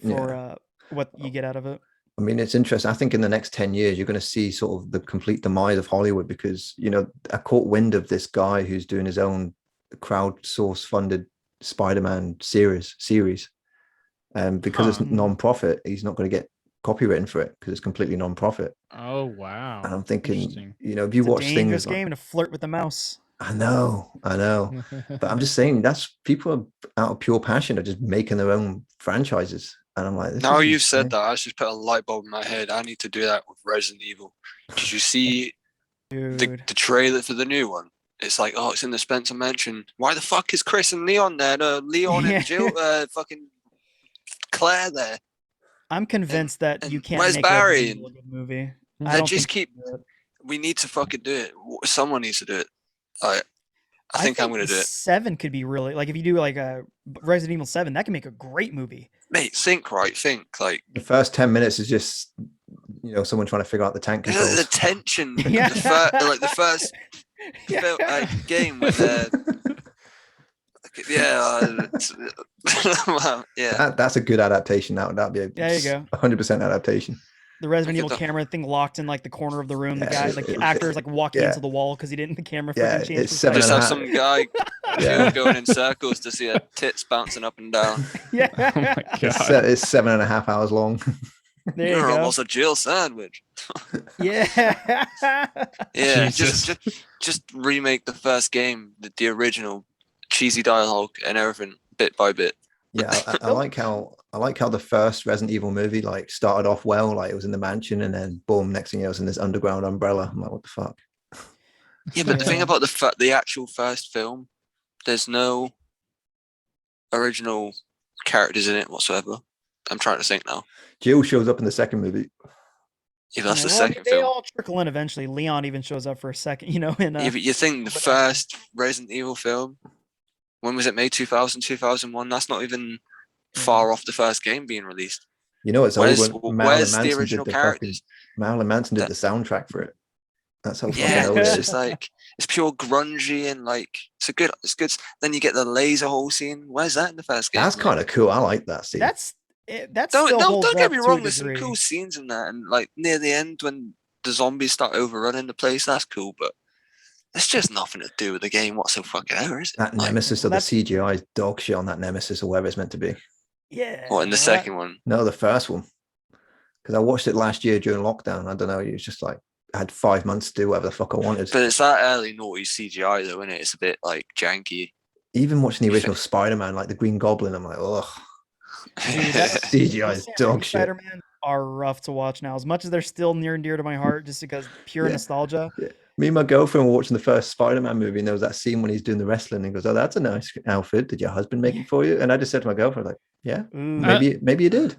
[SPEAKER 2] for what you get out of it.
[SPEAKER 1] I mean, it's interesting. I think in the next 10 years, you're going to see sort of the complete demise of Hollywood, because, I caught wind of this guy who's doing his own crowdsource funded Spider-Man series. And because it's non-profit, he's not going to get copywritten for it because it's completely non-profit.
[SPEAKER 3] Oh wow.
[SPEAKER 1] And I'm thinking,
[SPEAKER 3] Interesting.
[SPEAKER 1] you know, if you
[SPEAKER 2] It's a
[SPEAKER 1] watch
[SPEAKER 2] dangerous
[SPEAKER 1] things like,
[SPEAKER 2] game to flirt with the mouse.
[SPEAKER 1] I know, but I'm just saying that's people are out of pure passion are just making their own franchises, and I'm like, this
[SPEAKER 4] Now
[SPEAKER 1] is
[SPEAKER 4] you've said
[SPEAKER 1] insane.
[SPEAKER 4] that, I just put a light bulb in my head. I need to do that with Resident Evil. Did you see
[SPEAKER 2] Dude.
[SPEAKER 4] the trailer for the new one? It's like, oh, it's in the Spencer Mansion. Why the fuck is Chris and Leon there? No, Leon
[SPEAKER 2] Yeah.
[SPEAKER 4] and Jill, fucking Claire there.
[SPEAKER 2] I'm convinced that
[SPEAKER 4] and
[SPEAKER 2] you can't
[SPEAKER 4] where's
[SPEAKER 2] make
[SPEAKER 4] Barry?
[SPEAKER 2] Resident Evil a good movie. I
[SPEAKER 4] They
[SPEAKER 2] don't
[SPEAKER 4] just
[SPEAKER 2] think
[SPEAKER 4] keep. We need to fucking do it. Someone needs to do it. I think I'm gonna do it.
[SPEAKER 2] 7 could be really like if you do like a Resident Evil 7, that can make a great movie.
[SPEAKER 4] Mate, think like
[SPEAKER 1] The first 10 minutes is just, you know, someone trying to figure out the tank
[SPEAKER 4] the
[SPEAKER 1] controls.
[SPEAKER 4] tension.
[SPEAKER 2] Yeah.
[SPEAKER 4] The first game when well, yeah.
[SPEAKER 1] That's a good adaptation. That'd be
[SPEAKER 2] There you go.
[SPEAKER 1] 100% adaptation.
[SPEAKER 2] The Resident
[SPEAKER 4] Look
[SPEAKER 2] Evil
[SPEAKER 4] at the-
[SPEAKER 2] camera thing locked in like the corner of the room. The
[SPEAKER 1] Yeah,
[SPEAKER 2] guy, like the actor, is like walking
[SPEAKER 1] yeah.
[SPEAKER 2] into the wall because he didn't. The camera
[SPEAKER 1] Yeah,
[SPEAKER 2] freaking changed.
[SPEAKER 1] it's 7
[SPEAKER 4] Just
[SPEAKER 1] and a
[SPEAKER 4] have
[SPEAKER 1] half.
[SPEAKER 4] some guy
[SPEAKER 1] Yeah.
[SPEAKER 4] going in circles to see her tits bouncing up and down.
[SPEAKER 2] Yeah.
[SPEAKER 3] Oh my
[SPEAKER 1] It's,
[SPEAKER 3] god.
[SPEAKER 1] it's 7.5 hours long.
[SPEAKER 2] There you
[SPEAKER 4] You're
[SPEAKER 2] go.
[SPEAKER 4] almost a Jill sandwich.
[SPEAKER 2] Yeah.
[SPEAKER 4] Yeah,
[SPEAKER 3] Jesus.
[SPEAKER 4] just remake the first game, the original cheesy dialogue and everything, bit by bit.
[SPEAKER 1] Yeah, I like how the first Resident Evil movie like started off well, like it was in the mansion, and then boom, next thing you know, it's in this underground umbrella. I'm like, what the fuck?
[SPEAKER 4] Yeah, but the thing
[SPEAKER 2] Yeah.
[SPEAKER 4] about the actual first film, there's no original characters in it whatsoever. I'm trying to think now.
[SPEAKER 1] Jill shows up in the second movie.
[SPEAKER 4] Yeah, that's the
[SPEAKER 2] Well,
[SPEAKER 4] second
[SPEAKER 2] they
[SPEAKER 4] film.
[SPEAKER 2] all trickle in eventually. Leon even shows up for a second, you know. In
[SPEAKER 4] Yeah, but you think the first Resident Evil film, when was it made? 2000, 2001? That's not even far off the first game being released.
[SPEAKER 1] You know, it's
[SPEAKER 4] Where's
[SPEAKER 1] old when Marilyn
[SPEAKER 4] the
[SPEAKER 1] Manson
[SPEAKER 4] original
[SPEAKER 1] did the fucking,
[SPEAKER 4] characters?
[SPEAKER 1] Marilyn Manson did
[SPEAKER 4] That-
[SPEAKER 1] the soundtrack for it. That's how fucking
[SPEAKER 4] Yeah,
[SPEAKER 1] old
[SPEAKER 4] it's
[SPEAKER 1] it is.
[SPEAKER 4] just like it's pure grungy and like it's good. Then you get the laser hole scene. Where's that in the first game?
[SPEAKER 1] That's kind of cool. I like that scene.
[SPEAKER 2] That's
[SPEAKER 4] Don't
[SPEAKER 2] still holds
[SPEAKER 4] get
[SPEAKER 2] up
[SPEAKER 4] me
[SPEAKER 2] to a
[SPEAKER 4] wrong. There's some
[SPEAKER 2] degree.
[SPEAKER 4] cool scenes in that, and like near the end when the zombies start overrunning the place, that's cool. But it's just nothing to do with the game whatsoever, is it?
[SPEAKER 1] That
[SPEAKER 4] Like,
[SPEAKER 1] nemesis of
[SPEAKER 2] well,
[SPEAKER 1] the CGI is dog shit on that nemesis or whatever it's meant to be.
[SPEAKER 2] Yeah.
[SPEAKER 4] what in the
[SPEAKER 2] well,
[SPEAKER 4] second one?
[SPEAKER 1] No, the first one. Because I watched it last year during lockdown. I don't know. It was just like I had 5 months to do whatever the fuck I wanted.
[SPEAKER 4] But it's that early naughty CGI though, isn't it? It's a bit like janky.
[SPEAKER 1] Even watching the original Spider-Man, like the Green Goblin, I'm like, ugh.
[SPEAKER 2] Dude, that-
[SPEAKER 1] CGI is
[SPEAKER 2] Sam
[SPEAKER 1] dog
[SPEAKER 2] Raimi
[SPEAKER 1] shit.
[SPEAKER 2] Spider-Man are rough to watch now. As much as they're still near and dear to my heart, just because pure
[SPEAKER 1] Yeah.
[SPEAKER 2] nostalgia.
[SPEAKER 1] Me and my girlfriend were watching the first Spider-Man movie, and there was that scene when he's doing the wrestling and goes, "Oh, that's a nice outfit. Did your husband make it for you?" And I just said to my girlfriend, like, "Yeah,
[SPEAKER 2] Ooh,
[SPEAKER 1] maybe you did."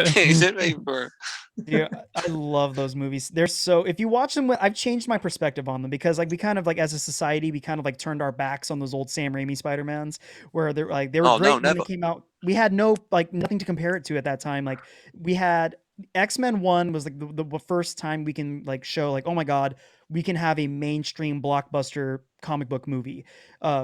[SPEAKER 4] He did make it for.
[SPEAKER 2] dude, I love those movies. They're so. If you watch them, I've changed my perspective on them because, like, we kind of like as a society, we kind of like turned our backs on those old Sam Raimi Spider-Mans, where they were
[SPEAKER 4] Oh,
[SPEAKER 2] great
[SPEAKER 4] no,
[SPEAKER 2] when
[SPEAKER 4] never.
[SPEAKER 2] they came out. We had nothing to compare it to at that time. Like we had X-Men 1 was like the first time we can like show like, oh my god, we can have a mainstream blockbuster comic book movie.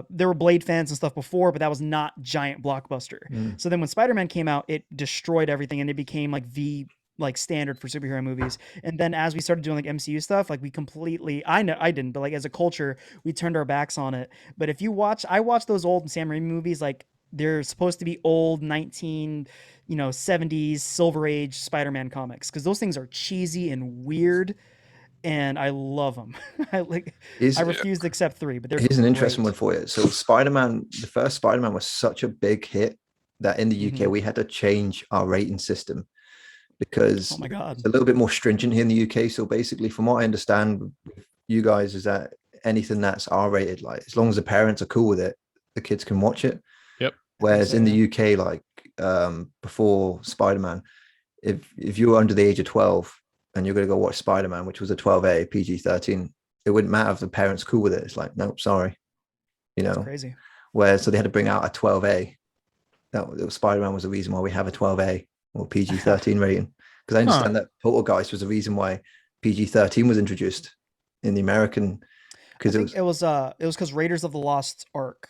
[SPEAKER 2] There were Blade fans and stuff before, but that was not giant blockbuster.
[SPEAKER 1] Mm.
[SPEAKER 2] So then when Spider-Man came out, it destroyed everything and it became like the like standard for superhero movies. And then as we started doing like MCU stuff, like we completely, I know I didn't, but like as a culture, we turned our backs on it. But if you watch, I watch those old Sam Raimi movies, like they're supposed to be old 70s Silver Age Spider-Man comics because those things are cheesy and weird, and I love them. I refuse to accept 3, but they're
[SPEAKER 1] Here's an interesting
[SPEAKER 2] great.
[SPEAKER 1] one for you. So Spider-Man, the first Spider-Man was such a big hit that in the UK
[SPEAKER 2] Mhm.
[SPEAKER 1] we had to change our rating system because
[SPEAKER 2] Oh my god.
[SPEAKER 1] it's a little bit more stringent here in the UK. So basically, from what I understand with you guys, is that anything that's R-rated, like as long as the parents are cool with it, the kids can watch it.
[SPEAKER 3] Yep.
[SPEAKER 1] Whereas
[SPEAKER 2] so,
[SPEAKER 1] in
[SPEAKER 2] yeah.
[SPEAKER 1] the UK, like before Spider-Man, if you were under the age of 12 and you're going to go watch Spider-Man, which was a 12A PG-13, it wouldn't matter if the parents cool with it. It's like, nope, sorry, you
[SPEAKER 2] It's
[SPEAKER 1] know.
[SPEAKER 2] crazy.
[SPEAKER 1] Where so they had to bring out a 12A. That Spider-Man was the reason why we have a 12A or PG-13 rating. Because I understand that Poltergeist was the reason why PG-13 was introduced in the American. Because
[SPEAKER 2] it was because Raiders of the Lost Ark.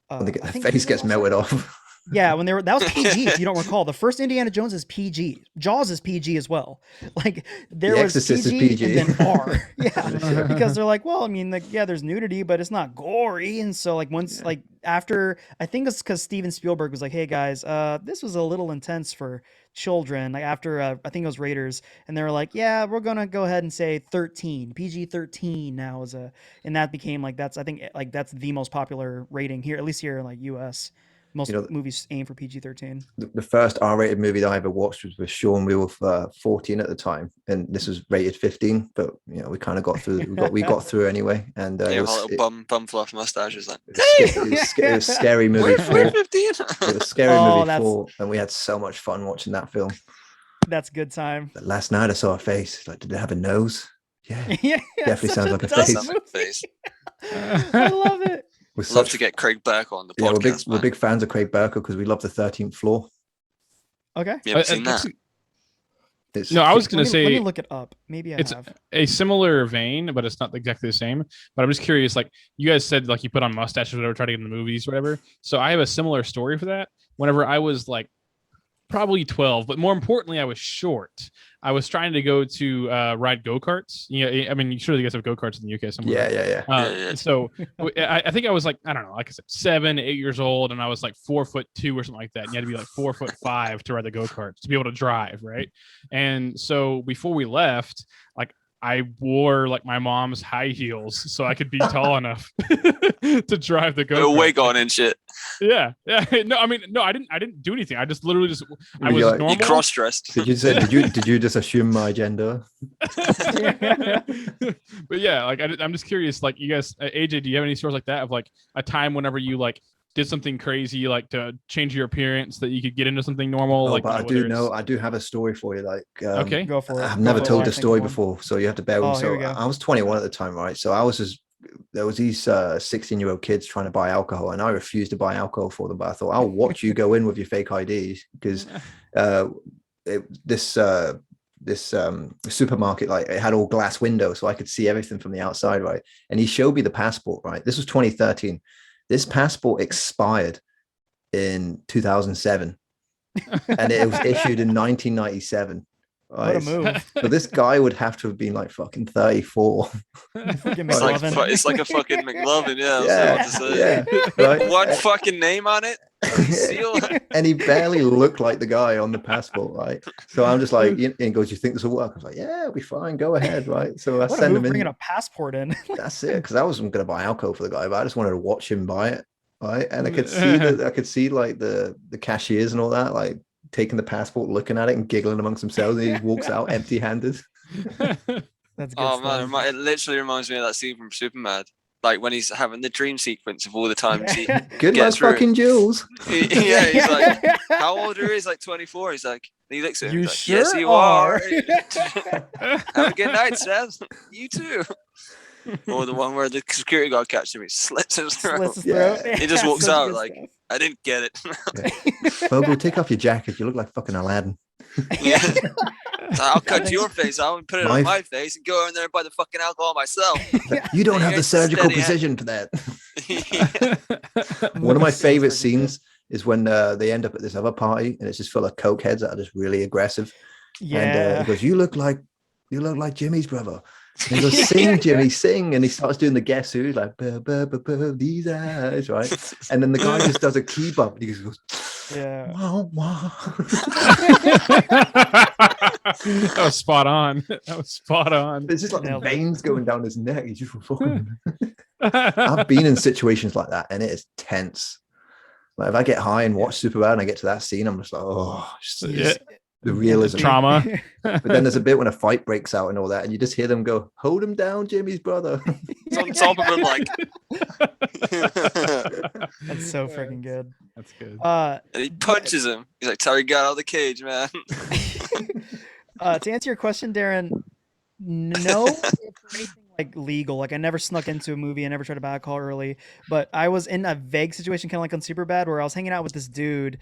[SPEAKER 1] when
[SPEAKER 2] I
[SPEAKER 1] the
[SPEAKER 2] think
[SPEAKER 1] face
[SPEAKER 2] Raiders of
[SPEAKER 1] gets
[SPEAKER 2] the Lost
[SPEAKER 1] melted
[SPEAKER 2] Ark-
[SPEAKER 1] off.
[SPEAKER 2] Yeah, when that was PG. If you don't recall, the first Indiana Jones is PG. Jaws is PG as well. Like there
[SPEAKER 1] The
[SPEAKER 2] was
[SPEAKER 1] Exorcist is
[SPEAKER 2] PG,
[SPEAKER 1] PG.
[SPEAKER 2] and then R. Yeah,
[SPEAKER 1] Yeah.
[SPEAKER 2] because they're like, well, I mean, like, yeah, there's nudity, but it's not gory. And so, like, once, like, after, I think it's because Steven Spielberg was like, hey guys, this was a little intense for children. Like after, I think it was Raiders, and they were like, yeah, we're gonna go ahead and say 13, PG-13 now is and that became like I think like that's the most popular rating here, at least here in like U.S. Most movies aim for PG-13.
[SPEAKER 1] The first R-rated movie that I ever watched was with Sean. We were 14 at the time, and this was rated 15. But we kind of got through. We got through anyway. And
[SPEAKER 4] it was little bum fluff mustaches. Like,
[SPEAKER 1] it was scary movie.
[SPEAKER 4] We're 15.
[SPEAKER 1] It was scary movie 4, and we had so much fun watching that film.
[SPEAKER 2] That's good time.
[SPEAKER 1] But last night I saw a face. Like, did it have a nose? Yeah,
[SPEAKER 2] yeah,
[SPEAKER 1] definitely sounds like a face.
[SPEAKER 2] I love it.
[SPEAKER 4] We'd love to get Craig Burke on the podcast.
[SPEAKER 1] We're big fans of Craig Burke because we love the 13th Floor.
[SPEAKER 2] Okay.
[SPEAKER 4] You haven't seen that?
[SPEAKER 3] No, I was going to say.
[SPEAKER 2] Let me look it up. Maybe
[SPEAKER 3] it's
[SPEAKER 2] have.
[SPEAKER 3] A similar vein, but it's not exactly the same. But I'm just curious. Like you guys said, like you put on mustaches, or whatever, try to get in the movies, whatever. So I have a similar story for that. Whenever I was like probably 12, but more importantly, I was short. I was trying to go to ride go-karts. I mean, surely you guys have go-karts in the UK somewhere.
[SPEAKER 1] Yeah.
[SPEAKER 3] So I think I was like, I don't know, like I said, 7, 8 years old, and I was like 4'2" or something like that. And you had to be like 4'5" to ride the go-karts to be able to drive, right? And so before we left, like I wore like my mom's high heels so I could be tall enough to drive the go-kart.
[SPEAKER 4] Wig on and shit.
[SPEAKER 3] Yeah. No, I mean, no, I didn't do anything. I just literally I was
[SPEAKER 1] like,
[SPEAKER 3] normal.
[SPEAKER 4] You cross-dressed.
[SPEAKER 1] Did you just assume my gender?
[SPEAKER 3] But yeah, like I'm just curious. Like you guys, AJ, do you have any stories like that of like a time whenever you like did something crazy, like to change your appearance that you could get into something normal?
[SPEAKER 1] But I do have a story for you. Like,
[SPEAKER 3] okay,
[SPEAKER 2] go for it.
[SPEAKER 1] I've never told this story before, so you have to bear with me. So I was 21 at the time, right? So there was these 16-year-old kids trying to buy alcohol, and I refused to buy alcohol for them. But I thought, I'll watch you go in with your fake IDs, because this supermarket, like, it had all glass windows, so I could see everything from the outside, right? And he showed me the passport, right? This was 2013. This passport expired in 2007, and it was issued in 1997. Right?
[SPEAKER 2] What a move.
[SPEAKER 1] So this guy would have to have been like fucking 34.
[SPEAKER 4] It's like a fucking McLovin, yeah.
[SPEAKER 1] Right?
[SPEAKER 4] One fucking name on it. Seal.
[SPEAKER 1] And he barely looked like the guy on the passport, right? So I'm just like, and he goes, "You think this will work?" I was like, "Yeah, it'll be fine. Go ahead." Right? So I send him in.
[SPEAKER 2] Bringing a passport in.
[SPEAKER 1] That's it, because I wasn't going to buy alcohol for the guy, but I just wanted to watch him buy it, right? And I could see like the cashiers and all that, like taking the passport, looking at it, and giggling amongst themselves. And he walks out empty-handed.
[SPEAKER 2] That's good.
[SPEAKER 4] Oh
[SPEAKER 2] stuff.
[SPEAKER 4] man, it literally reminds me of that scene from Superbad. Like when he's having the dream sequence of all the times he
[SPEAKER 1] Good luck, fucking Jules.
[SPEAKER 4] Yeah, he's like, how old are you? He's like 24. He's like, he looks at him.
[SPEAKER 2] You
[SPEAKER 4] Like,
[SPEAKER 2] sure
[SPEAKER 4] yes, you are. Have a good night, Seth. You too. Or the one where the security guard catches him, he slits his throat. He just walks out like, stuff. I didn't get it.
[SPEAKER 1] Bobo, take off your jacket. You look like fucking Aladdin.
[SPEAKER 4] Yeah. So I'll cut your face out and put it on my face and go in there and buy the fucking alcohol myself.
[SPEAKER 1] You don't have the surgical precision for that. One of my favorite scenes is when they end up at this other party and it's just full of coke heads that are just really aggressive.
[SPEAKER 2] Yeah.
[SPEAKER 1] And he goes, you look like Jimmy's brother. And he goes, sing, Jimmy, sing. And he starts doing the Guess Who, like, burr, burr, burr, burr, these eyes, right? And then the guy just does a key bump. And he goes,
[SPEAKER 2] yeah.
[SPEAKER 1] Wow, wow.
[SPEAKER 3] That was spot on.
[SPEAKER 1] It's just like veins going down his neck. He's just fucking. I've been in situations like that, and it is tense. Like if I get high and watch Superbad and I get to that scene, I'm just like, oh, the realism,
[SPEAKER 3] trauma.
[SPEAKER 1] But then there's a bit when a fight breaks out and all that, and you just hear them go, "Hold him down, Jimmy's brother."
[SPEAKER 4] It's on top of him, like.
[SPEAKER 2] That's so freaking good.
[SPEAKER 3] That's good.
[SPEAKER 4] And he punches him. He's like, "Terry got out of the cage, man."
[SPEAKER 2] To answer your question, Darren, no, it's anything like legal. Like I never snuck into a movie. I never tried to buy alcohol early. But I was in a vague situation, kind of like on Superbad, where I was hanging out with this dude.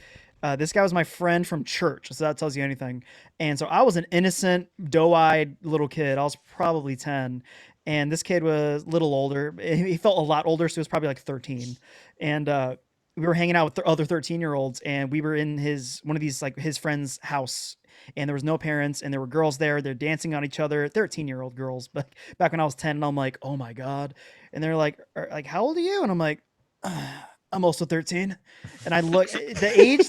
[SPEAKER 2] This guy was my friend from church, so that tells you anything. And so I was an innocent, doe-eyed little kid. I was probably 10. And this kid was a little older. He felt a lot older, so he was probably like 13. And we were hanging out with the other 13-year-olds, and we were in one of these, like, his friend's house, and there was no parents, and there were girls there. They're dancing on each other, 13-year-old girls. But back when I was 10, and I'm like, oh my God. And they're like, how old are you? And I'm like, I'm also 13. And I look, the age,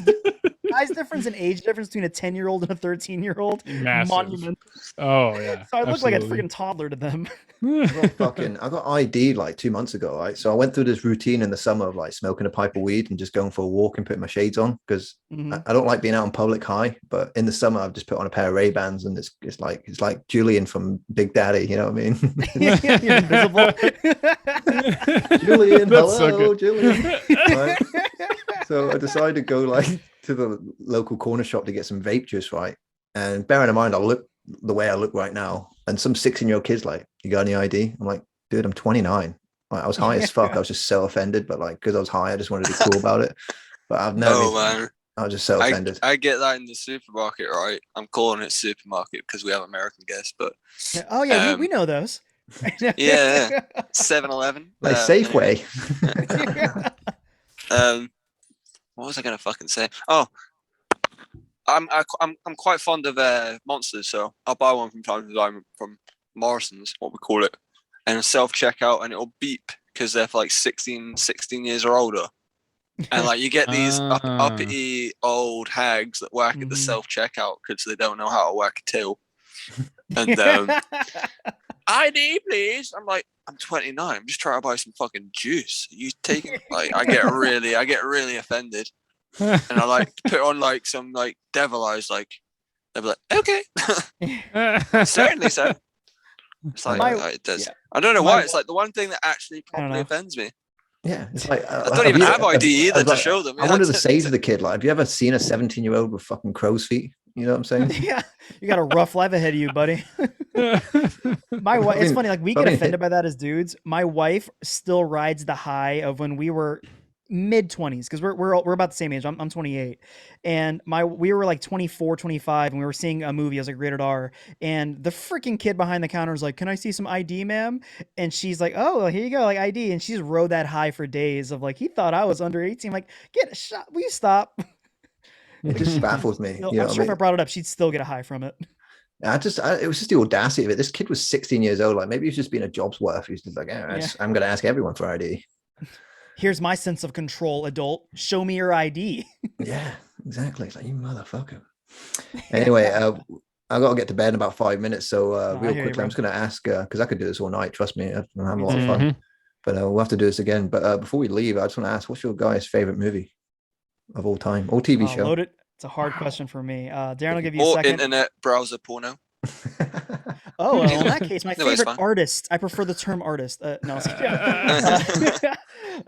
[SPEAKER 2] size difference and age difference between a 10-year-old and a 13-year-old,
[SPEAKER 3] Massive.
[SPEAKER 2] monumental.
[SPEAKER 3] Oh yeah.
[SPEAKER 2] So I look like a
[SPEAKER 3] absolutely.
[SPEAKER 2] freaking toddler to them.
[SPEAKER 1] I got ID'd like 2 months ago, right? So I went through this routine in the summer of like smoking a pipe of weed and just going for a walk and putting my shades on, because
[SPEAKER 2] Mhm.
[SPEAKER 1] I don't like being out in public high. But in the summer, I've just put on a pair of Ray-Bans, and it's like Julian from Big Daddy, you know what I mean?
[SPEAKER 2] You're invisible.
[SPEAKER 1] Julian,
[SPEAKER 3] That's so
[SPEAKER 1] hello,
[SPEAKER 3] good.
[SPEAKER 1] Julian. Right? So I decided to go like to the local corner shop to get some vape juice, right? And bearing in mind, I look the way I look right now, and some 16-year-old kid's like, "You got any ID?" I'm like, "Dude, I'm 29." Like, I was high as fuck. I was just so offended, but like, because I was high, I just wanted to be cool about it. But I've never.
[SPEAKER 4] Oh man,
[SPEAKER 1] I was just so offended.
[SPEAKER 4] I get that in the supermarket, right? I'm calling it supermarket because we have American guests, but
[SPEAKER 2] Oh yeah, we know those.
[SPEAKER 4] yeah, 7-Eleven.
[SPEAKER 1] Like Safeway.
[SPEAKER 4] What was I gonna fucking say? Oh, I'm quite fond of monsters, so I'll buy one from time to time from Morrison's, what we call it, and self checkout, and it'll beep because they're for like 16 years or older. And like you get these uppity old hags that work at the self checkout because they don't know how to work a till. And ID, please. I'm like, I'm 29. I'm just trying to buy some fucking juice. You taking like I get really offended, and I like put on like some like devil eyes. Like they'll be like, okay, certainly, sir. It's like it does.
[SPEAKER 2] yeah.
[SPEAKER 4] I don't know why. It's like the one thing that actually properly
[SPEAKER 2] know.
[SPEAKER 4] offends me.
[SPEAKER 1] Yeah, it's like
[SPEAKER 4] I don't even have ID either to show them.
[SPEAKER 1] I wanted to say to the kid, like, have you ever seen a 17-year-old with fucking crow's feet? You know what I'm saying?
[SPEAKER 2] Yeah, you got a rough life ahead of you, buddy. My wife, it's funny, like we get offended by that as dudes. My wife still rides the high of when we were mid-20s, because we're about the same age. I'm 28, and we were like 24, 25, and we were seeing a movie as like rated R, and the freaking kid behind the counter was like, "Can I see some ID, ma'am?" And she's like, "Oh, well, here you go, like ID." And she's rode that high for days of like, he thought I was under 18. I'm like, get a shot. Will you stop?
[SPEAKER 1] It just baffles me.
[SPEAKER 2] I'm
[SPEAKER 1] You know
[SPEAKER 2] sure if I brought it up, she'd still get a high from it.
[SPEAKER 1] it was just the audacity of it. This kid was 16 years old. Like, maybe he's just being a jobs worth. He's just like, I'm going to ask everyone for ID.
[SPEAKER 2] Here's my sense of control, adult. Show me your ID.
[SPEAKER 1] Yeah, exactly. It's like, you motherfucker. Anyway, I got to get to bed in about 5 minutes. So real quickly, I'm just going to ask, because I could do this all night. Trust me, I'm having a lot of fun. But we'll have to do this again. But before we leave, I just want to ask, what's your guys' favorite movie of all time, or TV show?
[SPEAKER 2] Loaded. It's a hard question for me. Darren will give you a
[SPEAKER 4] Or
[SPEAKER 2] second.
[SPEAKER 4] internet browser porno.
[SPEAKER 2] Oh, well, in that case, my favorite artist. I prefer the term artist.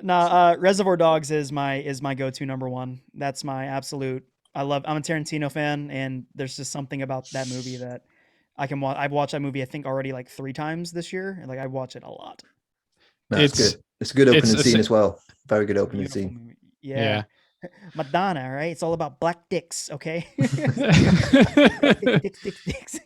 [SPEAKER 2] No, Reservoir Dogs is my go-to number one. That's my absolute. I'm a Tarantino fan, and there's just something about that movie that I can watch. I've watched that movie, I think, already like 3 times this year, and like I watch it a lot.
[SPEAKER 1] No, it's good. It's a good opening scene as well. Very good opening scene.
[SPEAKER 2] Movie. Yeah. Madonna, right? It's all about black dicks, okay? Dicks.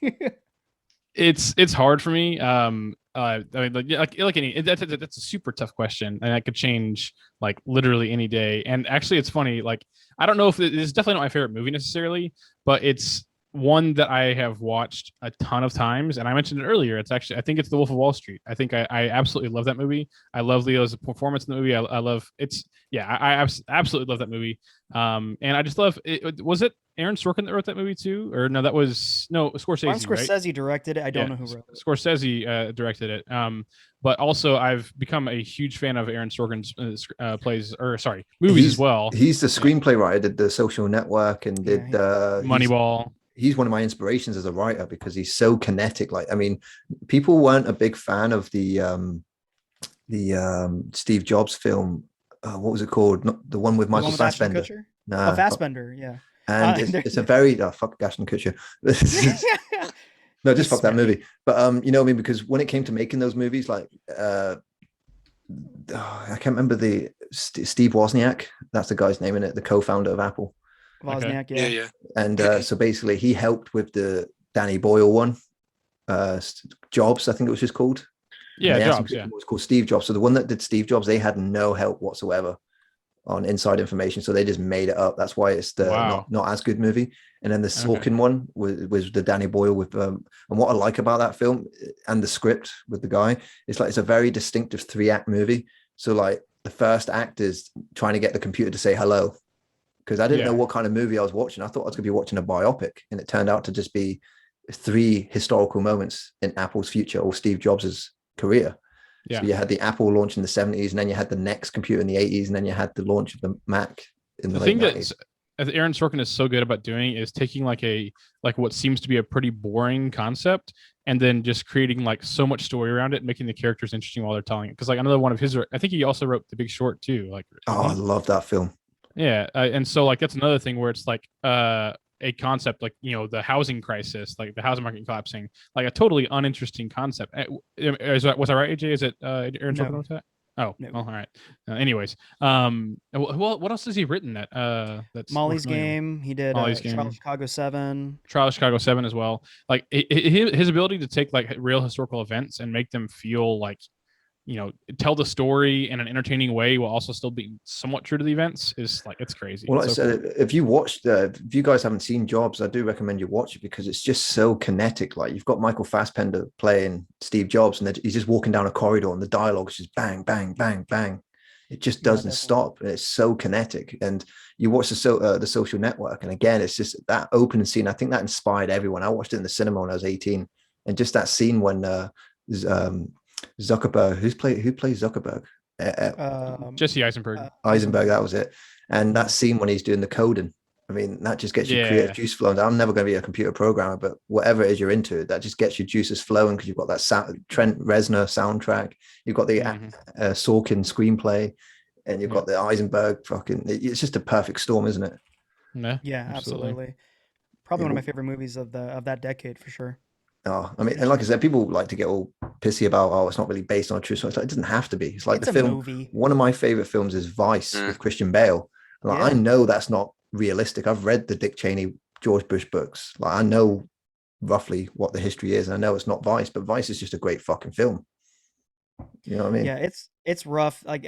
[SPEAKER 3] It's hard for me. I mean, like any, that's a super tough question, and that could change like literally any day. And actually, it's funny. Like, I don't know if it's definitely not my favorite movie necessarily, but it's one that I have watched a ton of times. And I mentioned it earlier. It's actually, I think it's The Wolf of Wall Street. I think I absolutely love that movie. I love Leo's performance in the movie. I love it's. Yeah, I absolutely love that movie. And I just love it. Was it Aaron Sorkin that wrote that movie too? Or no, that was Scorsese.
[SPEAKER 2] Scorsese directed it. I don't know who wrote it.
[SPEAKER 3] Scorsese directed it. But also I've become a huge fan of Aaron Sorkin's movies as well.
[SPEAKER 1] He's the screenplay writer, did The Social Network and did
[SPEAKER 3] Moneyball.
[SPEAKER 1] He's one of my inspirations as a writer because he's so kinetic. Like, I mean, people weren't a big fan of the Steve Jobs film. What was it called? Not the one with Michael Fassbender.
[SPEAKER 2] No, Fassbender. Yeah.
[SPEAKER 1] And it's a very fuck Ashton Kutcher. No, just fuck that movie. But you know what I mean? Because when it came to making those movies, like I can't remember the Steve Wozniak. That's the guy's name in it. The co-founder of Apple.
[SPEAKER 2] Wozniak,
[SPEAKER 4] yeah.
[SPEAKER 1] And so basically, he helped with the Danny Boyle one. Jobs, I think it was just called.
[SPEAKER 3] Yeah, Jobs.
[SPEAKER 1] It was called Steve Jobs. So the one that did Steve Jobs, they had no help whatsoever. on inside information, so they just made it up. That's why it's the
[SPEAKER 3] Wow.
[SPEAKER 1] not as good movie. And then the
[SPEAKER 3] Okay.
[SPEAKER 1] Sorkin one was the Danny Boyle with and what I like about that film and the script with the guy, it's like it's a very distinctive 3-act movie. So like the first act is trying to get the computer to say hello, because I didn't know what kind of movie I was watching. I thought I was gonna be watching a biopic, and it turned out to just be 3 historical moments in Apple's future or Steve Jobs's career.
[SPEAKER 3] Yeah.
[SPEAKER 1] So you had the Apple launch in the 70s, and then you had the next computer in the 80s, and then you had the launch of the Mac in the
[SPEAKER 3] The
[SPEAKER 1] late
[SPEAKER 3] thing
[SPEAKER 1] 90s.
[SPEAKER 3] that Aaron Sorkin is so good about doing is taking like what seems to be a pretty boring concept and then just creating like so much story around it, making the characters interesting while they're telling it. Because like another one of his, I think he also wrote The Big Short too. Like,
[SPEAKER 1] Oh, I love that film.
[SPEAKER 3] yeah, and so like that's another thing where it's like a concept like, you know, the housing crisis, like the housing market collapsing, like a totally uninteresting concept. Was I right, AJ? Is it Aaron Sorkin wrote that? Oh,
[SPEAKER 2] No.
[SPEAKER 3] well, all right. Anyways, what else has he written that that's
[SPEAKER 2] Molly's Game. He did
[SPEAKER 3] Molly's
[SPEAKER 2] Trial
[SPEAKER 3] Game.
[SPEAKER 2] of Chicago 7.
[SPEAKER 3] Trial of Chicago 7 as well. Like his ability to take like real historical events and make them feel like, you know, tell the story in an entertaining way while also still being somewhat true to the events is like, it's crazy.
[SPEAKER 1] Well, like
[SPEAKER 3] it's
[SPEAKER 1] I
[SPEAKER 3] so
[SPEAKER 1] said,
[SPEAKER 3] cool.
[SPEAKER 1] if you guys haven't seen Jobs, I do recommend you watch it because it's just so kinetic. Like you've got Michael Fassbender playing Steve Jobs, and he's just walking down a corridor, and the dialogue is just bang, bang, bang, bang. It just doesn't stop, and it's so kinetic. And you watch the Social Network, and again, it's just that opening scene. I think that inspired everyone. I watched it in the cinema when I was 18, and just that scene when Zuckerberg, who plays Zuckerberg?
[SPEAKER 3] Jesse Eisenberg.
[SPEAKER 1] Eisenberg, that was it. And that scene when he's doing the coding, I mean, that just gets your creative juice flowing. I'm never going to be a computer programmer, but whatever it is you're into, that just gets your juices flowing because you've got that Trent Reznor soundtrack, you've got the Sorkin screenplay, and you've got the Eisenberg fucking. It's just a perfect storm, isn't it?
[SPEAKER 2] Yeah, absolutely. Probably one of my favorite movies of that decade for sure.
[SPEAKER 1] Oh, I mean, and like I said, people like to get all pissy about, oh, it's not really based on a true story. It's like, it doesn't have to be. It's like
[SPEAKER 2] It's
[SPEAKER 1] the
[SPEAKER 2] a
[SPEAKER 1] film.
[SPEAKER 2] movie.
[SPEAKER 1] One of my favorite films is Vice with Christian Bale. Like, I know that's not realistic. I've read the Dick Cheney, George Bush books. Like, I know roughly what the history is, and I know it's not Vice, but Vice is just a great fucking film. You know what I mean?
[SPEAKER 2] Yeah, it's rough. Like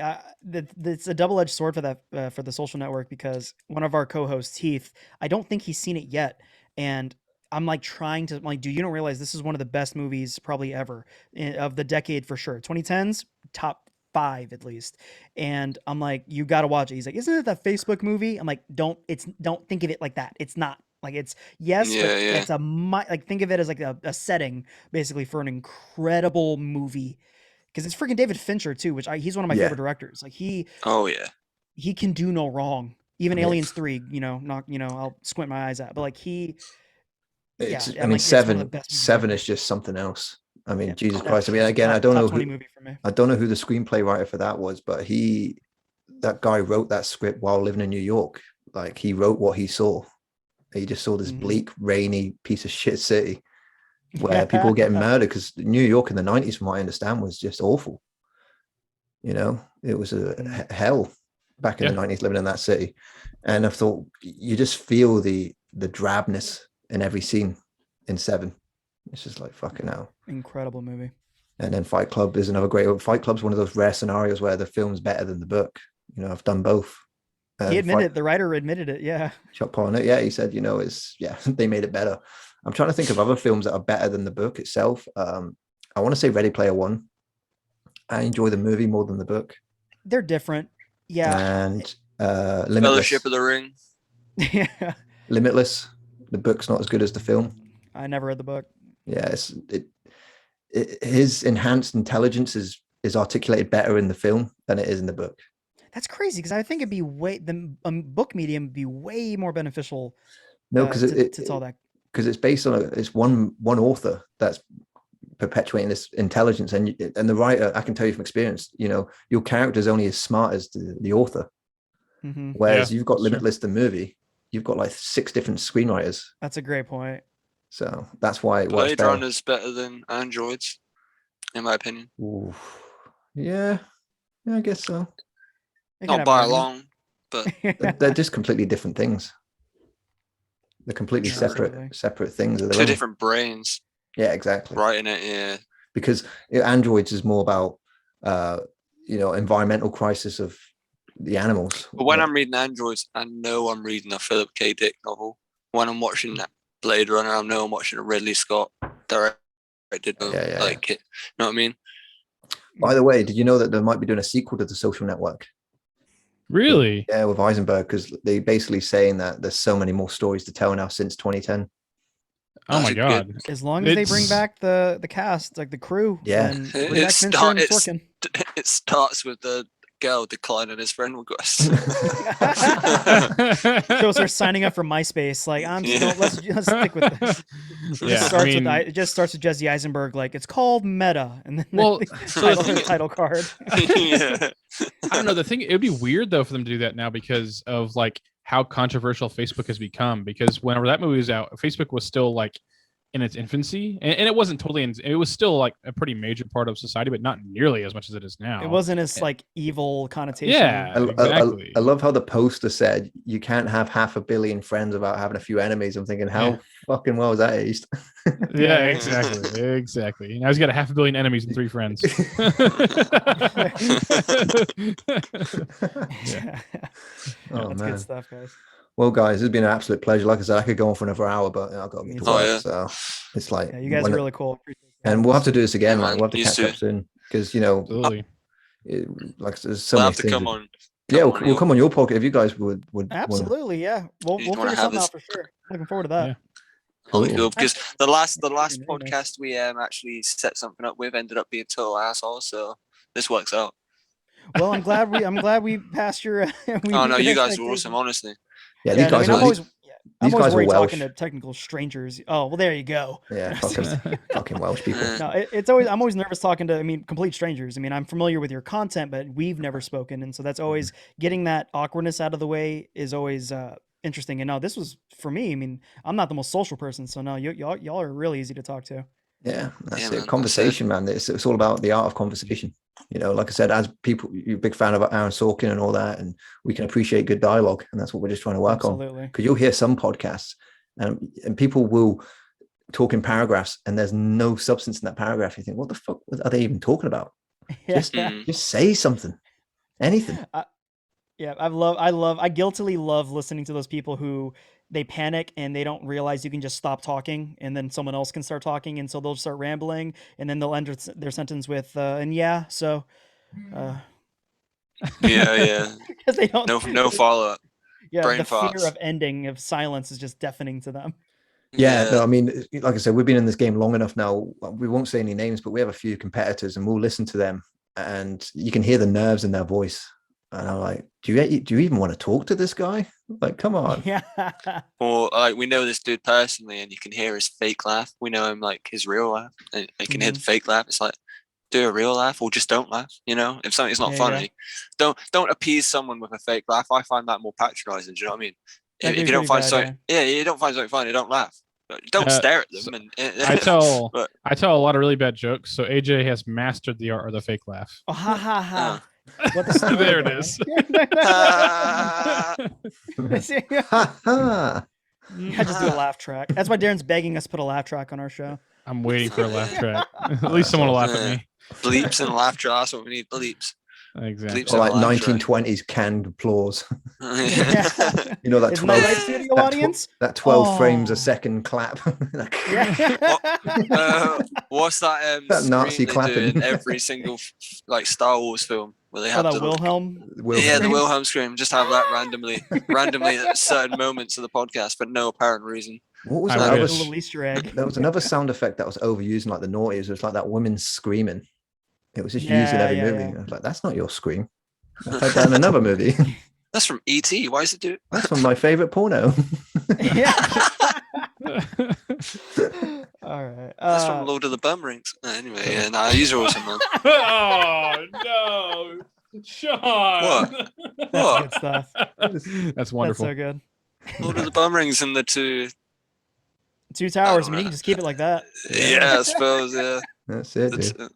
[SPEAKER 2] it's a double-edged sword for that for the Social Network, because one of our co-hosts, Heath, I don't think he's seen it yet, and I'm like trying to like, dude, you don't realize this is one of the best movies probably ever of the decade for sure. 2010s top 5 at least. And I'm like, you got to watch it. He's like, isn't it that Facebook movie? I'm like, don't think of it like that. It's not. Like it's but it's like think of it as like a setting basically for an incredible movie, because it's freaking David Fincher too, which he's one of my favorite directors. Like he can do no wrong. Even Aliens 3, I'll squint my eyes at, but like
[SPEAKER 1] I mean, seven is just something else. I mean, Jesus Christ. I mean, again, I don't know who the screenplay writer for that was, but that guy wrote that script while living in New York. Like he wrote what he saw. He just saw this bleak, rainy piece of shit city where people were getting murdered, because New York in the 90s, from what I understand, was just awful. You know, it was a hell back in the 90s living in that city. And I thought, you just feel the drabness in every scene in 7. It's just like, fucking hell.
[SPEAKER 2] Incredible movie. And
[SPEAKER 1] then Fight Club is another great. Fight Club's one of those rare scenarios where the film's better than the book. You know, I've done both.
[SPEAKER 2] He admitted, the writer admitted it. Yeah.
[SPEAKER 1] Shot on it. Yeah, he said, they made it better. I'm trying to think of other films that are better than the book itself. I want to say Ready Player One. I enjoy the movie more than the book.
[SPEAKER 2] They're different. Yeah.
[SPEAKER 1] And Limitless.
[SPEAKER 4] Fellowship of the Ring.
[SPEAKER 2] Yeah.
[SPEAKER 1] Limitless. The book's not as good as the film.
[SPEAKER 2] I never read the book.
[SPEAKER 1] Yeah, his enhanced intelligence is articulated better in the film than it is in the book.
[SPEAKER 2] That's crazy, because I think it'd be the book medium would be way more beneficial.
[SPEAKER 1] No, because it's all that. Because it's based on it's one author that's perpetuating this intelligence, and the writer, I can tell you from experience, your character is only as smart as the author. Mm-hmm. Whereas you've got Limitless, the movie, you've got like 6 different screenwriters.
[SPEAKER 2] That's a great point.
[SPEAKER 1] So that's why
[SPEAKER 4] Blade Runner's better than Androids, in my opinion.
[SPEAKER 1] Ooh. Yeah, I guess so.
[SPEAKER 4] Not by long, but
[SPEAKER 1] they're just completely different things. They're completely separate things.
[SPEAKER 4] 2 different brains.
[SPEAKER 1] Yeah, exactly.
[SPEAKER 4] Writing it, yeah.
[SPEAKER 1] Because Androids is more about, environmental crisis of the animals.
[SPEAKER 4] But when I'm reading androids, I know I'm reading a Philip K. Dick novel. When I'm watching Blade Runner, I know I'm watching a Ridley Scott directed movie. Like it. You know what I mean?
[SPEAKER 1] By the way, did you know that they might be doing a sequel to The Social Network?
[SPEAKER 3] Really?
[SPEAKER 1] Yeah, with Eisenberg, because they basically saying that there's so many more stories to tell now since 2010.
[SPEAKER 3] Oh my god!
[SPEAKER 2] As long as they bring back the cast, like the crew, then bring back Fincher and Sorkin.
[SPEAKER 4] It starts with the girl declining his friend request.
[SPEAKER 2] Shows her signing up for MySpace. Like, let's stick with this. It just starts with Jesse Eisenberg. Like, it's called Meta, and then the title card.
[SPEAKER 3] I don't know. The thing, it would be weird though for them to do that now because of like how controversial Facebook has become. Because whenever that movie was out, Facebook was still like in its infancy, and it wasn't totally. It was still like a pretty major part of society, but not nearly as much as it is now.
[SPEAKER 2] It wasn't as like evil connotation.
[SPEAKER 3] Yeah, exactly.
[SPEAKER 1] I love how the poster said you can't have 500 million friends without having a few enemies. I'm thinking, how fucking well is that aged?
[SPEAKER 3] Yeah, exactly. Now he's got 500 million enemies and 3 friends.
[SPEAKER 2] That's good stuff, guys.
[SPEAKER 1] Well, guys, it's been an absolute pleasure. Like I said, I could go on for another hour, but I've got to get to work. So it's like,
[SPEAKER 2] you guys are really cool.
[SPEAKER 1] And we'll have to do this again. We'll have to catch up soon because
[SPEAKER 3] Absolutely.
[SPEAKER 1] There's so many things. We'll come on your podcast if you guys would.
[SPEAKER 2] Absolutely, we'll figure something out for sure. Looking forward to that.
[SPEAKER 1] Yeah.
[SPEAKER 4] Cool. Because the last podcast we actually set something up with ended up being total assholes, so this works out.
[SPEAKER 2] Well, I'm glad we passed your.
[SPEAKER 4] You guys were awesome, honestly.
[SPEAKER 1] Yeah, these guys
[SPEAKER 2] I'm always worried talking to technical strangers. Oh, well, there you go.
[SPEAKER 1] Yeah, fucking Welsh people.
[SPEAKER 2] No, I'm always nervous talking to, complete strangers. I'm familiar with your content, but we've never spoken. And so that's always getting that awkwardness out of the way is always interesting. And no, this was for me. I'm not the most social person. So no, y'all are really easy to talk to.
[SPEAKER 1] Yeah, that's it. Conversation, man. It's all about the art of conversation. Like I said, as people, you're a big fan of Aaron Sorkin and all that, and we can appreciate good dialogue, and that's what we're just trying to work on. Because you'll hear some podcasts, and people will talk in paragraphs, and there's no substance in that paragraph. You think, what the fuck are they even talking about? Just say something, anything.
[SPEAKER 2] I guiltily love listening to those people who they panic and they don't realize you can just stop talking and then someone else can start talking, and so they'll start rambling and then they'll end their sentence with because they don't
[SPEAKER 4] no follow-up.
[SPEAKER 2] The fear of ending of silence is just deafening to them.
[SPEAKER 1] No, like I said, we've been in this game long enough now. We won't say any names, but we have a few competitors and we'll listen to them and you can hear the nerves in their voice. And I'm like, do you even want to talk to this guy? Like, come on.
[SPEAKER 2] Yeah.
[SPEAKER 4] Or like, we know this dude personally, and you can hear his fake laugh. We know him like his real laugh, and you can hear the fake laugh. It's like, do a real laugh, or just don't laugh. If something's not funny, don't appease someone with a fake laugh. I find that more patronizing. Do you know what I mean? If you don't find something, you don't find something funny, don't laugh. Don't stare at them.
[SPEAKER 3] I tell a lot of really bad jokes. So AJ has mastered the art of the fake laugh.
[SPEAKER 2] Oh, ha ha ha.
[SPEAKER 3] There it is.
[SPEAKER 2] I just do a laugh track. That's why Darren's begging us to put a laugh track on our show.
[SPEAKER 3] I'm waiting for a laugh track. At least someone will laugh at me.
[SPEAKER 4] Bleeps and laugh track. That's what we need. Bleeps.
[SPEAKER 3] Exactly.
[SPEAKER 1] Or like 1920s canned applause. That
[SPEAKER 2] Isn't
[SPEAKER 1] 12
[SPEAKER 2] that right, studio audience?
[SPEAKER 1] That 12 frames a second clap.
[SPEAKER 4] What's that?
[SPEAKER 1] That Nazi clapping
[SPEAKER 4] in every single Star Wars film where they have
[SPEAKER 2] the Wilhelm.
[SPEAKER 4] The Wilhelm scream. Just have that randomly at certain moments of the podcast, but no apparent reason.
[SPEAKER 1] What was
[SPEAKER 2] that? A little Easter egg.
[SPEAKER 1] There was another sound effect that was overused in like the noughties. It was like that woman screaming. It was just used in every movie. I was like, that's not your scream. I heard that in another movie.
[SPEAKER 4] That's from E.T. Why is it do?
[SPEAKER 1] That's from my favorite porno.
[SPEAKER 2] All right.
[SPEAKER 4] That's from Lord of the Bum Rings. Anyway, these are awesome, man.
[SPEAKER 3] Oh no, Sean!
[SPEAKER 4] What?
[SPEAKER 2] That's good stuff.
[SPEAKER 3] That's wonderful.
[SPEAKER 2] That's so good.
[SPEAKER 4] Lord of the Bum Rings and the two
[SPEAKER 2] towers. You can just keep it like that.
[SPEAKER 4] Yeah, I suppose. Yeah.
[SPEAKER 1] That's it, dude.